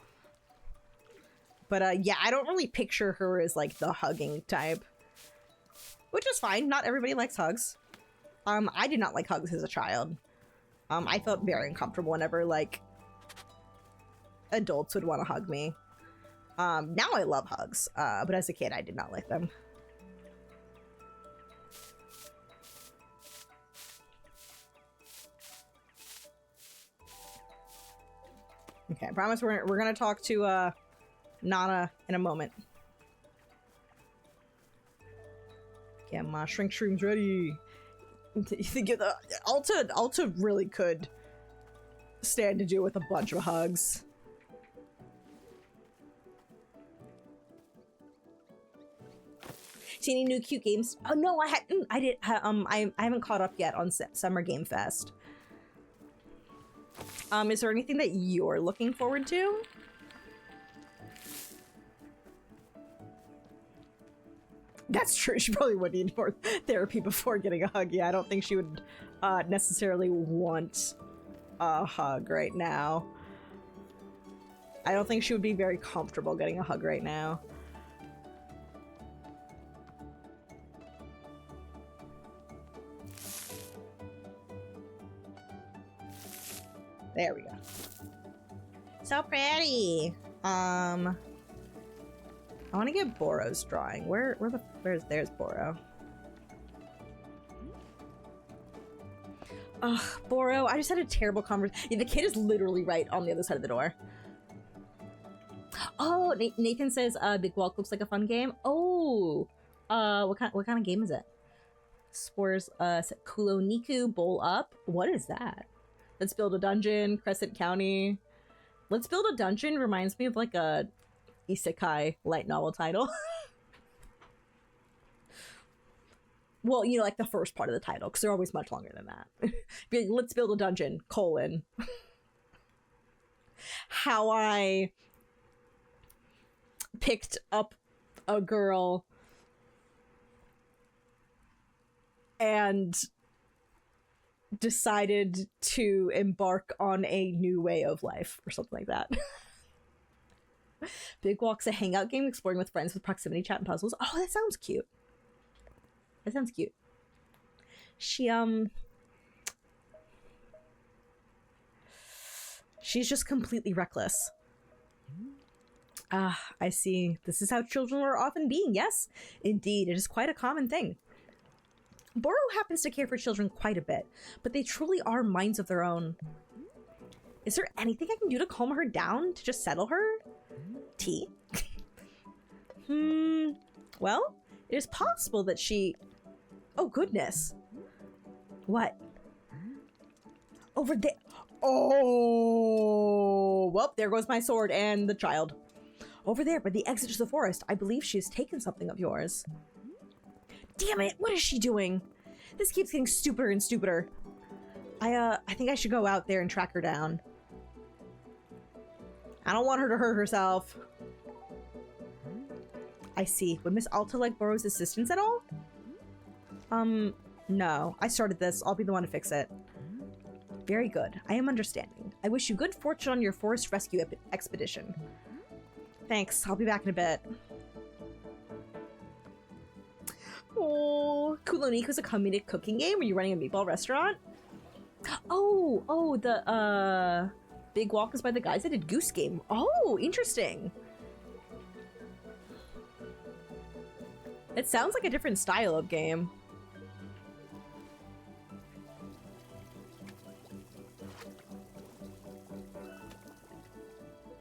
But yeah, I don't really picture her as like the hugging type. Which is fine. Not everybody likes hugs. I did not like hugs as a child. I felt very uncomfortable whenever like adults would want to hug me. Now I love hugs, but as a kid I did not like them. Okay, I promise we're gonna talk to Nana in a moment. Get my shrink shrooms ready. You think the Alta really could stand to do with a bunch of hugs. See any new cute games? Oh no, I haven't caught up yet on Summer Game Fest. Is there anything that you're looking forward to? That's true. She probably would need more therapy before getting a hug. Yeah, I don't think she would necessarily want a hug right now. I don't think she would be very comfortable getting a hug right now. There we go. So pretty. I want to get Boro's drawing. There's Boro. Ugh, Boro, I just had a terrible conversation. Yeah, the kid is literally right on the other side of the door. Oh, Nathan says Big Walk looks like a fun game. Oh, what kind of game is it? Spores Kuloniku Bowl Up. What is that? Let's build a dungeon, Crescent County. Let's build a dungeon reminds me of like a isekai light novel title. Well, you know, like the first part of the title, because they're always much longer than that. Be like, let's build a dungeon, colon. How I picked up a girl and decided to embark on a new way of life or something like that. Big Walk's a hangout game exploring with friends with proximity chat and puzzles. Oh, that sounds cute. That sounds cute. She's just completely reckless. Ah, I see. This is how children are often being. Yes, indeed. It is quite a common thing. Boro happens to care for children quite a bit, but they truly are minds of their own. Is there anything I can do to calm her down? To just settle her? Tea? Well, it is possible that she... Oh, goodness. What? Over there. Oh! Well, there goes my sword and the child. Over there, by the exit to the forest. I believe she has taken something of yours. Damn it! What is she doing? This keeps getting stupider and stupider. I think I should go out there and track her down. I don't want her to hurt herself. I see. Would Miss Alta like Boro's assistance at all? No. I started this. I'll be the one to fix it. Very good. I am understanding. I wish you good fortune on your forest rescue expedition. Thanks. I'll be back in a bit. Oh, Kuloniko's a comedic cooking game? Are you running a meatball restaurant? Oh, the, Big Walk is by the guys that did Goose Game. Oh, interesting. It sounds like a different style of game.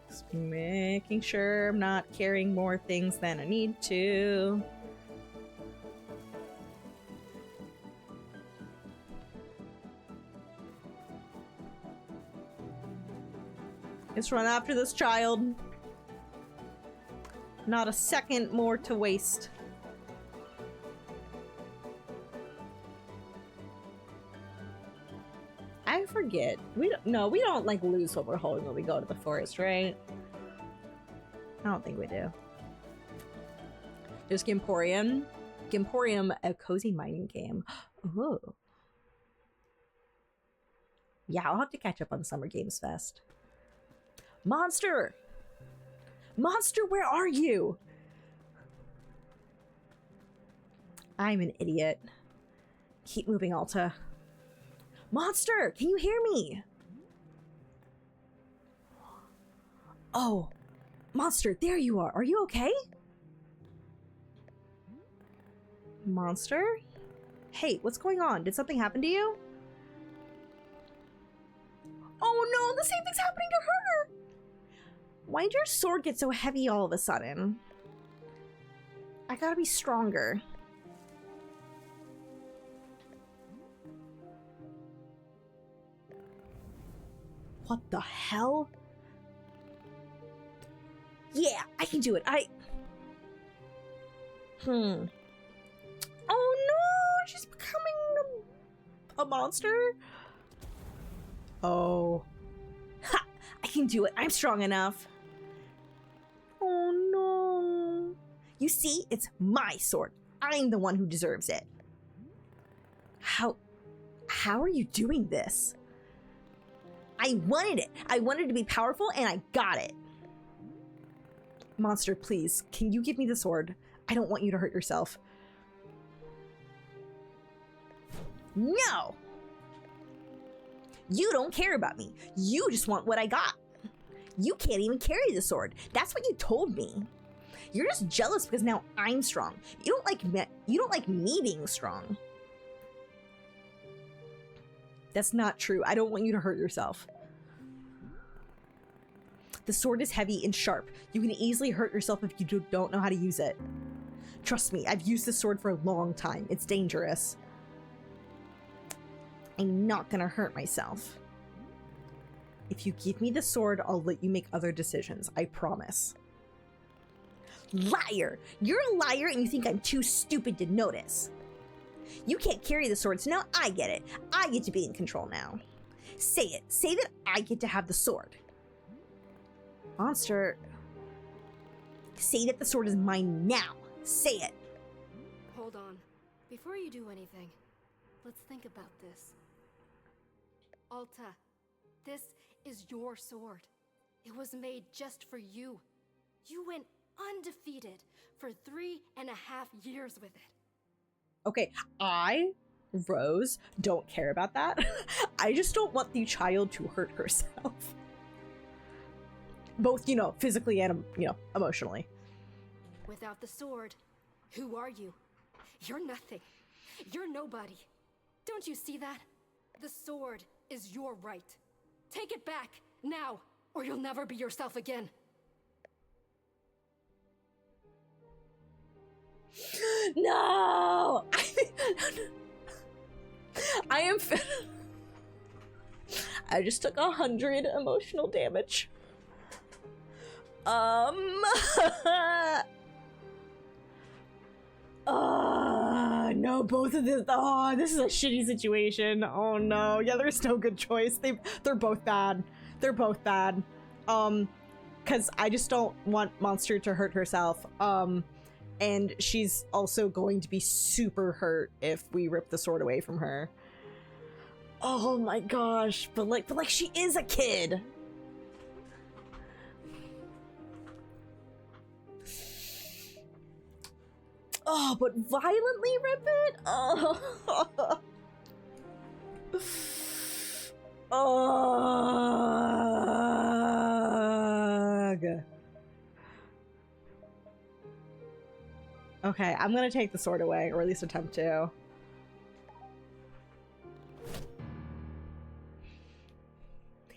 Just making sure I'm not carrying more things than I need to. Let's run after this child. Not a second more to waste. I forget. We don't like lose what we're holding when we go to the forest, right? I don't think we do. There's Gimporium. Gimporium, a cozy mining game. Oh. Yeah, I'll have to catch up on Summer Games Fest. Monster! Monster, where are you? I'm an idiot. Keep moving, Alta. Monster, can you hear me? Oh, Monster, there you are. Are you okay? Monster? Hey, what's going on? Did something happen to you? Oh no, the same thing's happening to her! Why did your sword get so heavy all of a sudden? I gotta be stronger. What the hell? Yeah, I can do it. Oh no, she's becoming a monster? Oh. Ha! I can do it. I'm strong enough. Oh no. You see, it's my sword. I'm the one who deserves it. How are you doing this? I wanted it. I wanted to be powerful, and I got it. Monster, please, can you give me the sword? I don't want you to hurt yourself. No! You don't care about me. You just want what I got. You can't even carry the sword. That's what you told me. You're just jealous because now I'm strong. You don't like me being strong. That's not true. I don't want you to hurt yourself. The sword is heavy and sharp. You can easily hurt yourself if you don't know how to use it. Trust me, I've used this sword for a long time. It's dangerous. I'm not gonna hurt myself. If you give me the sword, I'll let you make other decisions. I promise. Liar! You're a liar and you think I'm too stupid to notice. You can't carry the sword, so now I get it. I get to be in control now. Say it. Say that I get to have the sword. Monster. Say that the sword is mine now. Say it. Hold on. Before you do anything, let's think about this. Alta, this is your sword. It was made just for you. You went undefeated for 3.5 years with it. Okay, I, Rose, don't care about that. I just don't want the child to hurt herself. Both, physically and, emotionally. Without the sword, who are you? You're nothing. You're nobody. Don't you see that? The sword is your right. Take it back, now, or you'll never be yourself again. No! I am... I just took 100 emotional damage. No, both of this. Oh, this is a shitty situation. Oh no. Yeah, there's no good choice. They're both bad. They're both bad. Because I just don't want Monster to hurt herself. And she's also going to be super hurt if we rip the sword away from her. Oh my gosh. But like she is a kid. Oh, but violently rip it? Oh. Ugh. Okay, I'm gonna take the sword away, or at least attempt to.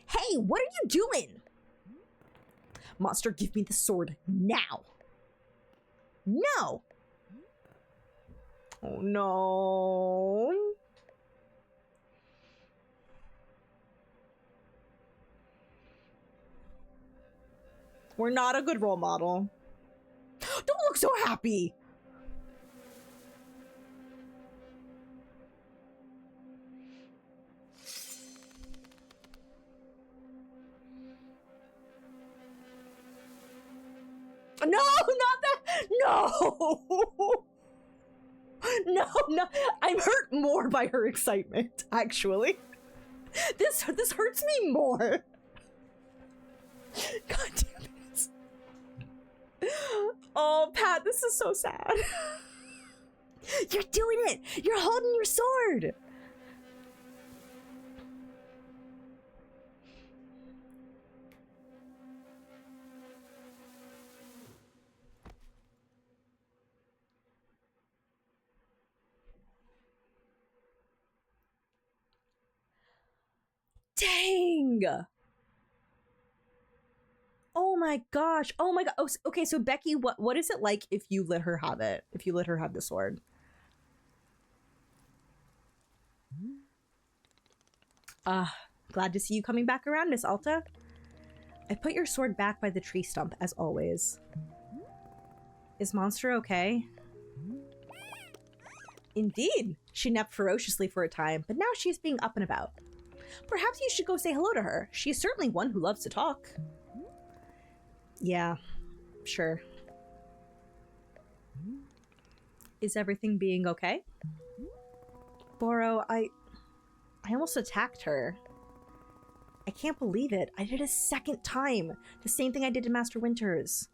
Hey, what are you doing? Monster, give me the sword now. No! Oh no. We're not a good role model. Don't look so happy. No, not that. No. No, I'm hurt more by her excitement, actually. This hurts me more. God damn it. Oh, Pat, this is so sad. You're doing it. You're holding your sword. Dang. Oh my gosh. Oh my god. Oh, okay, so Becky, what is it like if you let her have it? If you let her have the sword? Glad to see you coming back around, Miss Alta. I put your sword back by the tree stump, as always. Is Monster okay? Indeed. She napped ferociously for a time, but now she's being up and about. Perhaps you should go say hello to her. She's certainly one who loves to talk. Yeah, sure. Is everything being okay? Boro, I almost attacked her. I can't believe it. I did it a second time. The same thing I did in Master Winters.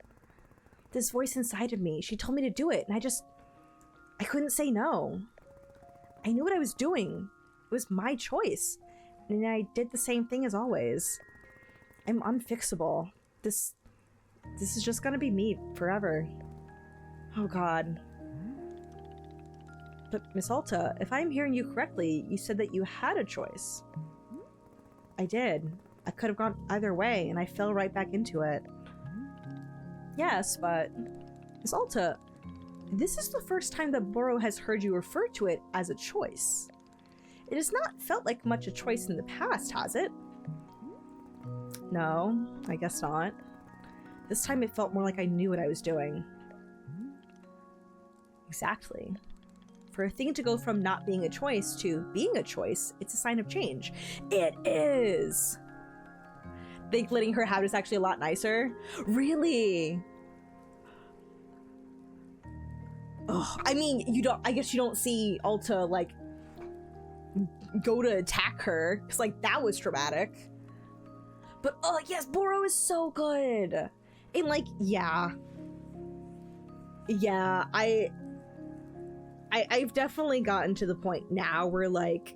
This voice inside of me, she told me to do it, and I couldn't say no. I knew what I was doing. It was my choice. And I did the same thing as always. I'm unfixable. This is just gonna be me forever. Oh god. But Miss Alta, if I'm hearing you correctly, you said that you had a choice. I did. I could have gone either way, and I fell right back into it. Yes, but Miss Alta, this is the first time that Boro has heard you refer to it as a choice. It has not felt like much a choice in the past, has it? No, I guess not. This time it felt more like I knew what I was doing. Exactly. For a thing to go from not being a choice to being a choice, it's a sign of change. It is! Think letting her have it is actually a lot nicer? Really? Oh, I mean, I guess you don't see Alta, like, go to attack her, because, like, that was traumatic. But, oh, yes, Boro is so good! And, like, yeah. Yeah, I've definitely gotten to the point now where, like,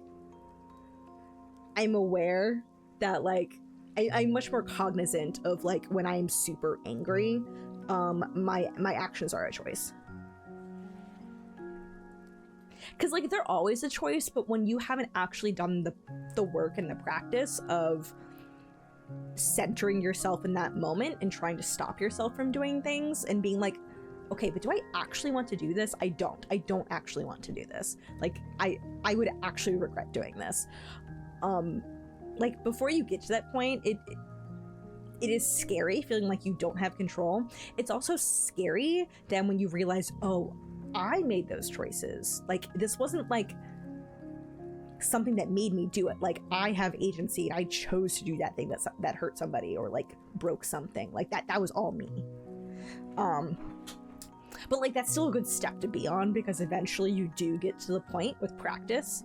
I'm aware that, like, I'm much more cognizant of, like, when I'm super angry, my actions are a choice. Because, like, they're always a choice, but when you haven't actually done the work and the practice of centering yourself in that moment and trying to stop yourself from doing things and being like, okay, but do I actually want to do this? I don't actually want to do this. Like, I would actually regret doing this. Like, before you get to that point, it is scary feeling like you don't have control. It's also scary then when you realize, oh, I made those choices. Like, this wasn't like something that made me do it. Like, I have agency. I chose to do that thing that hurt somebody or like broke something. Like, that was all me. But like, that's still a good step to be on, because eventually you do get to the point with practice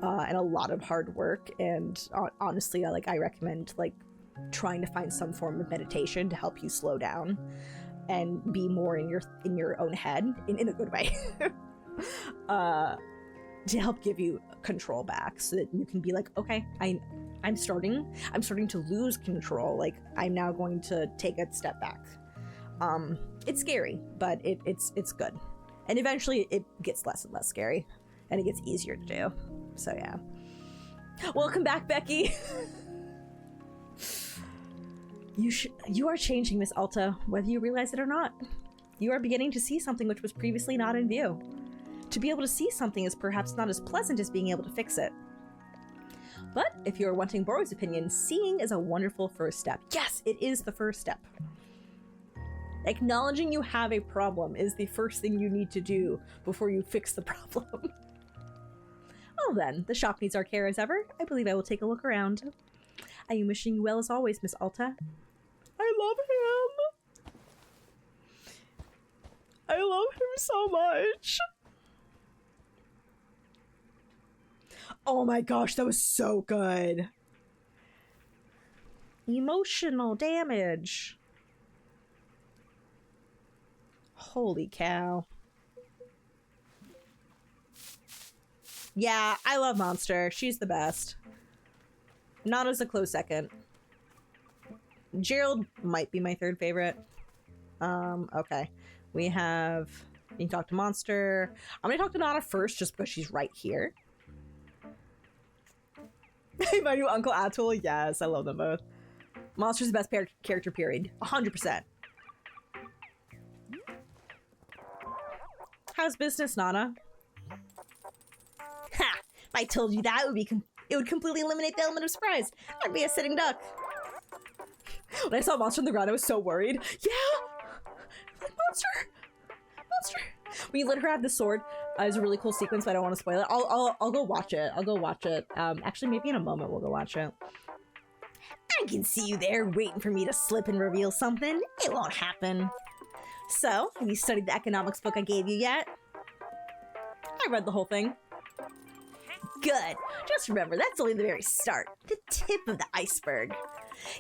and a lot of hard work. And honestly, I recommend like trying to find some form of meditation to help you slow down and be more in your own head in a good way. To help give you control back, so that you can be like, okay, I'm starting to lose control. Like, I'm now going to take a step back. It's scary, but it's good. And eventually it gets less and less scary, and it gets easier to do. So yeah. Welcome back, Becky. You are changing, Miss Alta, whether you realize it or not. You are beginning to see something which was previously not in view. To be able to see something is perhaps not as pleasant as being able to fix it. But if you are wanting Boro's opinion, seeing is a wonderful first step. Yes, it is the first step. Acknowledging you have a problem is the first thing you need to do before you fix the problem. Well then, the shop needs our care as ever. I believe I will take a look around. I am wishing you well as always, Miss Alta. I love him! I love him so much! Oh my gosh, that was so good! Emotional damage. Holy cow. Yeah, I love Monster. She's the best. Nana's a close second. Gerald might be my third favorite. Okay. We have... You can talk to Monster. I'm gonna talk to Nana first, just because she's right here. My new Uncle Atul, yes, I love them both. Monster's the best character, period. 100%. How's business, Nana? Ha! If I told you that, it would completely eliminate the element of surprise. I'd be a sitting duck. When I saw Monster on the ground, I was so worried. Yeah! Monster! Monster! When you let her have the sword, it's a really cool sequence, but I don't want to spoil it. I'll go watch it. I'll go watch it. Actually, maybe in a moment we'll go watch it. I can see you there waiting for me to slip and reveal something. It won't happen. So, have you studied the economics book I gave you yet? I read the whole thing. Good. Just remember, that's only the very start. The tip of the iceberg.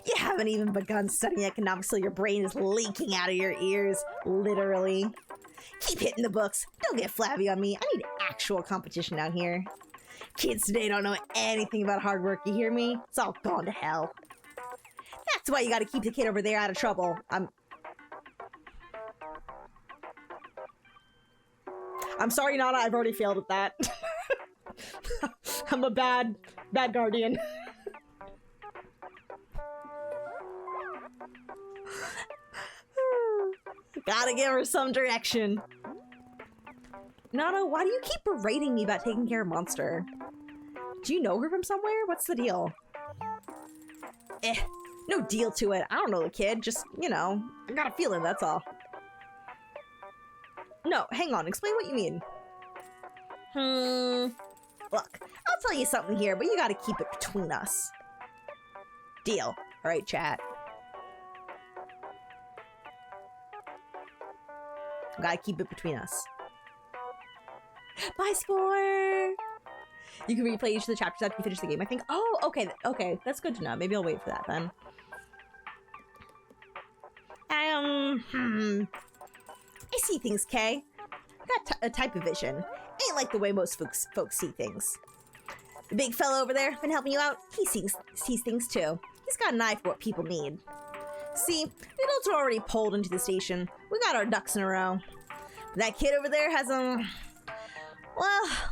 You haven't even begun studying economics till your brain is leaking out of your ears. Literally. Keep hitting the books. Don't get flabby on me. I need actual competition out here. Kids today don't know anything about hard work, you hear me? It's all gone to hell. That's why you gotta keep the kid over there out of trouble. I'm sorry, Nana, I've already failed at that. I'm a bad guardian. Gotta give her some direction. Nana, why do you keep berating me about taking care of Monster? Do you know her from somewhere? What's the deal? No deal to it. I don't know the kid. Just, you know, I got a feeling, that's all. No, hang on. Explain what you mean. Look, I'll tell you something here, but you gotta keep it between us. Deal. Alright, chat. Gotta keep it between us. Bye, Spore! You can replay each of the chapters after you finish the game, I think. Oh, okay, okay. That's good to know. Maybe I'll wait for that, then. I see things, Kay. Got a type of vision. Ain't like the way most folks see things. The big fella over there, been helping you out, he sees things too. He's got an eye for what people need. See, the adults are already pulled into the station. We got our ducks in a row. But that kid over there has well,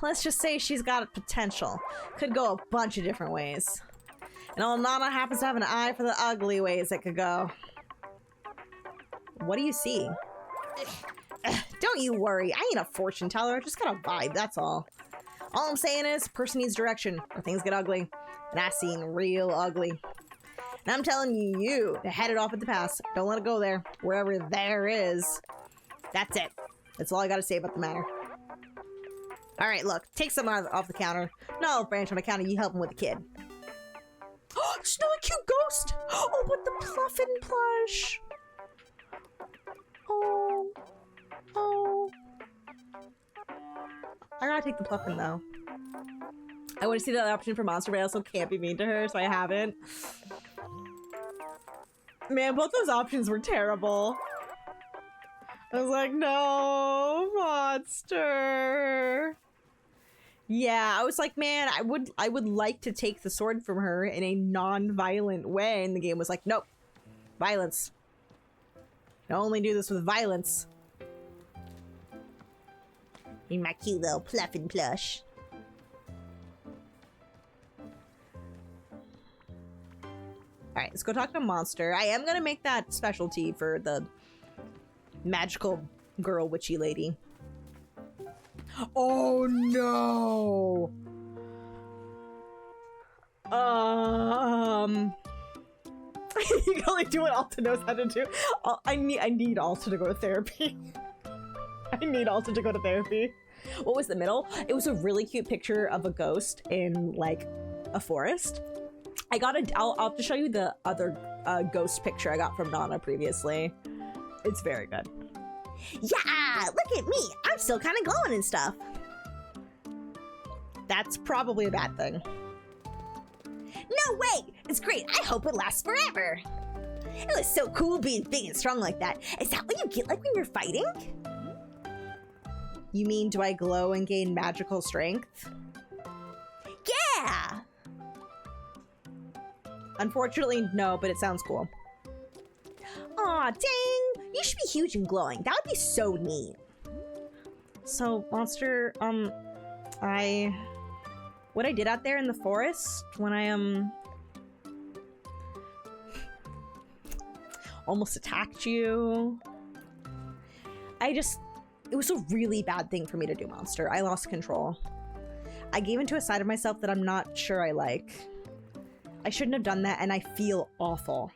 let's just say she's got potential. Could go a bunch of different ways. And old Nana happens to have an eye for the ugly ways it could go. What do you see? Don't you worry, I ain't a fortune teller, just got a vibe, that's all. All I'm saying is, person needs direction, or things get ugly. And I seen real ugly. And I'm telling you to head it off at the pass. Don't let it go there. Wherever there is. That's it. That's all I gotta say about the matter. Alright, look. Take some off the counter. No, branch on account of you helping with the kid. Oh, it's not a cute ghost! Oh, but the Pluffin plush! Oh. Oh. I gotta take the Pluffin, though. I want to see the other option for Monster, but I also can't be mean to her, so I haven't. Man, both those options were terrible. I was like, no, Monster. Yeah, I was like, man, I would like to take the sword from her in a non-violent way, and the game was like, nope. Violence. I only do this with violence. In my cute little Pluffin plush. Alright, let's go talk to Monster. I am gonna make that specialty for the magical girl witchy lady. Oh no! You can only do what Alta knows how to do. I need Alta to go to therapy. I need Alta to go to therapy. What was the middle? It was a really cute picture of a ghost in, like, a forest. I'll have to show you the other ghost picture I got from Nana previously. It's very good. Yeah, look at me. I'm still kind of glowing and stuff. That's probably a bad thing. No way! It's great. I hope it lasts forever. It was so cool being big and strong like that. Is that what you get like when you're fighting? You mean, do I glow and gain magical strength? Yeah! Unfortunately, no, but it sounds cool. Aw, dang! You should be huge and glowing. That would be so neat. So, Monster, what I did out there in the forest when I, almost attacked you. It was a really bad thing for me to do, Monster. I lost control. I gave into a side of myself that I'm not sure I like. I shouldn't have done that, and I feel awful.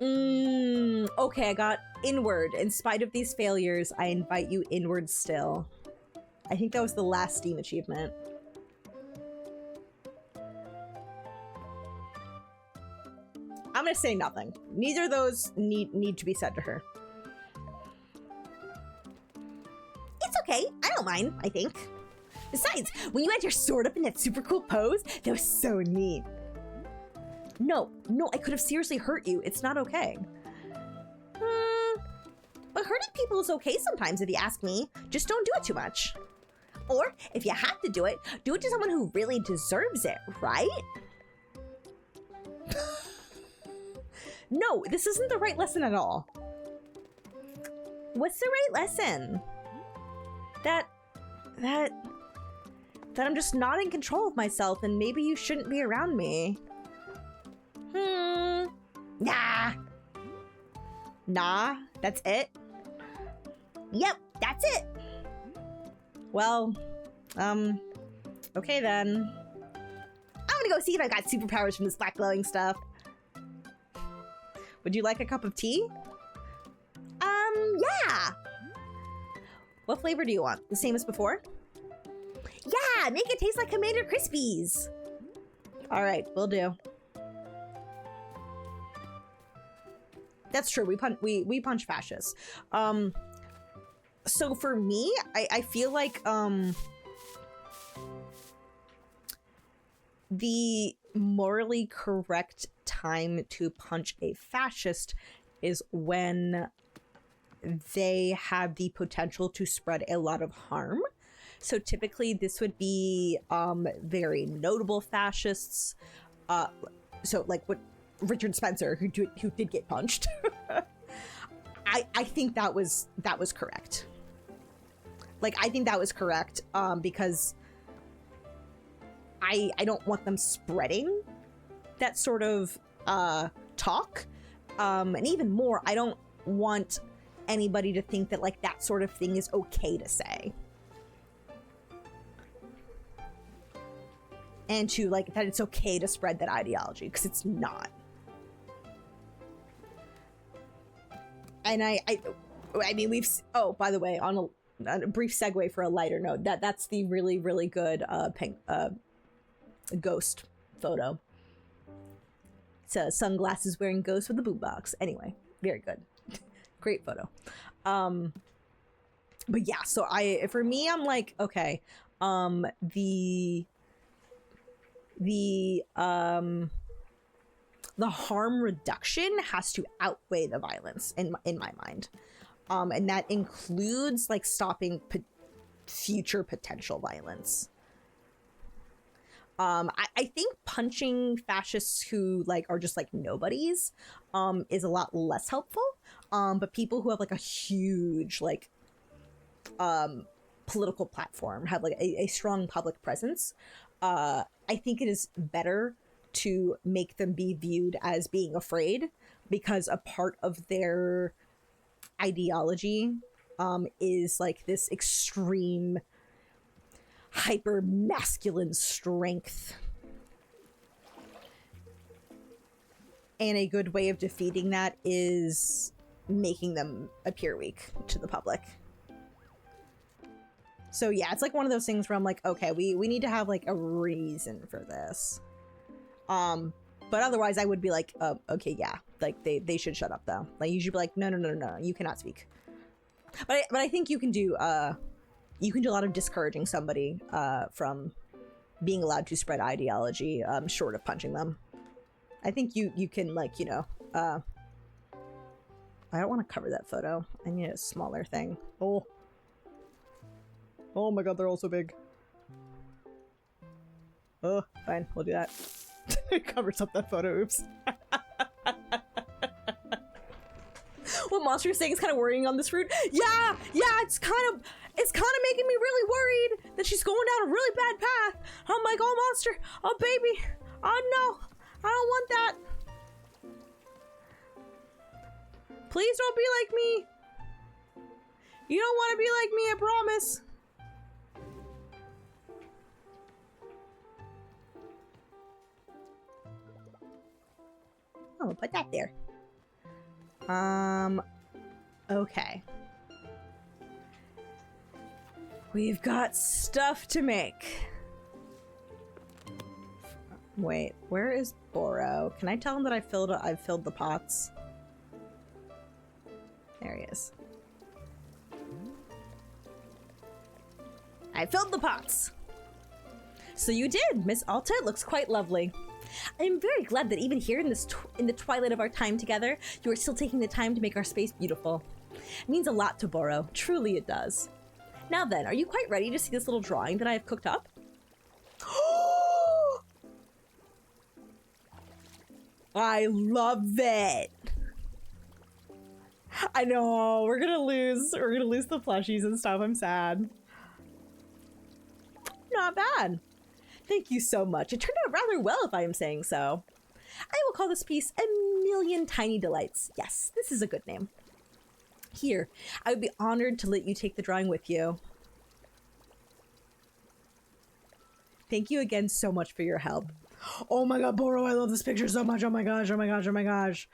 Okay, I got inward. In spite of these failures, I invite you inward still. I think that was the last Steam achievement. I'm gonna say nothing. Neither of those need to be said to her. That's okay. I don't mind, I think. Besides, when you had your sword up in that super cool pose, that was so neat. No, I could have seriously hurt you. It's not okay. But hurting people is okay sometimes if you ask me. Just don't do it too much. Or, if you have to do it to someone who really deserves it, right? No, this isn't the right lesson at all. What's the right lesson? That I'm just not in control of myself and maybe you shouldn't be around me. Nah, that's it? Yep, that's it. Well, okay then. I'm gonna go see if I've got superpowers from this black glowing stuff. Would you like a cup of tea? Yeah. What flavor do you want? The same as before? Yeah, make it taste like Commander Crispies. All right, will do. That's true. We punch fascists. So for me, I feel like the morally correct time to punch a fascist is when they have the potential to spread a lot of harm. So typically this would be very notable fascists. So like what Richard Spencer, who did get punched. I think that was correct. Like, I think that was correct because I don't want them spreading that sort of talk. And even more, I don't want anybody to think that like that sort of thing is okay to say. And to like that it's okay to spread that ideology, because it's not. And I mean, oh, by the way, on a brief segue for a lighter note, that's the really, really good ghost photo. It's a sunglasses wearing ghost with a boombox. Anyway, very good. Great photo. But yeah, so for me, I'm like, okay, the harm reduction has to outweigh the violence in my mind. And that includes like stopping future potential violence. I think punching fascists who like are just like nobodies is a lot less helpful. But people who have like a huge like political platform, have like a strong public presence, I think it is better to make them be viewed as being afraid, because a part of their ideology is like this extreme hyper masculine strength, and a good way of defeating that is making them appear weak to the public. So yeah, it's like one of those things where I'm like, okay, we need to have like a reason for this. But otherwise I would be like, okay, yeah, like they should shut up though. Like you should be like, no, you cannot speak. But I think you can do a lot of discouraging somebody from being allowed to spread ideology short of punching them. I think you can, like, you know, I don't want to cover that photo. I need a smaller thing. Oh my god, they're all so big. Oh, fine, we'll do that. It covers up that photo, oops. What Monster is saying is kind of worrying on this route. Yeah, it's kind of making me really worried that she's going down a really bad path. I'm like, oh Monster, oh baby, oh no, I don't want that. Please don't be like me. You don't want to be like me, I promise. Oh, put that there. Okay. We've got stuff to make. Wait, where is Boro? Can I tell him that I've filled the pots? There he is. I filled the pots. So you did, Miss Alta. It looks quite lovely. I'm very glad that even here in this in the twilight of our time together, you are still taking the time to make our space beautiful. It means a lot to Boro. Truly it does. Now then, are you quite ready to see this little drawing that I have cooked up? I love it. I know, we're gonna lose the plushies and stuff. I'm sad. Not bad. Thank you so much. It turned out rather well, if I am saying so. I will call this piece A Million Tiny Delights. Yes, this is a good name. Here, I would be honored to let you take the drawing with you. Thank you again so much for your help. Oh my god, Boro, I love this picture so much. Oh my gosh, oh my gosh, oh my gosh.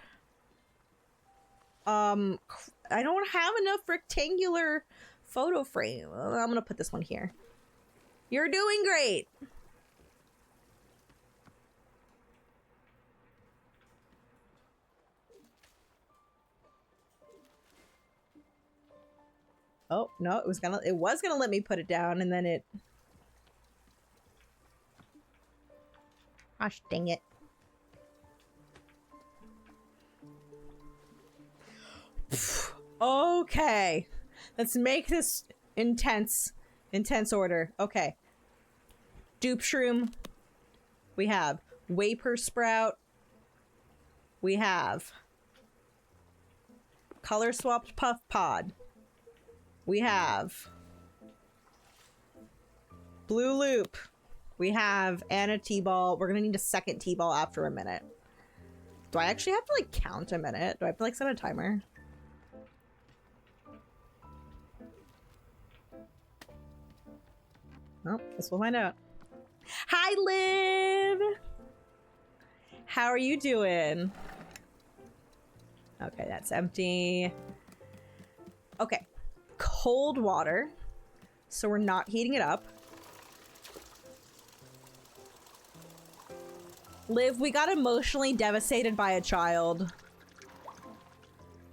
I don't have enough rectangular photo frame. I'm gonna put this one here. You're doing great. Oh, no, it was gonna let me put it down and then it... Gosh, dang it. Okay. Let's make this intense order. Okay. Dupe shroom. We have Vapor Sprout. We have color swapped puff pod. We have blue loop. We have Anna T-ball. We're gonna need a second T-ball after a minute. Do I actually have to like count a minute? Do I have to like set a timer? Oh, guess we'll find out. Hi, Liv! How are you doing? Okay, that's empty. Okay. Cold water. So we're not heating it up. Liv, we got emotionally devastated by a child.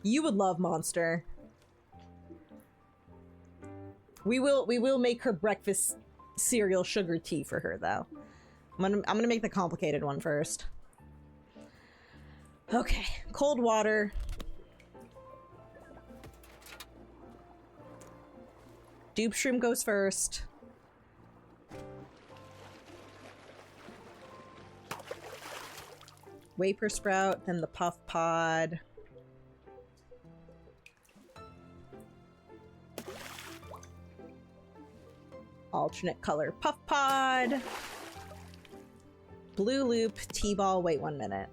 You would love Monster. We will make her breakfast cereal sugar tea for her though. I'm gonna make the complicated one first. Okay, cold water. Dupe shroom goes first. Vapor Sprout, then the Puff Pod. Alternate color Puff Pod. Blue Loop, T-ball, wait 1 minute.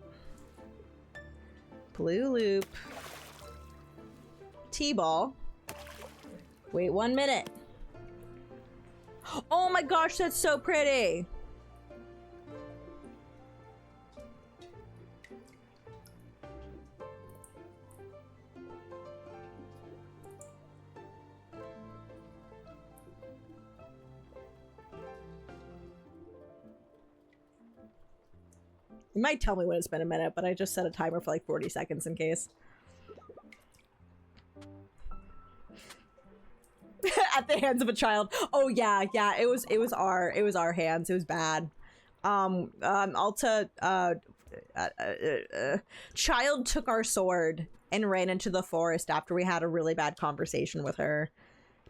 Blue Loop. T-ball. Wait 1 minute. Oh my gosh, that's so pretty! You might tell me when it's been a minute, but I just set a timer for like 40 seconds in case. At the hands of a child. Oh yeah, yeah, it was our hands. It was bad. Alta, child took our sword and ran into the forest after we had a really bad conversation with her,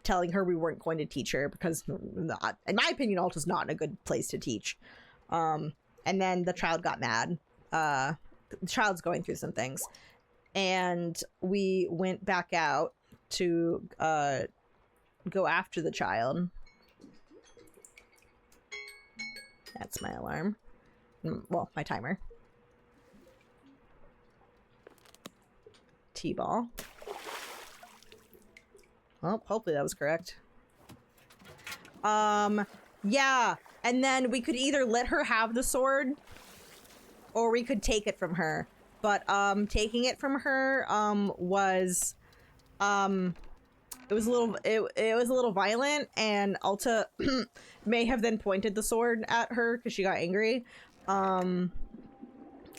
telling her we weren't going to teach her because, in my opinion, Alta's not in a good place to teach. And then the child got mad. The child's going through some things. And we went back out to go after the child. That's my alarm. Well, my timer. T-ball. Well, hopefully that was correct. Yeah. And then we could either let her have the sword or we could take it from her. But taking it from her was it was a little violent, and Alta may have then pointed the sword at her because she got angry. Oh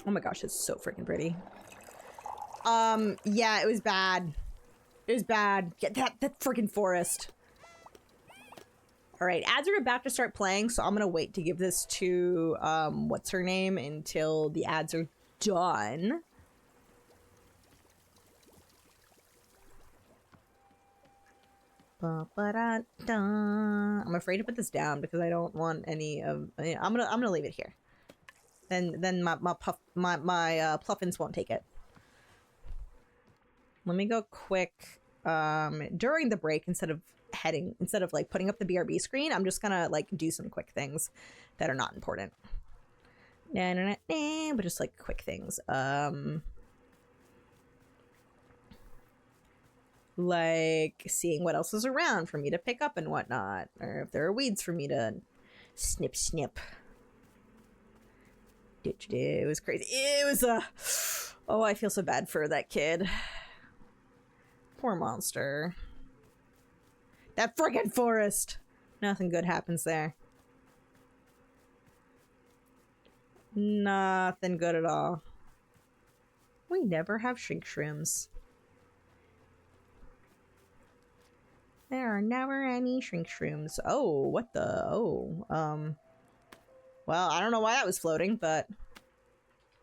my gosh, it's so freaking pretty. Yeah, it was bad. It was bad. Get that freaking forest. All right, ads are about to start playing, so I'm gonna wait to give this to what's her name until the ads are done. I'm afraid to put this down because I don't want any of. I'm gonna leave it here. Then my pluffins won't take it. Let me go quick. During the break, instead of like putting up the BRB screen, I'm just gonna like do some quick things that are not important. But just like quick things. Like seeing what else is around for me to pick up and whatnot, or if there are weeds for me to snip. It was crazy. It was oh, I feel so bad for that kid. Poor monster. That friggin' forest. Nothing good happens there. Nothing good at all. We never have shrink shrooms. There are never any shrink shrooms. Oh, what the? Oh, well, I don't know why that was floating, but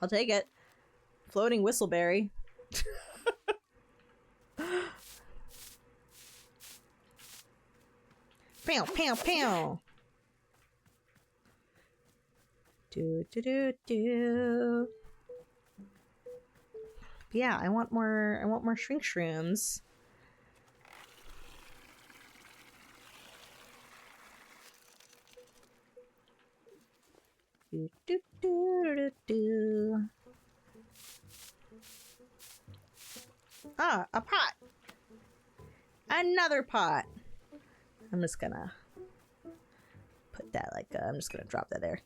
I'll take it. Floating whistleberry. Pow, pow, pow. Do. Yeah, I want more shrink shrooms. Do. Ah, a pot. Another pot. I'm just gonna put that like, I'm just gonna drop that there.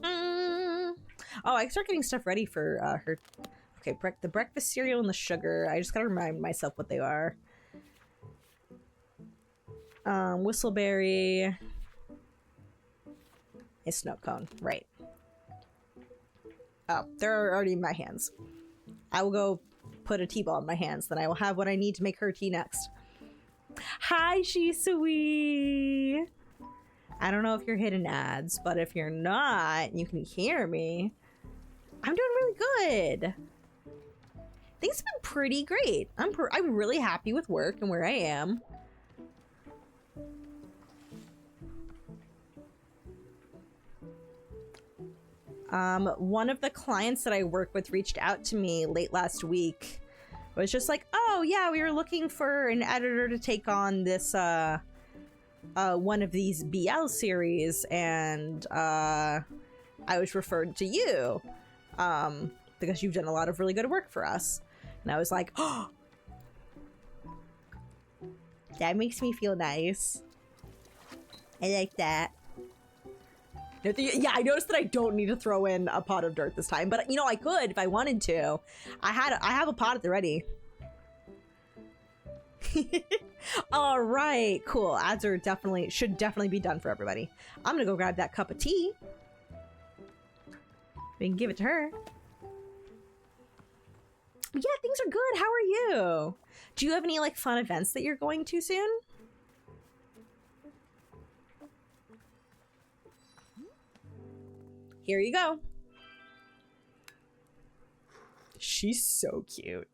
Oh, I start getting stuff ready for her. Okay, the breakfast cereal and the sugar. I just gotta remind myself what they are. Whistleberry. A snow cone, right. Oh, they're already in my hands. I will go put a tea ball in my hands, then I will have what I need to make her tea next. Hi, Shisui! I don't know if you're hitting ads, but if you're not, you can hear me. I'm doing really good. Things have been pretty great. I'm really happy with work and where I am. One of the clients that I work with reached out to me late last week. It was just like, oh yeah, we were looking for an editor to take on this, one of these BL series, and, I was referred to you, because you've done a lot of really good work for us. And I was like, oh, that makes me feel nice. I like that. Yeah, I noticed that I don't need to throw in a pot of dirt this time, but you know, I could if I wanted to. I have a pot at the ready. All right, cool. Ads are should definitely be done for everybody. I'm gonna go grab that cup of tea. We can give it to her. Yeah, things are good. How are you? Do you have any like fun events that you're going to soon? Here you go. She's so cute.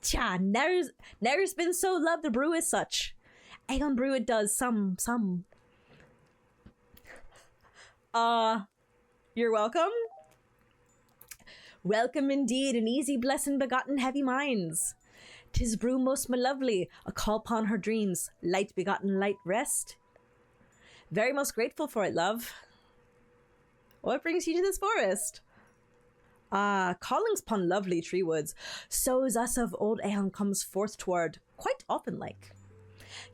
Cha, never's been so loved to brew as such. Aegon brew it does some. You're welcome. Welcome indeed, an easy blessing begotten heavy minds. 'Tis brew most my lovely, a call upon her dreams, light begotten light rest. Very most grateful for it, love. What brings you to this forest? Callings upon lovely tree woods, so's us of old Aeon comes forth toward, quite often like.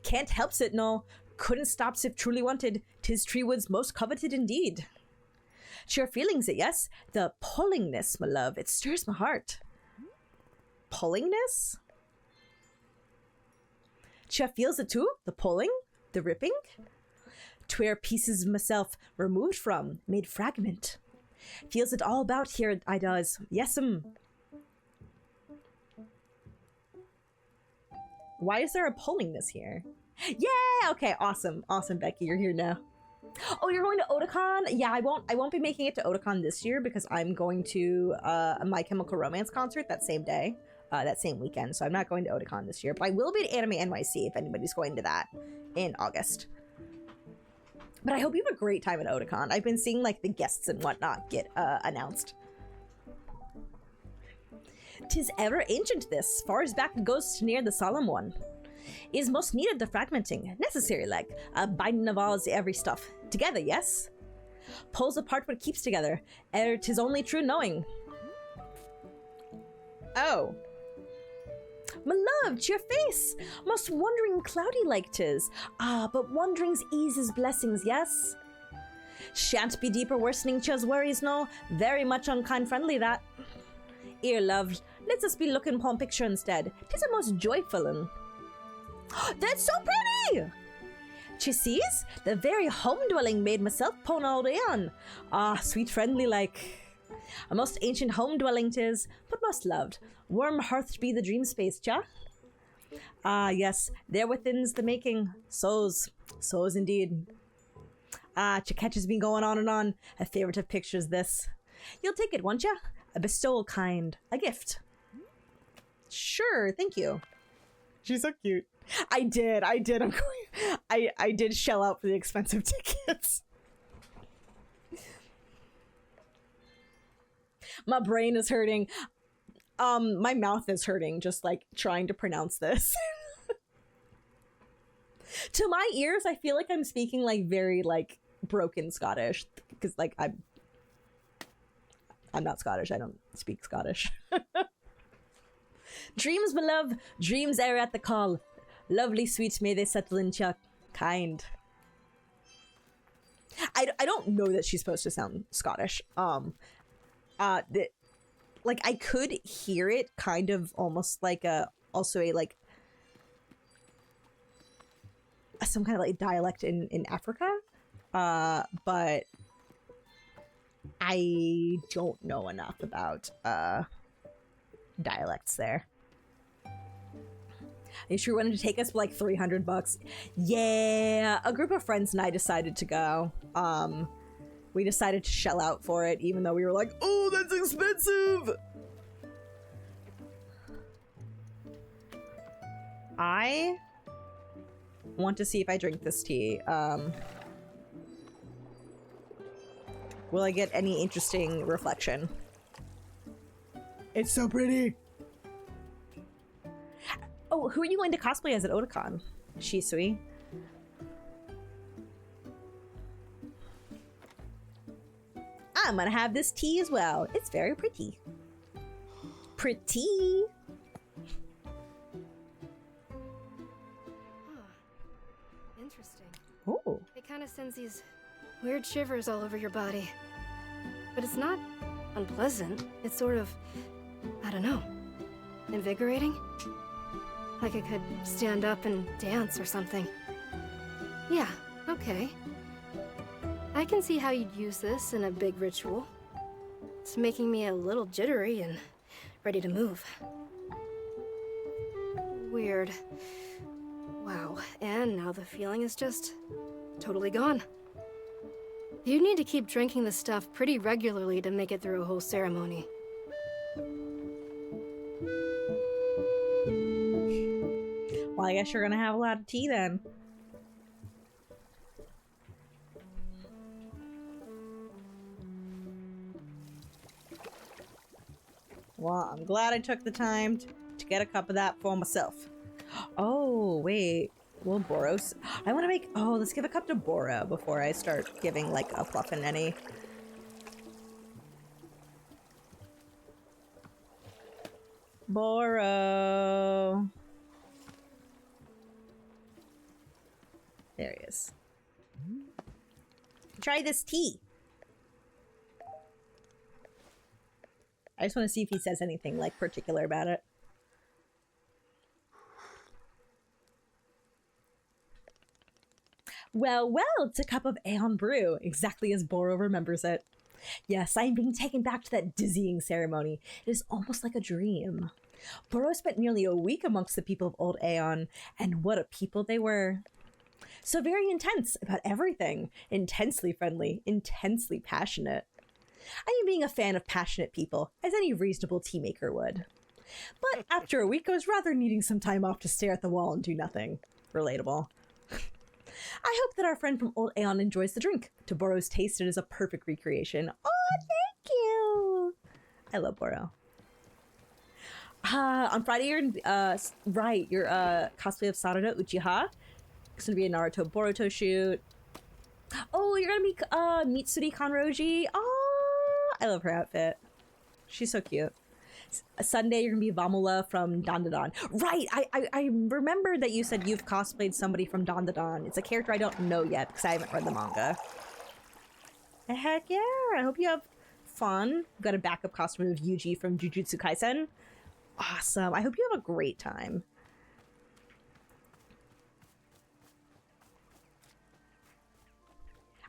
Can't helps it, no, couldn't stops if truly wanted, 'tis tree woods most coveted indeed. Sure feelings it, yes, the pullingness, my love, it stirs my heart. Pullingness? Sure feels it too, the pulling, the ripping. 'Twere pieces myself removed from, made fragment. Feels it all about here, I does. Yes'm. Why is there a polling this here? Yeah! Okay, awesome. Awesome, Becky, you're here now. Oh, you're going to Otakon? Yeah, I won't be making it to Otakon this year because I'm going to a My Chemical Romance concert that same day, that same weekend. So I'm not going to Otakon this year, but I will be at Anime NYC if anybody's going to that in August. But I hope you have a great time at Otakon. I've been seeing like the guests and whatnot get announced. 'Tis ever ancient this, far as back goes to near the solemn one. Is most needed the fragmenting, necessary like, a binding of all's every stuff. Together, yes? Pulls apart what keeps together, ere 'tis only true knowing. Oh. My love, to your face! Most wondering cloudy like 'tis. Ah, but wondering's eases blessings, yes? Shan't be deeper worsening chill's worries, no. Very much unkind friendly that. Ere love, let's us be looking upon picture instead. 'Tis a most joyful and... That's so pretty! She sees? The very home-dwelling maid myself pon all day on. Ah, sweet friendly like. A most ancient home-dwelling 'tis, but most loved. Warm hearthed be the dream space, cha? Ah, yes, there within's the making. So's indeed. Ah, cha catches me going on and on. A favorite of pictures this. You'll take it, won't ya? A bestowal kind. A gift. Sure, thank you. She's so cute. I did. I'm going. I did shell out for the expensive tickets. My brain is hurting. My mouth is hurting just like trying to pronounce this. To my ears, I feel like I'm speaking like very like broken Scottish because like I'm not Scottish. I don't speak Scottish. Dreams, beloved, dreams are at the call. Lovely sweets may they settle in chuck. Kind. I don't know that she's supposed to sound Scottish. Like I could hear it kind of almost like also a like some kind of like dialect in Africa. But I don't know enough about dialects there. You sure wanted to take us for like $300? Yeah, a group of friends and I decided to go. We decided to shell out for it, even though we were like, oh, that's expensive! I want to see if I drink this tea. Will I get any interesting reflection? It's so pretty! Oh, who are you going to cosplay as at Otakon? Shisui. I'm gonna have this tea as well. It's very pretty. Pretty! Interesting. Oh. It kind of sends these weird shivers all over your body. But it's not unpleasant. It's sort of, I don't know, invigorating? Like I could stand up and dance or something. Yeah, okay. I can see how you'd use this in a big ritual. It's making me a little jittery and ready to move. Weird. Wow, and now the feeling is just totally gone. You need to keep drinking this stuff pretty regularly to make it through a whole ceremony. Well, I guess you're gonna have a lot of tea then. Well, I'm glad I took the time to get a cup of that for myself. Oh, wait. Will Boros... I want to make... Oh, let's give a cup to Bora before I start giving, like, a Pluffin any. Boro... There he is. Try this tea. I just want to see if he says anything, like, particular about it. Well, well, it's a cup of Aeon brew, exactly as Boro remembers it. Yes, I am being taken back to that dizzying ceremony. It is almost like a dream. Boro spent nearly a week amongst the people of Old Aeon, and what a people they were. So very intense about everything. Intensely friendly, intensely passionate. I am being a fan of passionate people, as any reasonable tea maker would. But after a week, I was rather needing some time off to stare at the wall and do nothing. Relatable. I hope that our friend from Old Aeon enjoys the drink. To Boro's taste, it is a perfect recreation. Oh, thank you! I love Boro. On Friday, your cosplay of Sarada Uchiha. It's gonna be a Naruto Boruto shoot. Oh, you're gonna meet Mitsuri Kanroji. Oh, I love her outfit. She's so cute. Sunday, you're gonna be Vamula from Dandadan. Right, I remember that you said you've cosplayed somebody from Dandadan. It's a character I don't know yet because I haven't read the manga. Heck yeah, I hope you have fun. Got a backup costume of Yuji from Jujutsu Kaisen. Awesome, I hope you have a great time.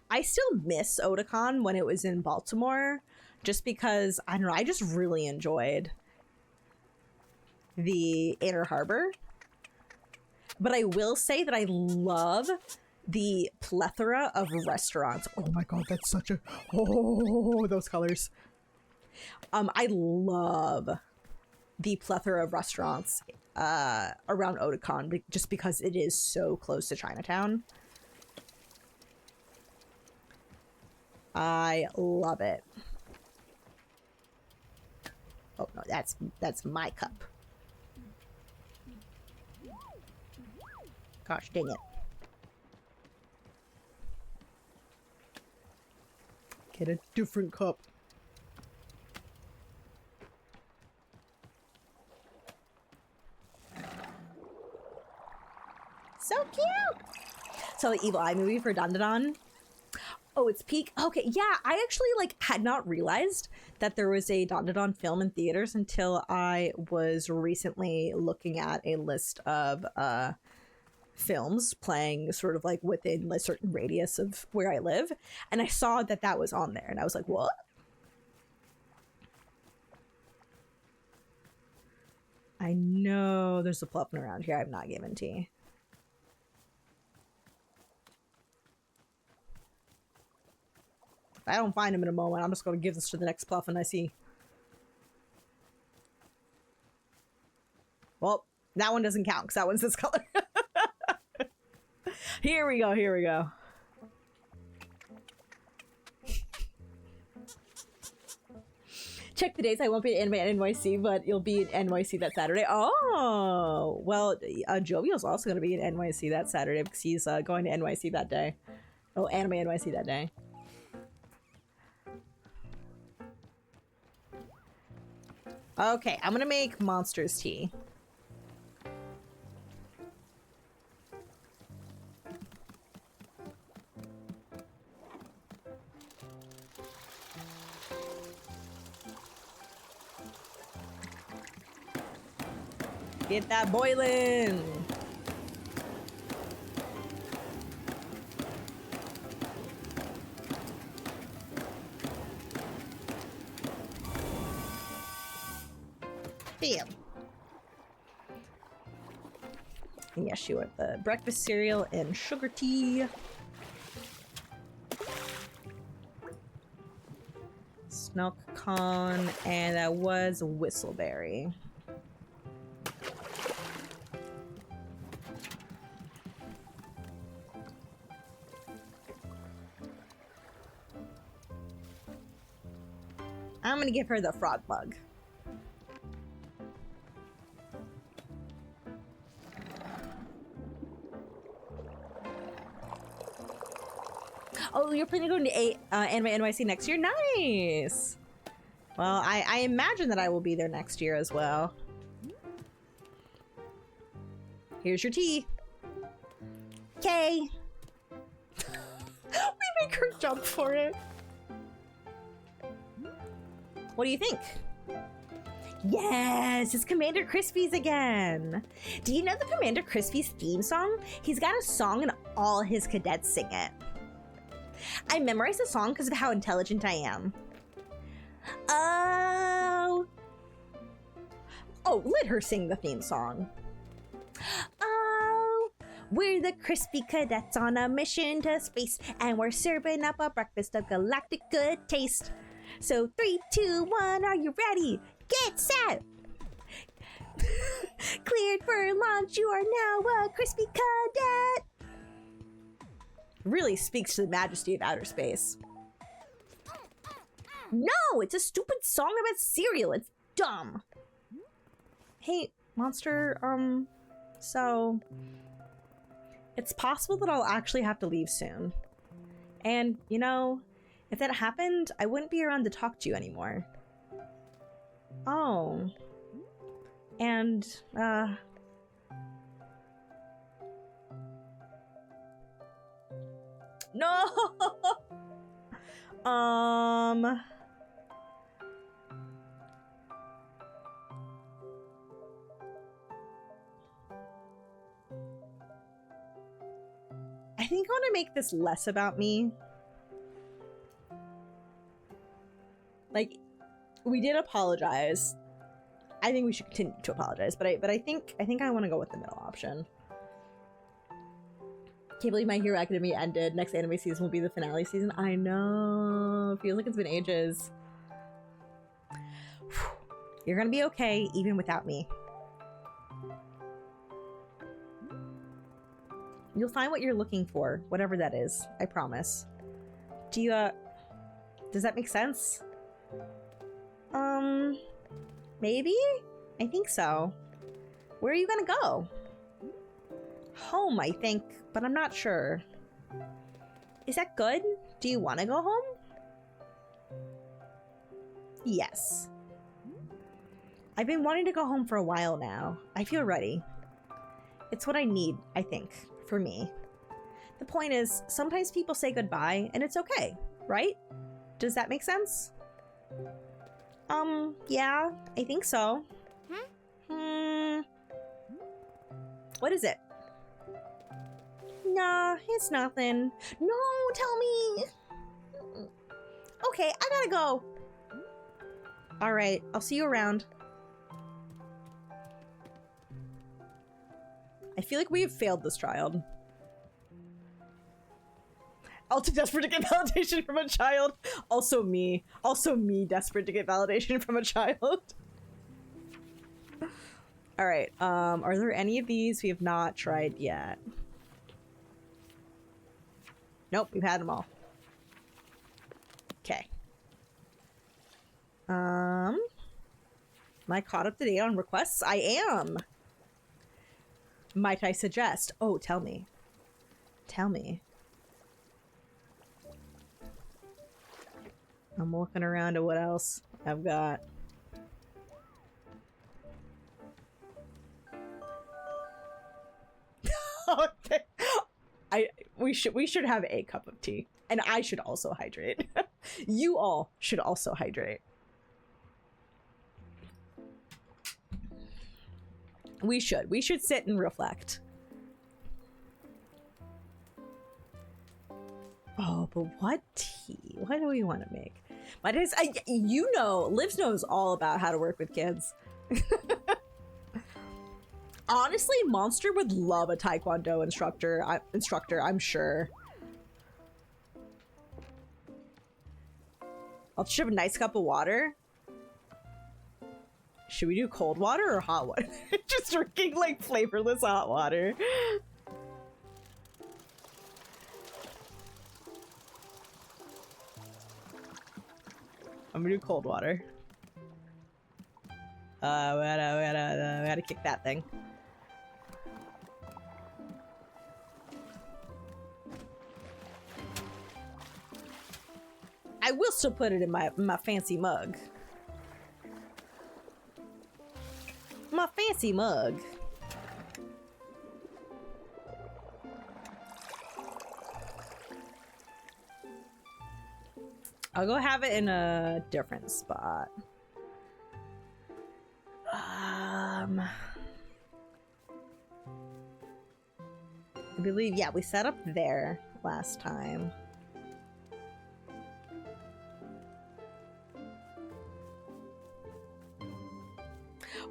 I still miss Otakon when it was in Baltimore, just because, I don't know, I just really enjoyed the Inner Harbor. But I will say that I love the plethora of restaurants. Oh my god, that's such a... Oh, those colors. I love the plethora of restaurants around Otakon, just because it is so close to Chinatown. I love it. Oh no, that's my cup. Gosh dang it. Get a different cup. So cute! So the Evil Eye movie for Dandadan. Oh, it's peak. Okay, yeah, I actually had not realized that there was a Dandadan film in theaters until I was recently looking at a list of films playing sort of within a certain radius of where I live, and I saw that that was on there, and I was like, what? I know there's a Pluffin around here I've not given tea. If I don't find him in a moment, I'm just going to give this to the next Pluffin I see. Well, that one doesn't count because that one's this color. Here we go, here we go. Check the dates. I won't be at Anime at NYC, but you'll be at NYC that Saturday. Oh, well, Jovial's also going to be at NYC that Saturday because he's going to NYC that day. Oh, Anime NYC that day. Okay, I'm gonna make Monsters tea. Get that boiling! Bam! And yes, you want the breakfast cereal and sugar tea. Snook con, and that was Whistleberry. I'm gonna give her the frog bug. Oh, you're planning on going to Anime NYC next year? Nice! Well, I imagine that I will be there next year as well. Here's your tea. Okay. We make her jump for it. What do you think? Yes, it's Commander Crispy's again. Do you know the Commander Crispy's theme song? He's got a song and all his cadets sing it. I memorized the song because of how intelligent I am. Oh. Oh, let her sing the theme song. Oh, we're the crispy cadets on a mission to space, and we're serving up a breakfast of galactic good taste. So 3, 2, 1, are you ready? Get set! Cleared for launch, you are now a crispy cadet! Really speaks to the majesty of outer space. No, it's a stupid song about cereal. It's dumb. Hey, Monster, so it's possible that I'll actually have to leave soon. And, you know, if that happened, I wouldn't be around to talk to you anymore. Oh. And, no! I think I want to make this less about me. Like, we did apologize. I think we should continue to apologize, but I think I want to go with the middle option. Can't believe My Hero Academia ended. Next anime season will be the finale season. I know. Feels like it's been ages. You're gonna be okay even without me. You'll find what you're looking for, whatever that is. I promise. Do you, does that make sense? Maybe? I think so. Where are you gonna go? Home, I think, but I'm not sure. Is that good? Do you want to go home? Yes. I've been wanting to go home for a while now. I feel ready. It's what I need, I think, for me. The point is, sometimes people say goodbye, and it's okay, right? Does that make sense? Yeah, I think so. What is it? Nah, it's nothing. No, tell me. Okay, I gotta go. All right, I'll see you around. I feel like we have failed this child. Also desperate to get validation from a child. Also me. Also me desperate to get validation from a child. All right, are there any of these we have not tried yet? Nope, we've had them all. Okay. Am I caught up to date on requests? I am. Might I suggest? Oh, tell me. Tell me. I'm looking around at what else I've got. Okay. We should have a cup of tea, and I should also hydrate. You all should also hydrate. We should sit and reflect. Oh, but what tea? What do we want to make? But it's, you know, Liv knows all about how to work with kids. Honestly, Monster would love a Taekwondo instructor, I'm sure. I'll just have a nice cup of water. Should we do cold water or hot water? Just drinking like flavorless hot water. I'm gonna do cold water. We gotta kick that thing. I will still put it in my fancy mug. My fancy mug. I'll go have it in a different spot. I believe, yeah, we set up there last time.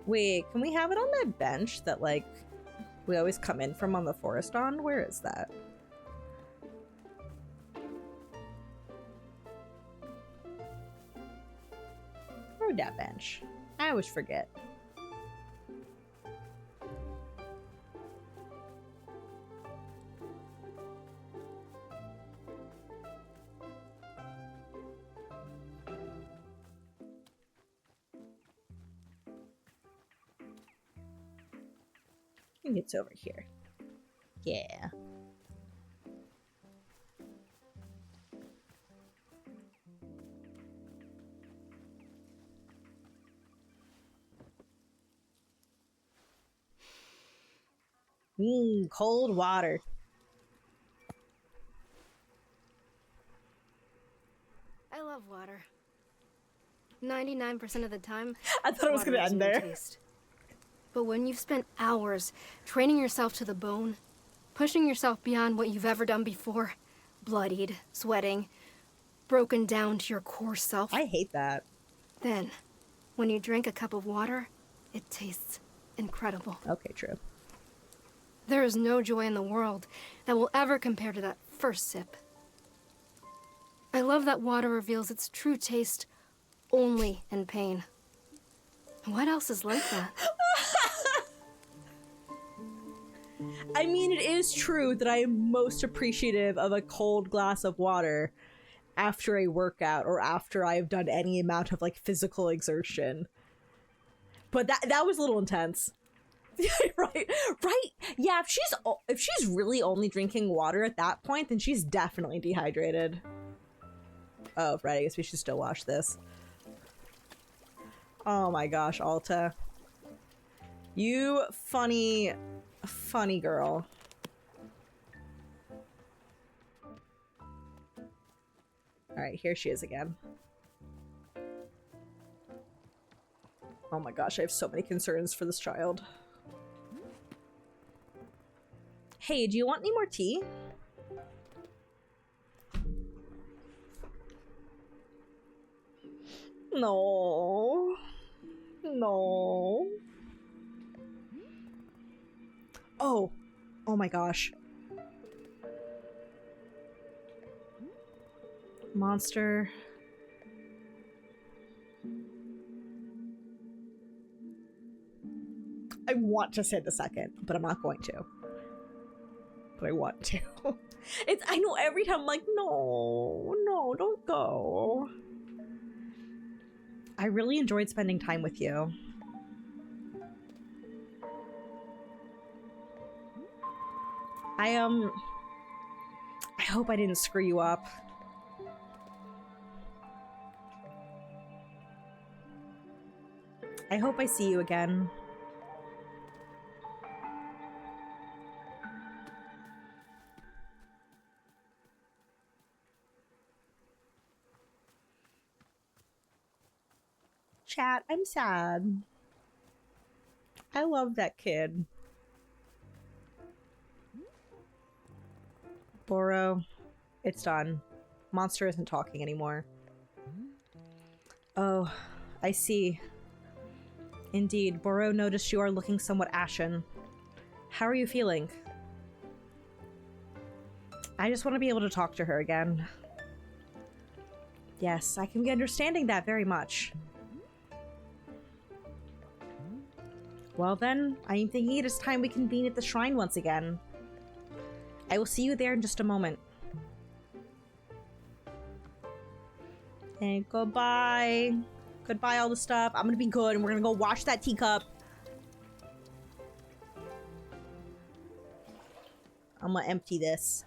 Wait, can we have it on that bench that, like, we always come in from on the forest on? Where is that? Where would that bench? I always forget. I think it's over here. Yeah. Cold water. I love water. 99% of the time, I thought it was water gonna has end no there. taste. But when you've spent hours training yourself to the bone, pushing yourself beyond what you've ever done before, bloodied, sweating, broken down to your core self, I hate that. then, when you drink a cup of water, it tastes incredible. Okay, true. There is no joy in the world that will ever compare to that first sip. I love that water reveals its true taste only in pain. What else is like that? I mean, it is true that I am most appreciative of a cold glass of water after a workout or after I have done any amount of, like, physical exertion. But that was a little intense. Right. Yeah, if she's really only drinking water at that point, then she's definitely dehydrated. Oh, right, I guess we should still watch this. Oh my gosh, Alta. You funny girl. Alright, here she is again. Oh my gosh, I have so many concerns for this child. Hey, do you want any more tea? No. No. Oh. Oh my gosh. Monster. I want to say the second, but I'm not going to. But I want to. I know every time I'm like, no, don't go. I really enjoyed spending time with you. I hope I didn't screw you up. I hope I see you again. Chat, I'm sad. I love that kid. Boro, it's done. Monster isn't talking anymore. Oh, I see. Indeed, Boro noticed you are looking somewhat ashen. How are you feeling? I just want to be able to talk to her again. Yes, I can be understanding that very much. Well then, I am thinking it is time we convene at the shrine once again. I will see you there in just a moment. And goodbye. Goodbye, all the stuff. I'm gonna be good, and we're gonna go wash that teacup. I'm gonna empty this.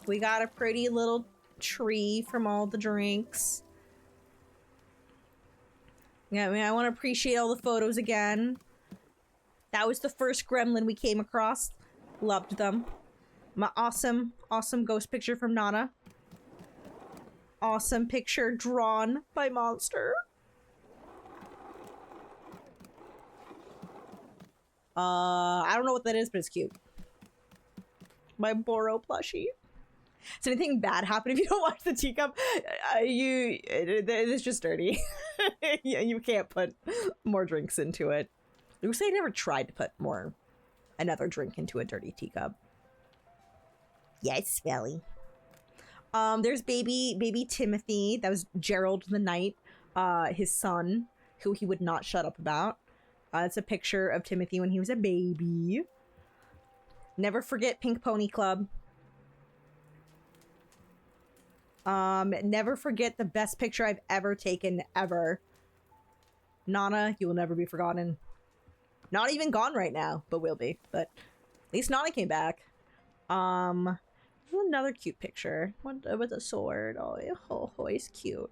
We got a pretty little tree from all the drinks. Yeah, I mean, I want to appreciate all the photos again. That was the first gremlin we came across. Loved them. My awesome ghost picture from Nana. Awesome picture drawn by Monster. I don't know what that is, but it's cute. My Boro plushie. Does anything bad happen if you don't wash the teacup? It's just dirty. Yeah, you can't put more drinks into it. You say I never tried to put another drink into a dirty teacup. Yeah, it's smelly. There's baby Timothy. That was Gerald the Knight, his son, who he would not shut up about. It's a picture of Timothy when he was a baby. Never forget Pink Pony Club. Never forget the best picture I've ever taken, ever. Nana, you will never be forgotten. Not even gone right now, but will be. But at least Nana came back. Another cute picture. With a sword. Oh, he's cute.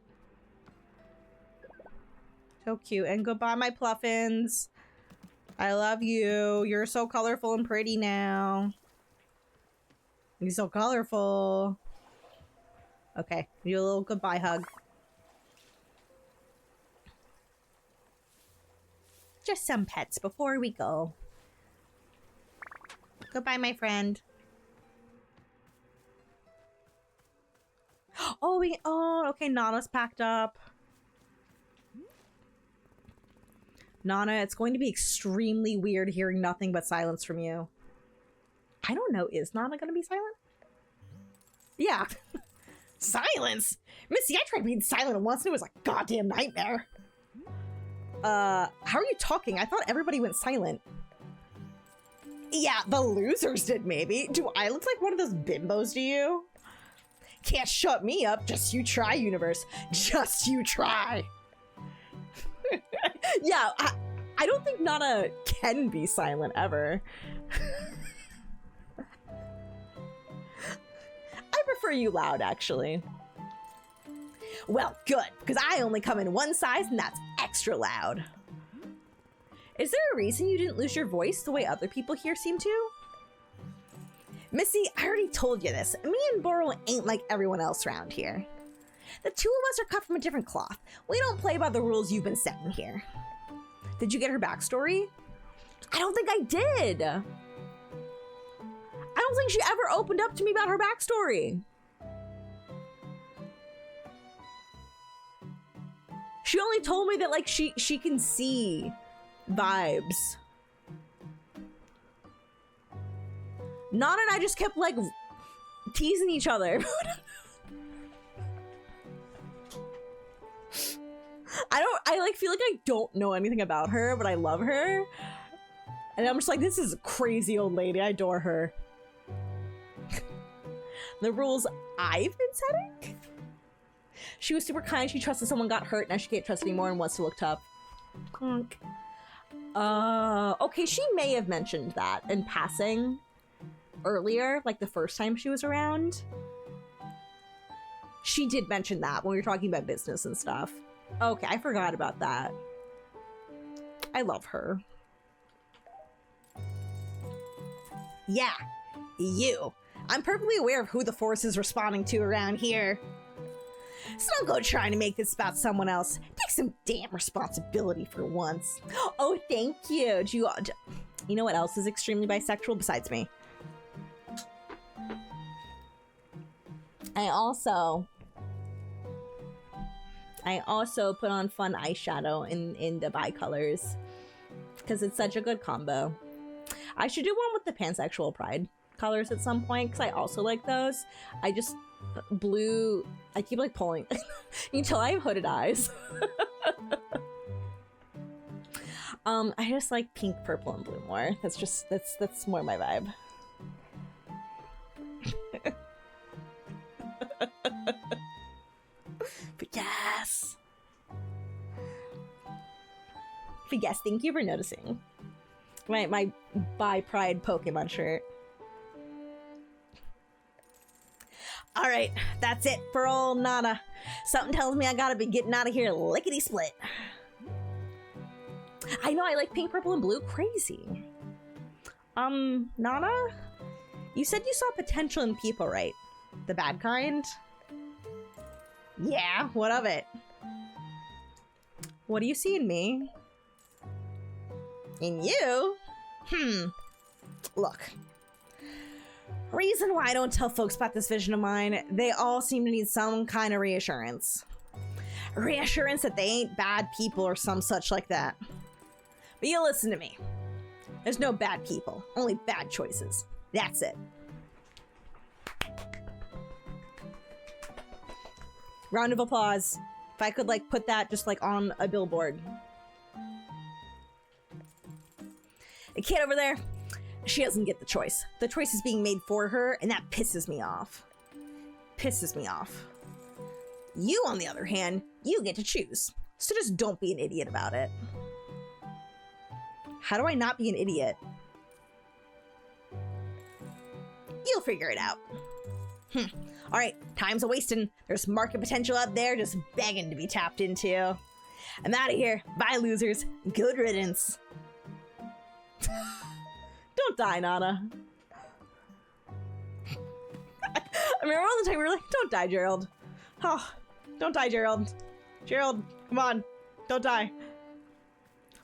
So cute. And goodbye, my Pluffins. I love you. You're so colorful and pretty now. You're so colorful. Okay, do a little goodbye hug. Just some pets before we go. Goodbye, my friend. Oh, okay, Nana's packed up. Nana, it's going to be extremely weird hearing nothing but silence from you. I don't know, is Nana gonna be silent? Yeah. Silence? Missy, I tried being silent once and it was a goddamn nightmare. How are you talking? I thought everybody went silent. Yeah, the losers did maybe. Do I look like one of those bimbos to you? Can't shut me up. Just you try, universe. Just you try. Yeah, I don't think Nana can be silent ever. I prefer you loud, actually. Well, good, because I only come in one size, and that's extra loud. Is there a reason you didn't lose your voice the way other people here seem to? Missy, I already told you this. Me and Boral ain't like everyone else around here. The two of us are cut from a different cloth. We don't play by the rules you've been setting here. Did you get her backstory? I don't think I did. I don't think she ever opened up to me about her backstory. She only told me that, like, she can see vibes. Nana and I just kept, like, teasing each other. I feel like I don't know anything about her, but I love her. And I'm just like, this is a crazy old lady. I adore her. The rules I've been setting? She was super kind. She trusted someone got hurt. Now she can't trust anymore and wants to look tough. Okay, she may have mentioned that in passing earlier, like the first time she was around. She did mention that when we were talking about business and stuff. Okay, I forgot about that. I love her. Yeah, you. I'm perfectly aware of who the force is responding to around here. So don't go trying to make this about someone else. Take some damn responsibility for once. Oh, thank you. You know what else is extremely bisexual besides me? I also put on fun eyeshadow in the bi-colors because it's such a good combo. I should do one with the pansexual pride colors at some point because I also like those. I just blue. I keep like pulling. You can tell I have hooded eyes. I just like pink, purple, and blue more. That's more my vibe. But yes. But yes, thank you for noticing. My bi pride Pokemon shirt. Alright, that's it for old Nana. Something tells me I gotta be getting out of here lickety split. I know I like pink, purple, and blue. Crazy. Nana? You said you saw potential in people, right? The bad kind? Yeah, what of it? What do you see in me? In you? Look. Reason why I don't tell folks about this vision of mine, they all seem to need some kind of reassurance. Reassurance that they ain't bad people or some such like that. But you listen to me. There's no bad people, only bad choices. That's it. Round of applause. If I could like put that just like on a billboard. The kid over there, she doesn't get the choice. The choice is being made for her, and that pisses me off. Pisses me off. You, on the other hand, you get to choose. So just don't be an idiot about it. How do I not be an idiot? You'll figure it out. All right, time's a-wasting. There's market potential out there just begging to be tapped into. I'm out of here. Bye, losers. Good riddance. Don't die, Nana. I remember all the time we were like, don't die, Gerald. Oh, don't die, Gerald. Gerald, come on. Don't die.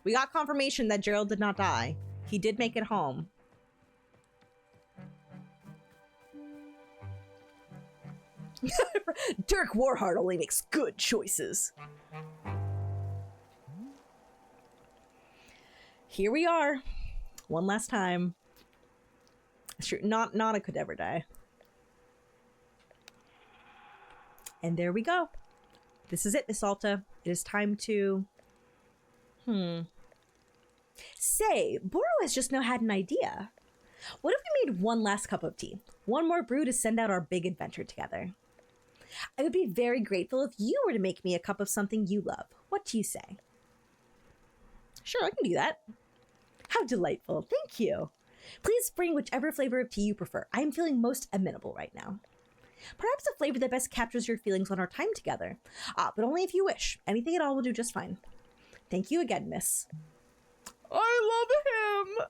We got confirmation that Gerald did not die. He did make it home. Dirk Warhart only makes good choices. Here we are. One last time. Sure, Nana could ever die. And there we go. This is it, Miss Alta. It is time to... Say, Boro has just now had an idea. What if we made one last cup of tea? One more brew to send out our big adventure together. I would be very grateful if you were to make me a cup of something you love. What do you say? Sure, I can do that. How delightful. Thank you. Please bring whichever flavor of tea you prefer. I am feeling most amenable right now. Perhaps a flavor that best captures your feelings on our time together. But only if you wish. Anything at all will do just fine. Thank you again, miss. I love him!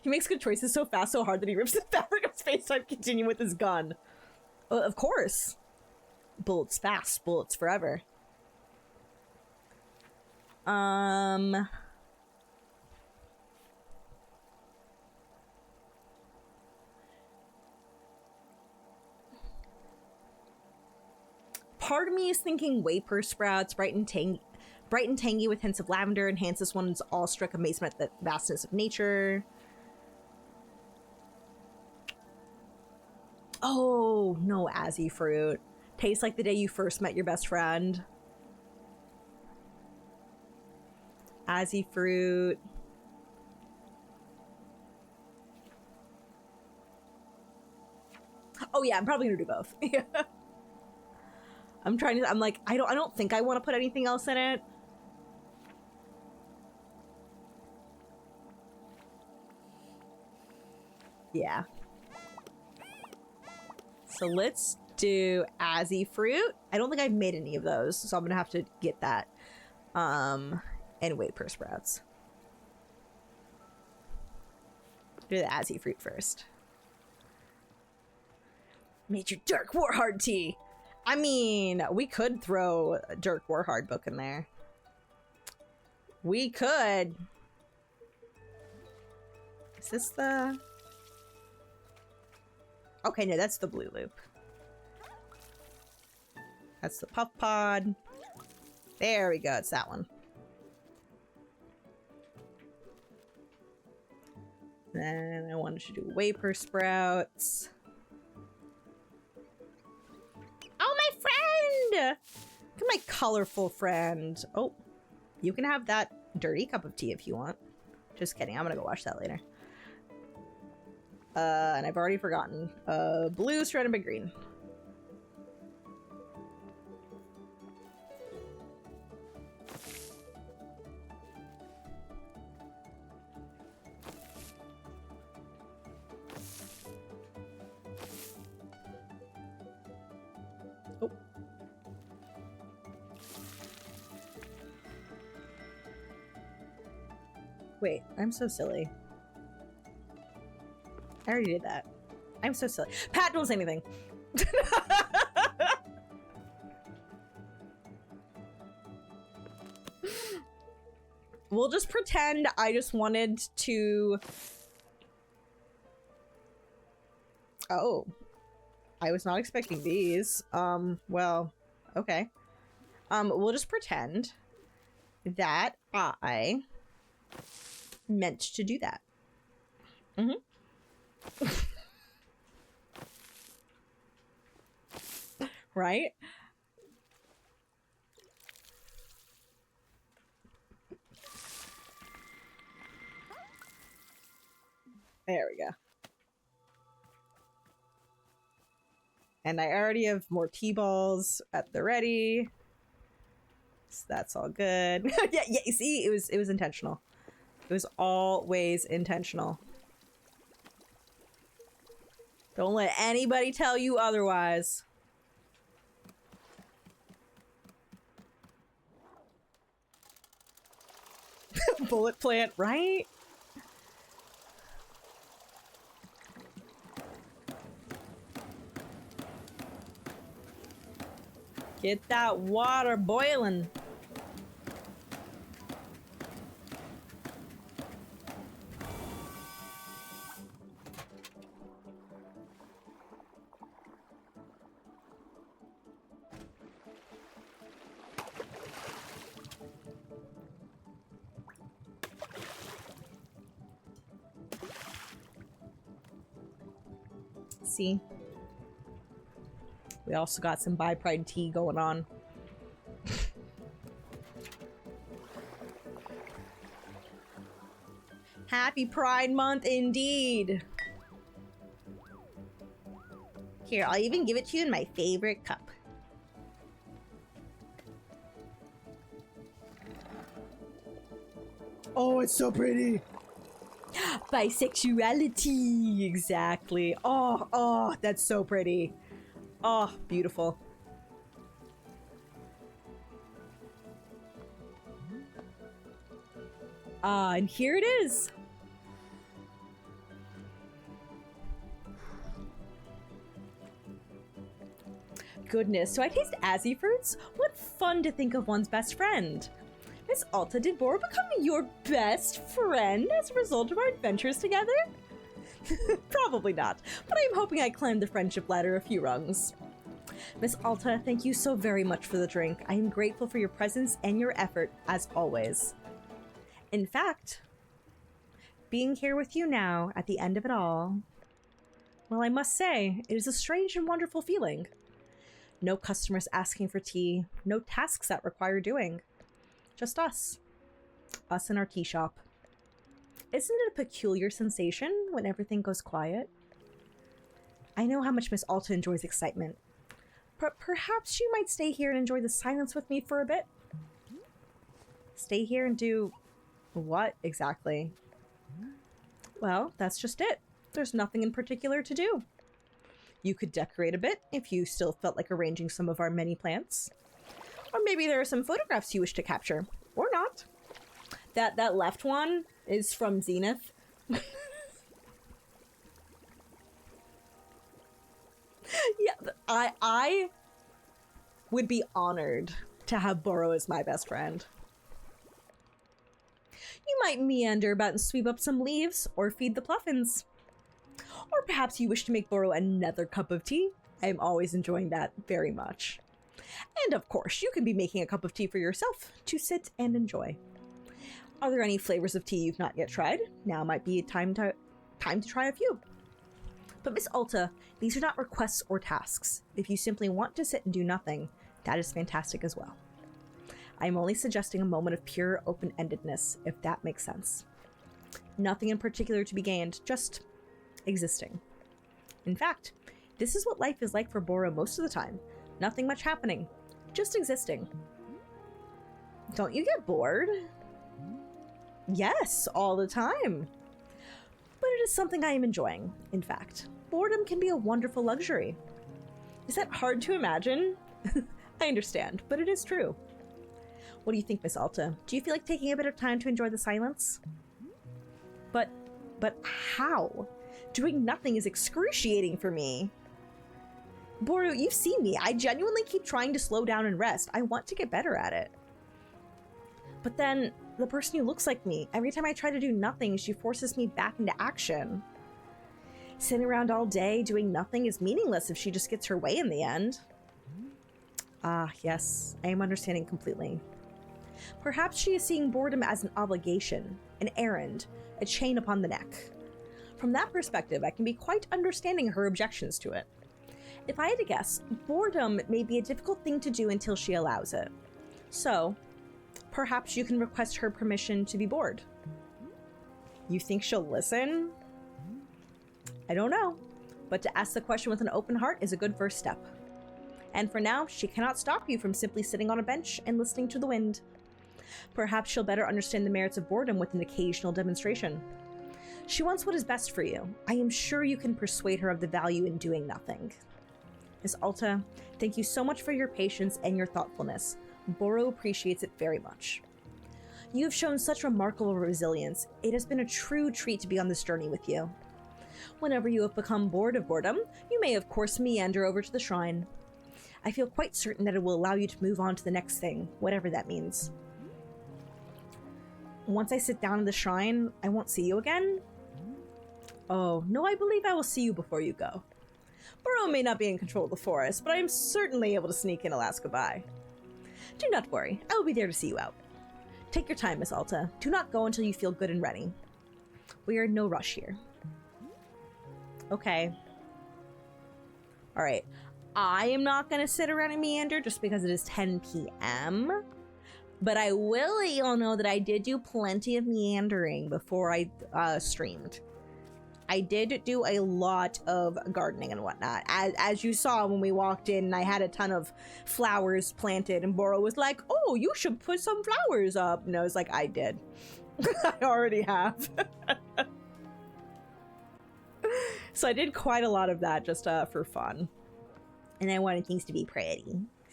He makes good choices so fast, so hard that he rips the fabric of space-time continuing with his gun. Of course. Bullets fast, bullets forever. Part of me is thinking Wayper sprouts, bright and tangy with hints of lavender, enhances one's awestruck amazement at the vastness of nature. Oh, no, Azzy fruit. Tastes like the day you first met your best friend. Azzy fruit. Oh yeah, I'm probably gonna do both. I'm like, I don't think I want to put anything else in it. Yeah. So let's do Azzy fruit. I don't think I've made any of those, so I'm gonna have to get that. And Wayper sprouts. Do the Azzy fruit first. Made your Dirk Warhard tea. I mean, we could throw a Dirk Warhard book in there. We could. Is this the... Okay, no, that's the blue loop. That's the puff pod. There we go, it's that one. Then I wanted to do Wayper sprouts. Oh, my friend! Look at my colorful friend. Oh, you can have that dirty cup of tea if you want. Just kidding, I'm gonna go watch that later. And I've already forgotten. Blue surrounded by green. Oh. Wait, I'm so silly. I already did that. I'm so silly. Pat, don't say anything. We'll just pretend I just wanted to Oh. I was not expecting these. Well, okay. We'll just pretend that I meant to do that. Right? There we go. And I already have more T-balls at the ready. So that's all good. yeah, you see, it was intentional. It was always intentional. Don't let anybody tell you otherwise. Bullet plant, right? Get that water boiling. See? We also got some Bi Pride tea going on. Happy Pride Month indeed! Here, I'll even give it to you in my favorite cup. Oh, it's so pretty. Bisexuality, exactly. Oh, that's so pretty. Oh, beautiful. And here it is. Goodness, do I taste Azzy fruits? What fun to think of one's best friend. Miss Alta, did Boro become your best friend as a result of our adventures together? Probably not, but I'm hoping I climbed the friendship ladder a few rungs. Miss Alta, thank you so very much for the drink. I am grateful for your presence and your effort, as always. In fact, being here with you now, at the end of it all, well, I must say, it is a strange and wonderful feeling. No customers asking for tea, no tasks that require doing. Just us. Us in our tea shop. Isn't it a peculiar sensation when everything goes quiet? I know how much Miss Alta enjoys excitement, but perhaps she might stay here and enjoy the silence with me for a bit? Stay here and do what exactly? Well, that's just it. There's nothing in particular to do. You could decorate a bit if you still felt like arranging some of our many plants. Or maybe there are some photographs you wish to capture. Or not. That left one is from Zenith. Yeah, I would be honored to have Boro as my best friend. You might meander about and sweep up some leaves, or feed the pluffins. Or perhaps you wish to make Boro another cup of tea. I am always enjoying that very much. And of course, you can be making a cup of tea for yourself to sit and enjoy. Are there any flavors of tea you've not yet tried? Now might be time to try a few. But Miss Alta, these are not requests or tasks. If you simply want to sit and do nothing, that is fantastic as well. I am only suggesting a moment of pure open-endedness, if that makes sense. Nothing in particular to be gained, just existing. In fact, this is what life is like for Boro most of the time. Nothing much happening, just existing. Don't you get bored? Yes, all the time. But it is something I am enjoying, in fact. Boredom can be a wonderful luxury. Is that hard to imagine? I understand, but it is true. What do you think, Miss Alta? Do you feel like taking a bit of time to enjoy the silence? But how? Doing nothing is excruciating for me. Boro, you've seen me. I genuinely keep trying to slow down and rest. I want to get better at it. But then, the person who looks like me, every time I try to do nothing, she forces me back into action. Sitting around all day doing nothing is meaningless if she just gets her way in the end. Ah, yes, I am understanding completely. Perhaps she is seeing boredom as an obligation, an errand, a chain upon the neck. From that perspective, I can be quite understanding her objections to it. If I had to guess, boredom may be a difficult thing to do until she allows it. So, perhaps you can request her permission to be bored. You think she'll listen? I don't know, but to ask the question with an open heart is a good first step. And for now, she cannot stop you from simply sitting on a bench and listening to the wind. Perhaps she'll better understand the merits of boredom with an occasional demonstration. She wants what is best for you. I am sure you can persuade her of the value in doing nothing. Miss Alta, thank you so much for your patience and your thoughtfulness. Boro appreciates it very much. You have shown such remarkable resilience. It has been a true treat to be on this journey with you. Whenever you have become bored of boredom, you may of course meander over to the shrine. I feel quite certain that it will allow you to move on to the next thing, whatever that means. Once I sit down in the shrine, I won't see you again? Oh, no, I believe I will see you before you go. Burrow may not be in control of the forest, but I am certainly able to sneak in Alaska by. Do not worry, I will be there to see you out. Take your time, Miss Alta. Do not go until you feel good and ready. We are in no rush here. Okay. Alright. I am not going to sit around and meander just because it is 10 p.m. But I will let you all know that I did do plenty of meandering before I streamed. I did do a lot of gardening and whatnot. As you saw when we walked in, I had a ton of flowers planted, and Boro was like, oh, you should put some flowers up. And I was like, I did. I already have. So I did quite a lot of that just for fun. And I wanted things to be pretty.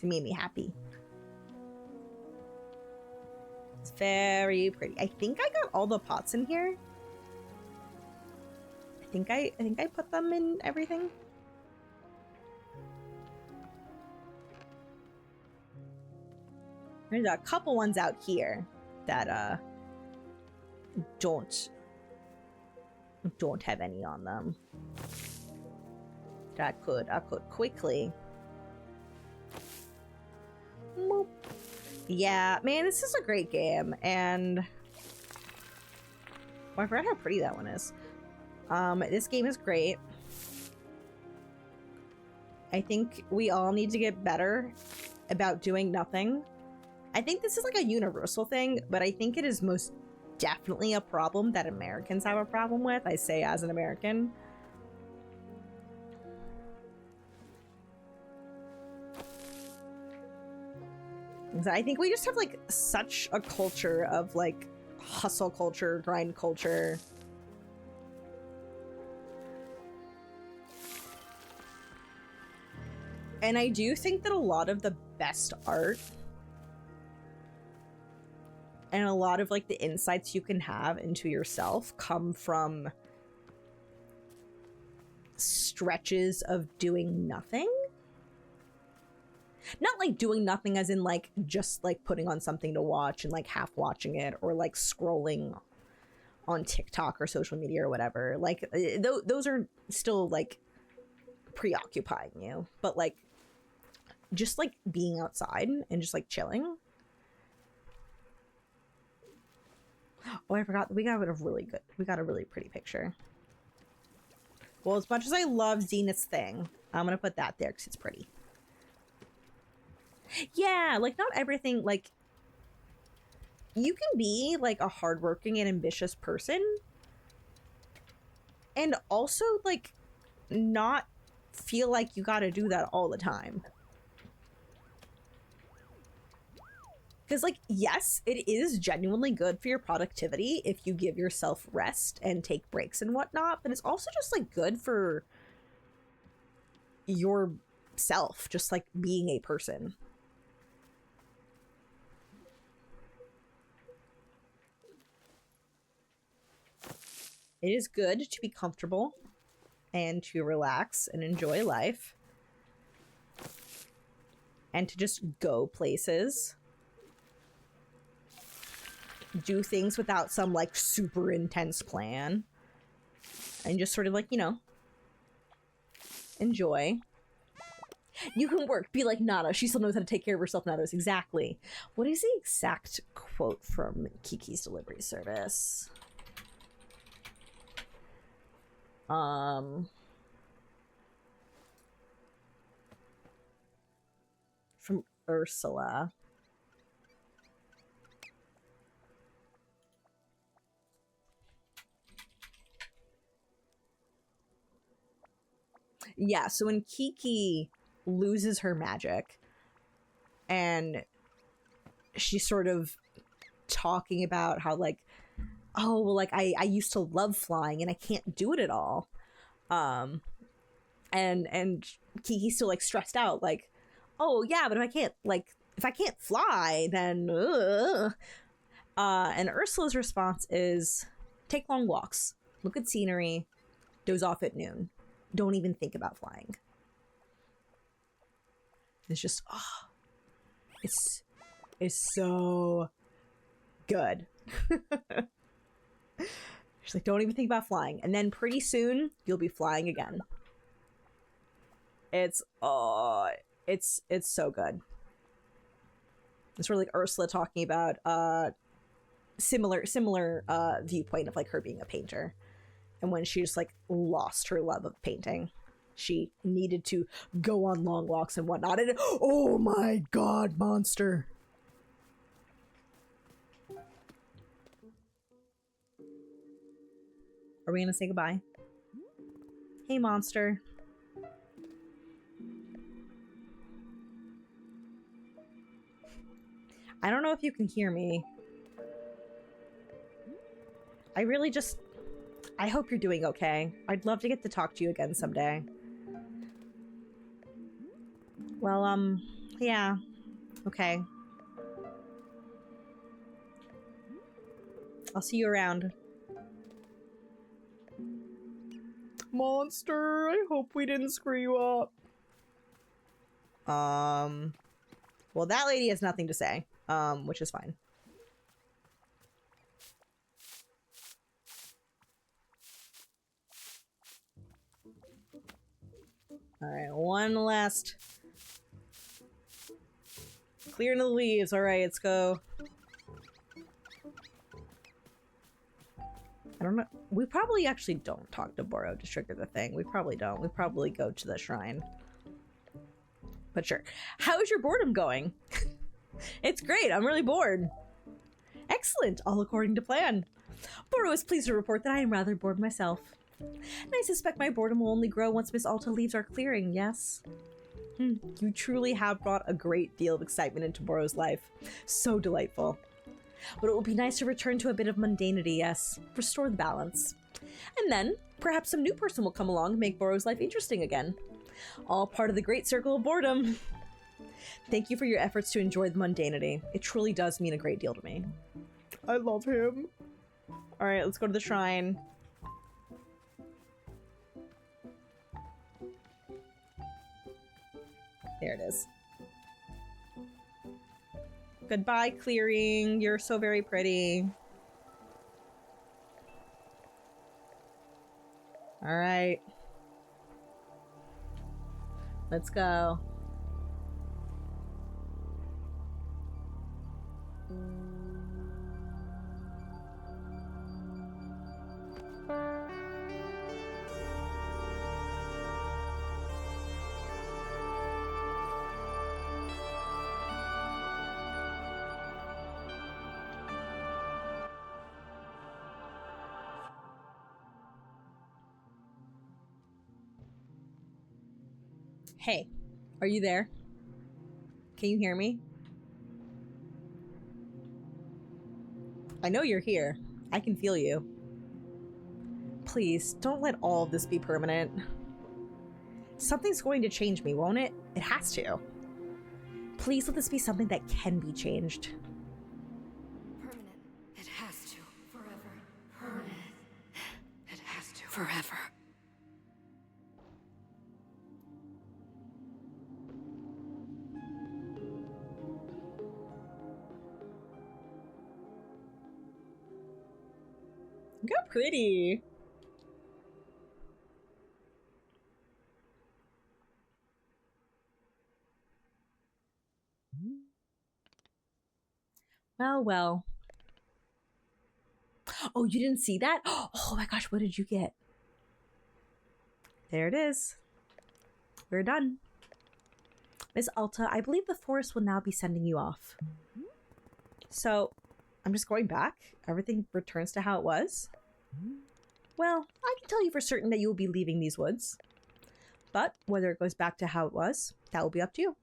It made me happy. It's very pretty. I think I got all the pots in here. I think I put them in everything. There's a couple ones out here that don't have any on them. I could quickly. Boop. Yeah, man, this is a great game, and oh, I forgot how pretty that one is. This game is great. I think we all need to get better about doing nothing. I think this is like a universal thing, but I think it is most definitely a problem that Americans have a problem with. I say as an American. I think we just have like such a culture of like hustle culture, grind culture. And I do think that a lot of the best art and a lot of like the insights you can have into yourself come from stretches of doing nothing. Not like doing nothing as in like just like putting on something to watch and like half watching it, or like scrolling on TikTok or social media or whatever. Like those are still like preoccupying you, but like just like being outside and just like chilling. Oh, I forgot, we got a really pretty picture. Well, as much as I love Zenith's thing, I'm gonna put that there because it's pretty. Yeah, like not everything, like you can be like a hardworking and ambitious person and also like not feel like you gotta do that all the time. Because like, yes, it is genuinely good for your productivity if you give yourself rest and take breaks and whatnot, but it's also just like good for yourself, just like being a person. It is good to be comfortable and to relax and enjoy life and to just go places, do things without some like super intense plan, and just sort of like, you know, Enjoy. You can work. Be like Nana. She still knows how to take care of herself and others. Exactly. What is the exact quote from Kiki's delivery service? From Ursula. Yeah, so when Kiki loses her magic and she's sort of talking about how, like, oh, well, like, I used to love flying and I can't do it at all. And Kiki's still, like, stressed out, like, oh, yeah, but if I can't fly, then, and Ursula's response is, take long walks, look at scenery, doze off at noon. Don't even think about flying. It's just, oh, it's so good. She's like, don't even think about flying. And then pretty soon, you'll be flying again. It's so good. It's really like Ursula talking about similar viewpoint of like her being a painter. And when she just like lost her love of painting, she needed to go on long walks and whatnot. And oh my god, monster. Are we gonna say goodbye? Hey, monster. I don't know if you can hear me. I hope you're doing okay. I'd love to get to talk to you again someday. Well, yeah. Okay. I'll see you around. Monster, I hope we didn't screw you up. Well, that lady has nothing to say, which is fine. Alright, one last clearing the leaves. Alright, let's go. I don't know. We probably actually don't talk to Boro to trigger the thing. We probably don't. We probably go to the shrine. But sure. How is your boredom going? It's great. I'm really bored. Excellent. All according to plan. Boro is pleased to report that I am rather bored myself. And I suspect my boredom will only grow once Miss Alta leaves our clearing, yes? You truly have brought a great deal of excitement into Boro's life. So delightful. But it will be nice to return to a bit of mundanity, yes. Restore the balance. And then, perhaps some new person will come along and make Boro's life interesting again. All part of the great circle of boredom. Thank you for your efforts to enjoy the mundanity. It truly does mean a great deal to me. I love him. Alright, let's go to the shrine. There it is. Goodbye, clearing. You're so very pretty. Alright. Let's go. Hey, are you there? Can you hear me? I know you're here. I can feel you. Please, don't let all of this be permanent. Something's going to change me, won't it? It has to. Please let this be something that can be changed. Permanent. It has to. Forever. Permanent. It has to. Forever. Look how pretty. Well, well. Oh, you didn't see that? Oh my gosh, what did you get? There it is. We're done. Miss Alta, I believe the forest will now be sending you off. So, I'm just going back. Everything returns to how it was. Well, I can tell you for certain that you will be leaving these woods. But whether it goes back to how it was, that will be up to you.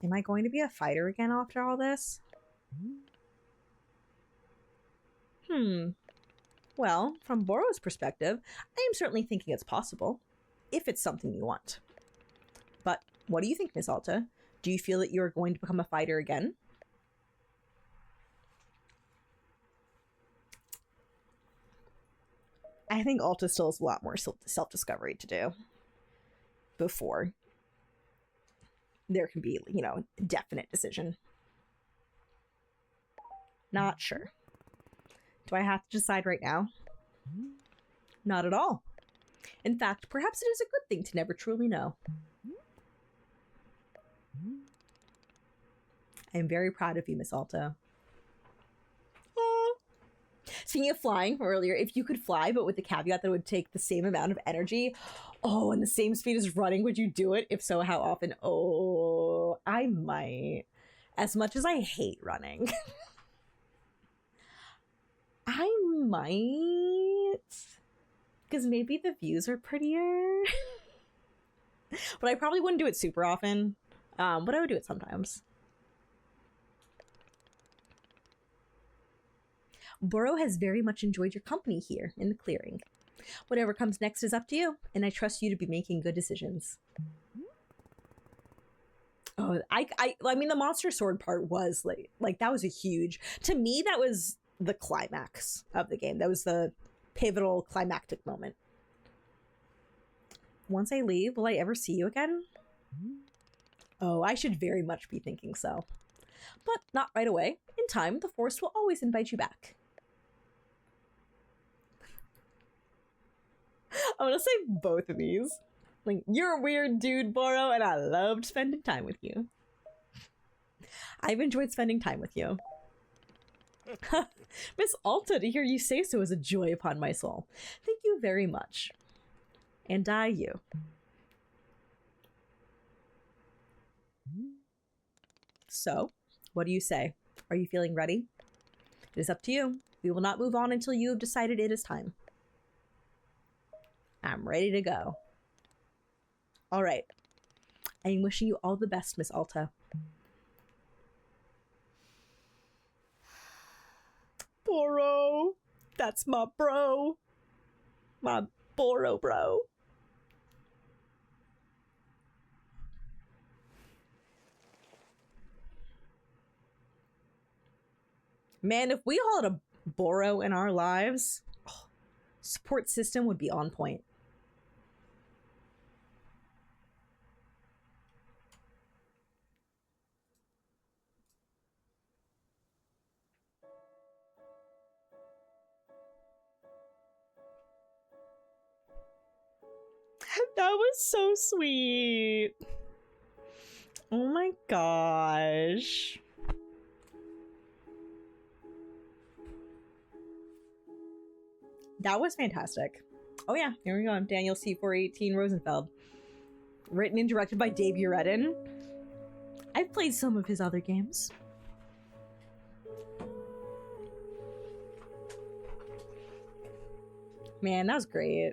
Am I going to be a fighter again after all this? Well, from Boro's perspective, I am certainly thinking it's possible, if it's something you want. But what do you think, Miss Alta? Do you feel that you are going to become a fighter again? I think Alta still has a lot more self-discovery to do before there can be, you know, a definite decision. Not sure. Do I have to decide right now? Not at all. In fact, perhaps it is a good thing to never truly know. I am very proud of you, Miss Alta. Speaking of flying earlier, if you could fly, but with the caveat that it would take the same amount of energy, oh, and the same speed as running, would you do it? If so, how often? Oh, I might. As much as I hate running. I might. Because maybe the views are prettier. But I probably wouldn't do it super often. But I would do it sometimes. Boro has very much enjoyed your company here in the clearing. Whatever comes next is up to you, and I trust you to be making good decisions. Oh, I mean, the monster sword part was like that was a huge, to me, that was the climax of the game. That was the pivotal climactic moment. Once I leave, will I ever see you again? Oh, I should very much be thinking so. But not right away. In time, the forest will always invite you back. I'm gonna say both of these. Like, you're a weird dude, Boro, and I loved spending time with you. I've enjoyed spending time with you. Miss Alta, to hear you say so is a joy upon my soul. Thank you very much. And you. So, what do you say? Are you feeling ready? It is up to you. We will not move on until you have decided it is time. I'm ready to go. All right. I am wishing you all the best, Miss Alta. Boro. That's my bro. My Boro bro. Man, if we all had a Boro in our lives, support system would be on point. That was so sweet. Oh my gosh. That was fantastic. Oh yeah, here we go. Daniel C418 Rosenfeld. Written and directed by Dave Uredin. I've played some of his other games. Man, that was great.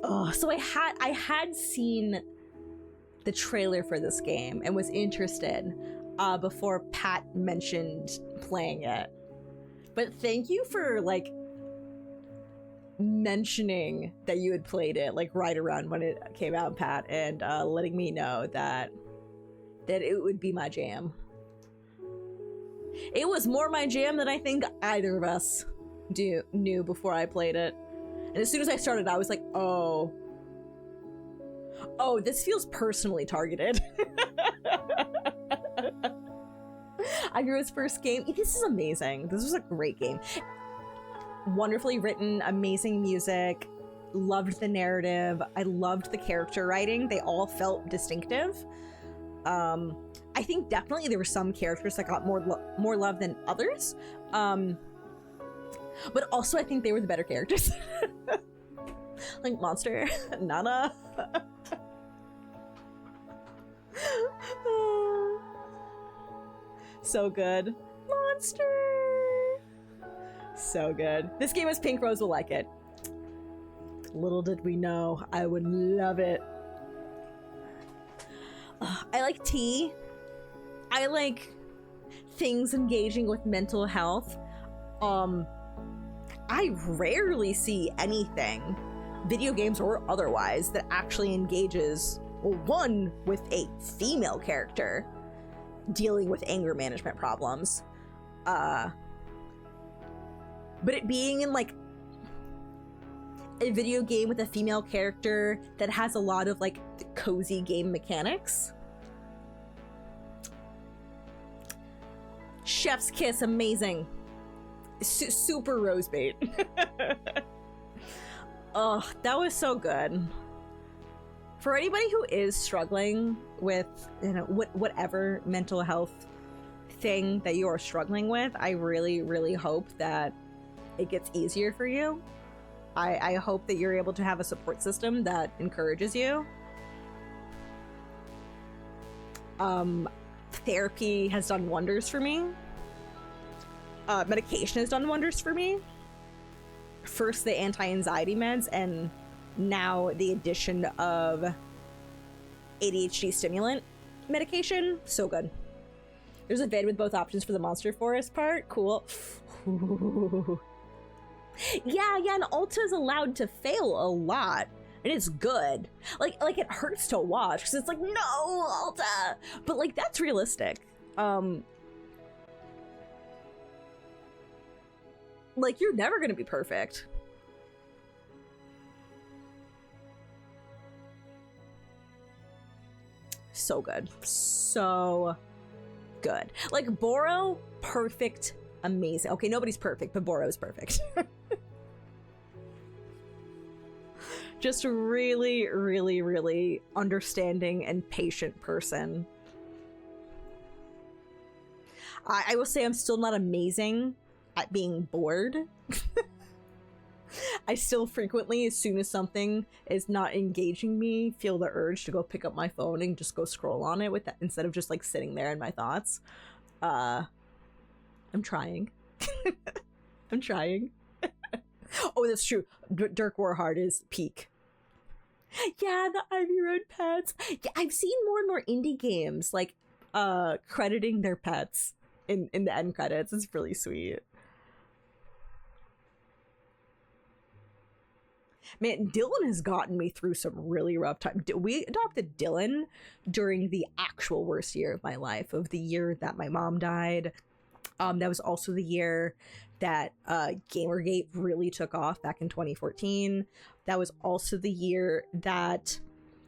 Oh, so I had seen the trailer for this game and was interested before Pat mentioned playing it. But thank you for like mentioning that you had played it like right around when it came out, Pat, and letting me know that it would be my jam. It was more my jam than I think either of us knew before I played it. And as soon as I started, I was like, oh, this feels personally targeted. Aggro's first game. This is amazing. This was a great game. Wonderfully written, amazing music. loved the narrative. I loved the character writing. They all felt distinctive. I think definitely there were some characters that got more love than others. But also I think they were the better characters. Like Monster, Nana. So good. Monster! So good. This game is Pink Rose will like it. Little did we know, I would love it. I like tea. I like things engaging with mental health. I rarely see anything, video games or otherwise, that actually engages, well, one, with a female character dealing with anger management problems. But it being in like a video game with a female character that has a lot of like cozy game mechanics. Chef's kiss, amazing. Super rose bait. Oh, that was so good. For anybody who is struggling with, you know, whatever mental health thing that you are struggling with, I really, really hope that it gets easier for you. I hope that you're able to have a support system that encourages you. Therapy has done wonders for me. Medication has done wonders for me. First the anti-anxiety meds, and now the addition of ADHD stimulant medication. So good. There's a vid with both options for the Monster Forest part. Cool. Yeah, and Ulta is allowed to fail a lot. And it's good. Like it hurts to watch because it's like, no, Ulta. But like that's realistic. Like you're never gonna be perfect. So good. So good. Like Boro, perfect, amazing. Okay, nobody's perfect, but Boro is perfect. Just a really, really, really understanding and patient person. I will say I'm still not amazing at being bored. I still frequently, as soon as something is not engaging me, feel the urge to go pick up my phone and just go scroll on it with that instead of just like sitting there in my thoughts. I'm trying. I'm trying. Oh, that's true. Dirk Warhard is peak. Yeah, the Ivy Road pets. Yeah, I've seen more and more indie games like crediting their pets in the end credits. It's really sweet. Man, Dylan has gotten me through some really rough time. We adopted Dylan during the actual worst year of my life, of the year that my mom died. That was also the year that Gamergate really took off back in 2014. That was also the year that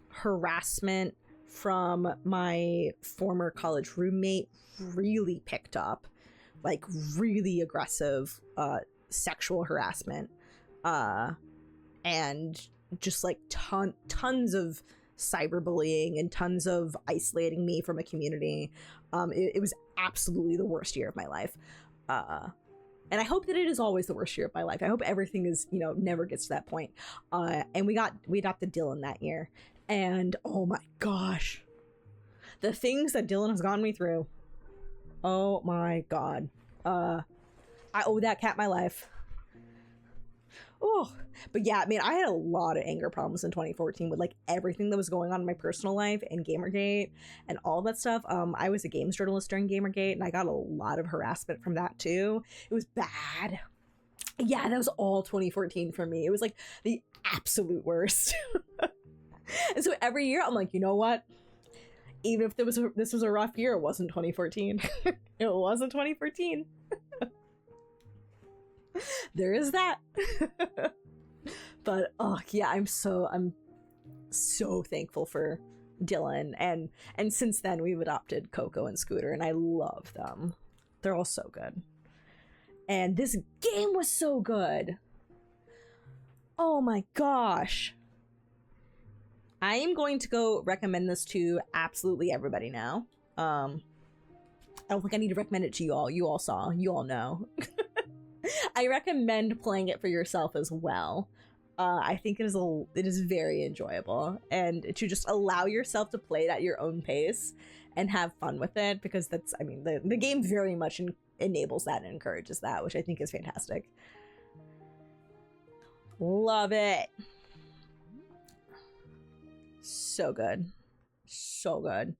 harassment from my former college roommate really picked up, like really aggressive sexual harassment. And just like tons of cyberbullying and tons of isolating me from a community. It was absolutely the worst year of my life. And I hope that it is always the worst year of my life. I hope everything is, you know, never gets to that point. And we adopted Dylan that year. And oh my gosh, the things that Dylan has gotten me through. Oh my God. I owe that cat my life. Oh, but yeah, I mean, I had a lot of anger problems in 2014 with like everything that was going on in my personal life and Gamergate and all that stuff. I was a games journalist during Gamergate and I got a lot of harassment from that too. It was bad. Yeah, that was all 2014 for me. It was like the absolute worst. And so every year I'm like, you know what? Even if this was a rough year, it wasn't 2014. It wasn't 2014. There is that. But oh yeah, I'm so thankful for Dylan, and since then we've adopted Coco and Scooter, and I love them. They're all so good. And this game was so good. Oh my gosh. I am going to go recommend this to absolutely everybody now. I don't think I need to recommend it to you all. You all saw. You all know. I recommend playing it for yourself as well. I think it is very enjoyable, and to just allow yourself to play it at your own pace and have fun with it, because that's, I mean, the game very much enables that and encourages that, which I think is fantastic. Love it. So good. So good.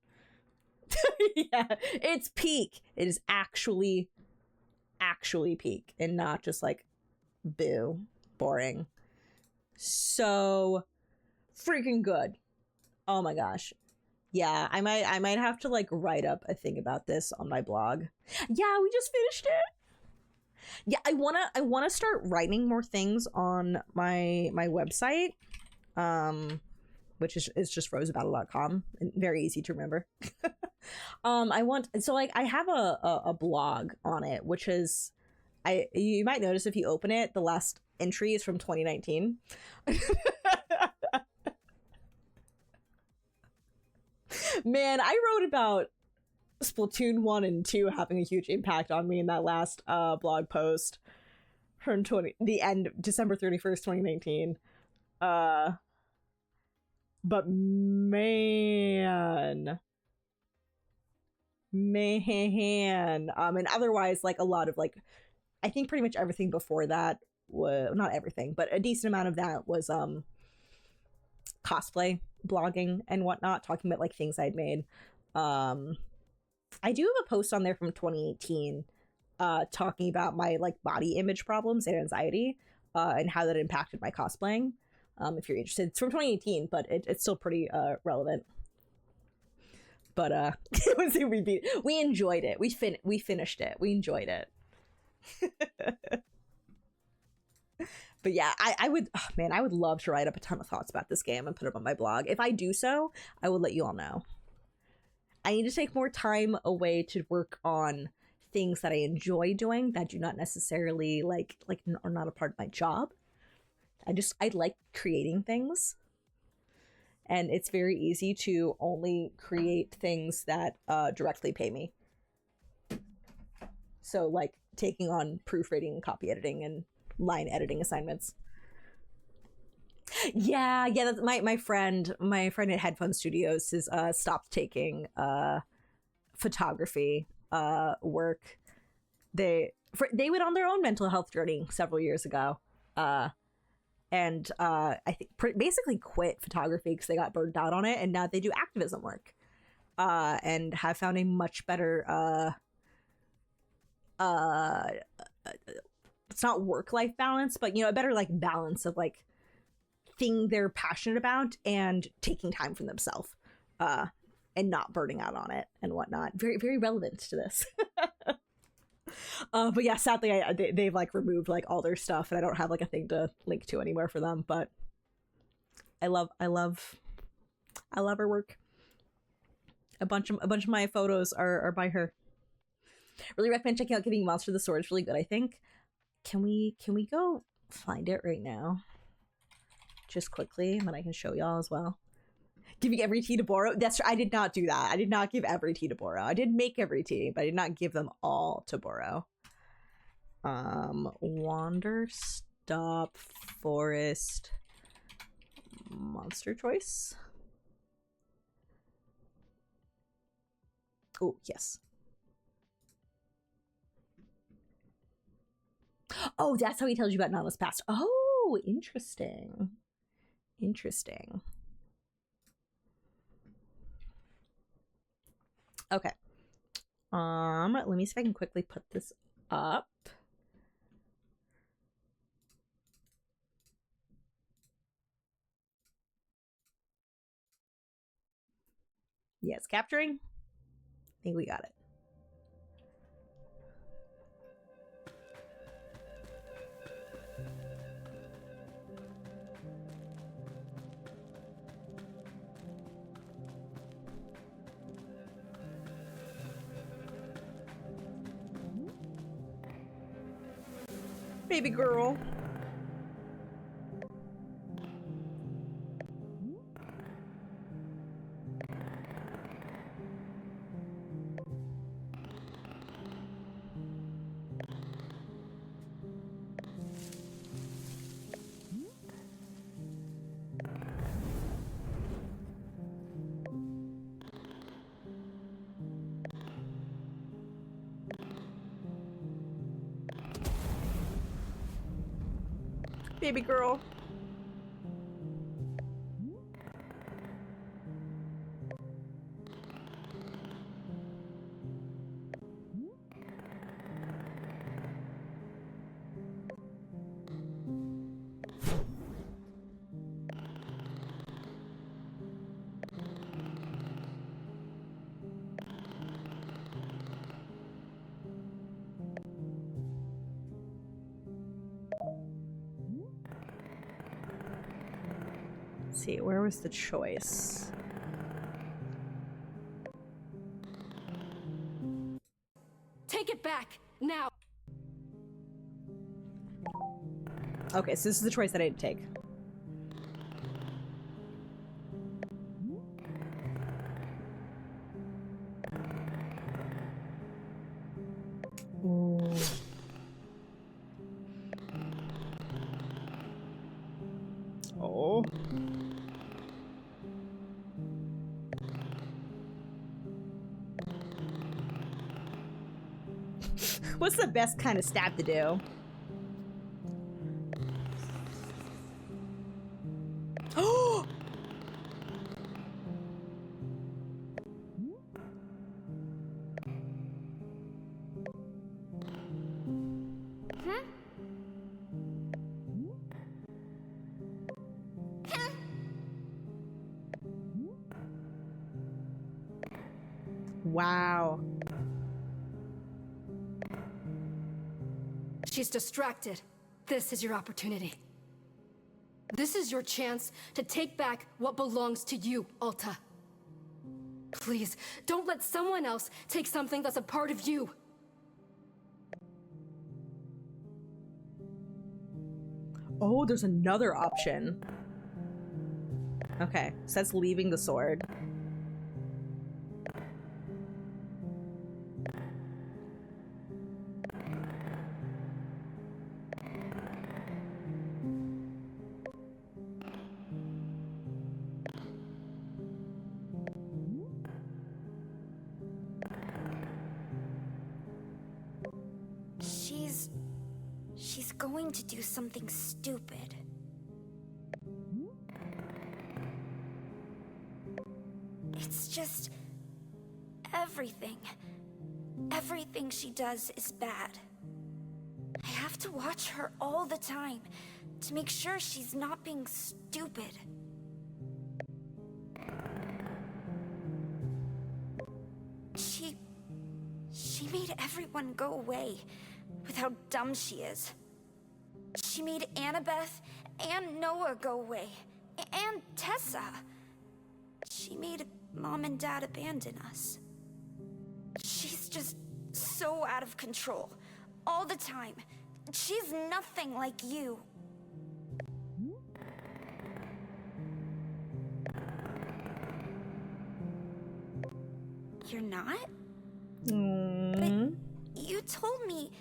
Yeah, it's peak. It is actually peak, and not just like boo, boring. So freaking good. Oh my gosh. Yeah, I might have to like write up a thing about this on my blog. Yeah, we just finished it. Yeah, I wanna start writing more things on my website. Which is just rosebattle.com, and very easy to remember. I have a blog on it, which is, you might notice if you open it, the last entry is from 2019. Man, I wrote about Splatoon 1 and 2 having a huge impact on me in that last blog post from December 31st, 2019. But man, and otherwise, like, a lot of, like, I think pretty much everything before that was, not everything, but a decent amount of that was cosplay blogging and whatnot, talking about like things I'd made. I do have a post on there from 2018 talking about my like body image problems and anxiety and how that impacted my cosplaying. If you're interested, it's from 2018, but it's still pretty relevant. But we enjoyed it. We finished it. We enjoyed it. But yeah, I would, oh man, I would love to write up a ton of thoughts about this game and put it on my blog. If I do so, I will let you all know. I need to take more time away to work on things that I enjoy doing that do not necessarily are not a part of my job. I like creating things, and it's very easy to only create things that directly pay me. So like taking on proofreading, copy editing, and line editing assignments. Yeah, that's my friend at Headphone Studios has stopped taking photography work. They went on their own mental health journey several years ago, and I think basically quit photography because they got burned out on it, and now they do activism work, and have found a much better it's not work-life balance, but a better like balance of like thing they're passionate about and taking time for themselves, and not burning out on it and whatnot. Very, very relevant to this. But yeah, sadly they've like removed like all their stuff, and I don't have like a thing to link to anywhere for them, but I love her work. A bunch of my photos are by her. Really recommend checking out Giving Monster the Sword. It's really good, I think. Can we go find it right now? Just quickly, and then I can show y'all as well. Giving every tea to Boro. That's I did not do that. I did not give every tea to Boro. I did make every tea, but I did not give them all to Boro. Wanderstop Forest Monster Choice. Oh, yes. Oh, that's how he tells you about Nana's past. Oh, interesting. Interesting. Okay. Let me see if I can quickly put this up. Yes, capturing. I think we got it. Baby girl. Baby girl. Let's see, where was the choice? Take it back, now! Okay, so this is the choice that I didn't take. Ooh. Oh. What's the best kind of stab to do? Oh! Wow. She's distracted. This is your opportunity. This is your chance to take back what belongs to you, Alta. Please, don't let someone else take something that's a part of you. Oh, there's another option. Okay, so that's leaving the sword. She's going to do something stupid. It's just... everything. Everything she does is bad. I have to watch her all the time to make sure she's not being stupid. She made everyone go away with how dumb she is. She made Annabeth and Noah go away, and Tessa. She made Mom and Dad abandon us. She's just so out of control, all the time. She's nothing like you. You're not? But you told me...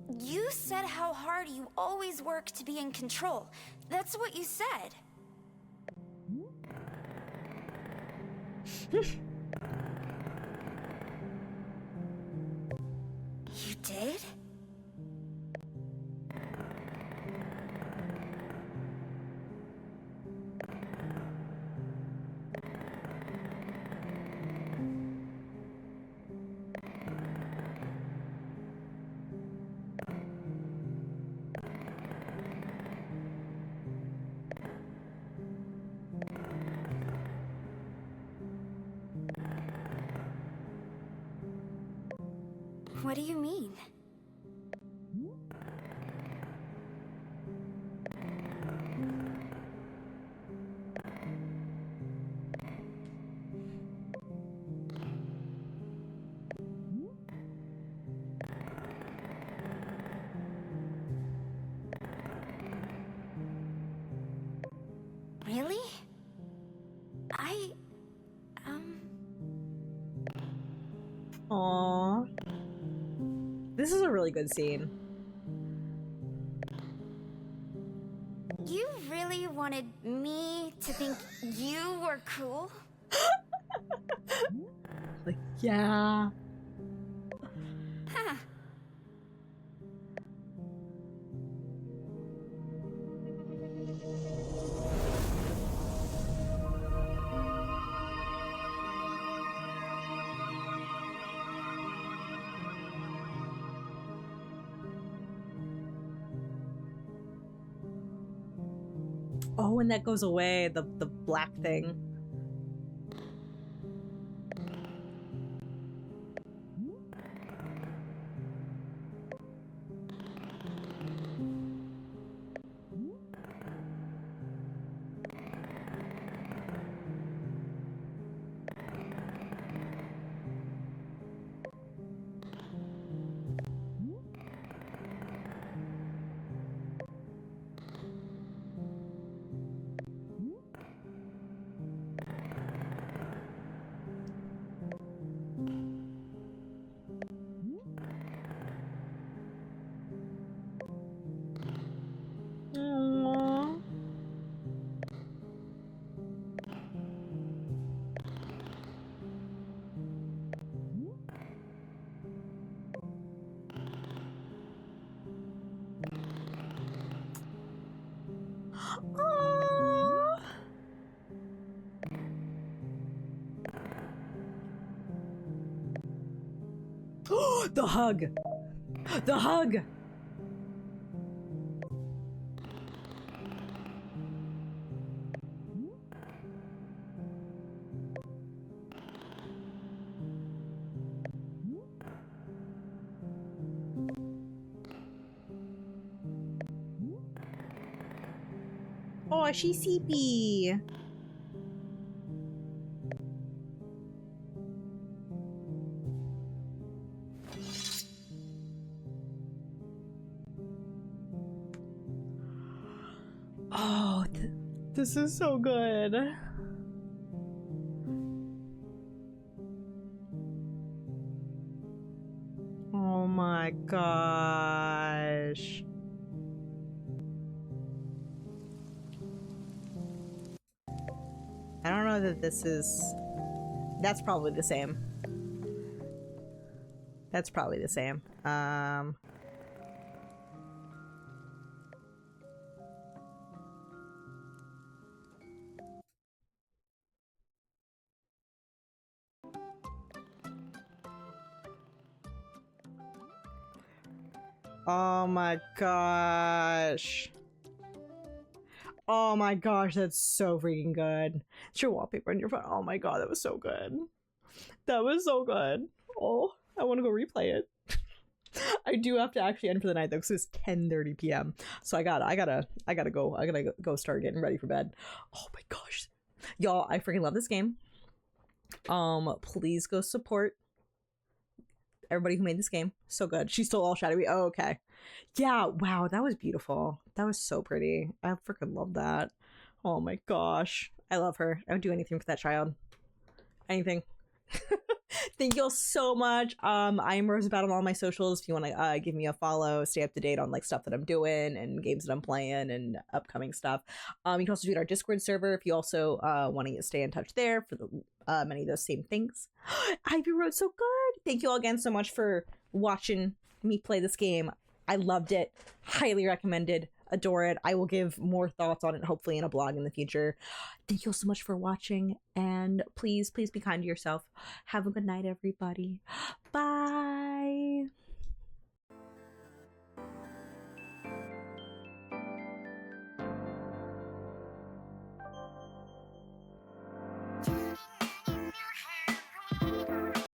You said how hard you always work to be in control. That's what you said. You did? What do you mean? Really? Aww. This is a really good scene. You really wanted me to think you were cool? Like, yeah. Huh. Oh, and that goes away, the black thing. Aww. Aww. The hug! The hug! Oh, she's sleepy. Oh, this is so good. Oh my gosh. I don't know that this is... That's probably the same. That's probably the same. Oh my gosh. Oh my gosh, that's so freaking good. It's your wallpaper on your phone. Oh my god, that was so good. That was so good. Oh, I want to go replay it. I do have to actually end for the night though, because it's 10:30 p.m. So I gotta go start getting ready for bed. Oh my gosh. Y'all, I freaking love this game. Please go support everybody who made this game. So good. She's still all shadowy. Oh, okay. Yeah, wow, that was beautiful. That was so pretty. I freaking love that. Oh my gosh. I love her. I would do anything for that child. Anything. Thank you all so much. I'm Rose Battle on all my socials. If you want to give me a follow, stay up to date on like stuff that I'm doing and games that I'm playing and upcoming stuff. You can also join our Discord server if you also want to stay in touch there for the many of those same things. Ivy Road, so good. Thank you all again so much for watching me play this game. I loved it. Highly recommended. Adore it. I will give more thoughts on it hopefully in a blog in the future. Thank you all so much for watching, and please be kind to yourself. Have a good night, everybody. Bye.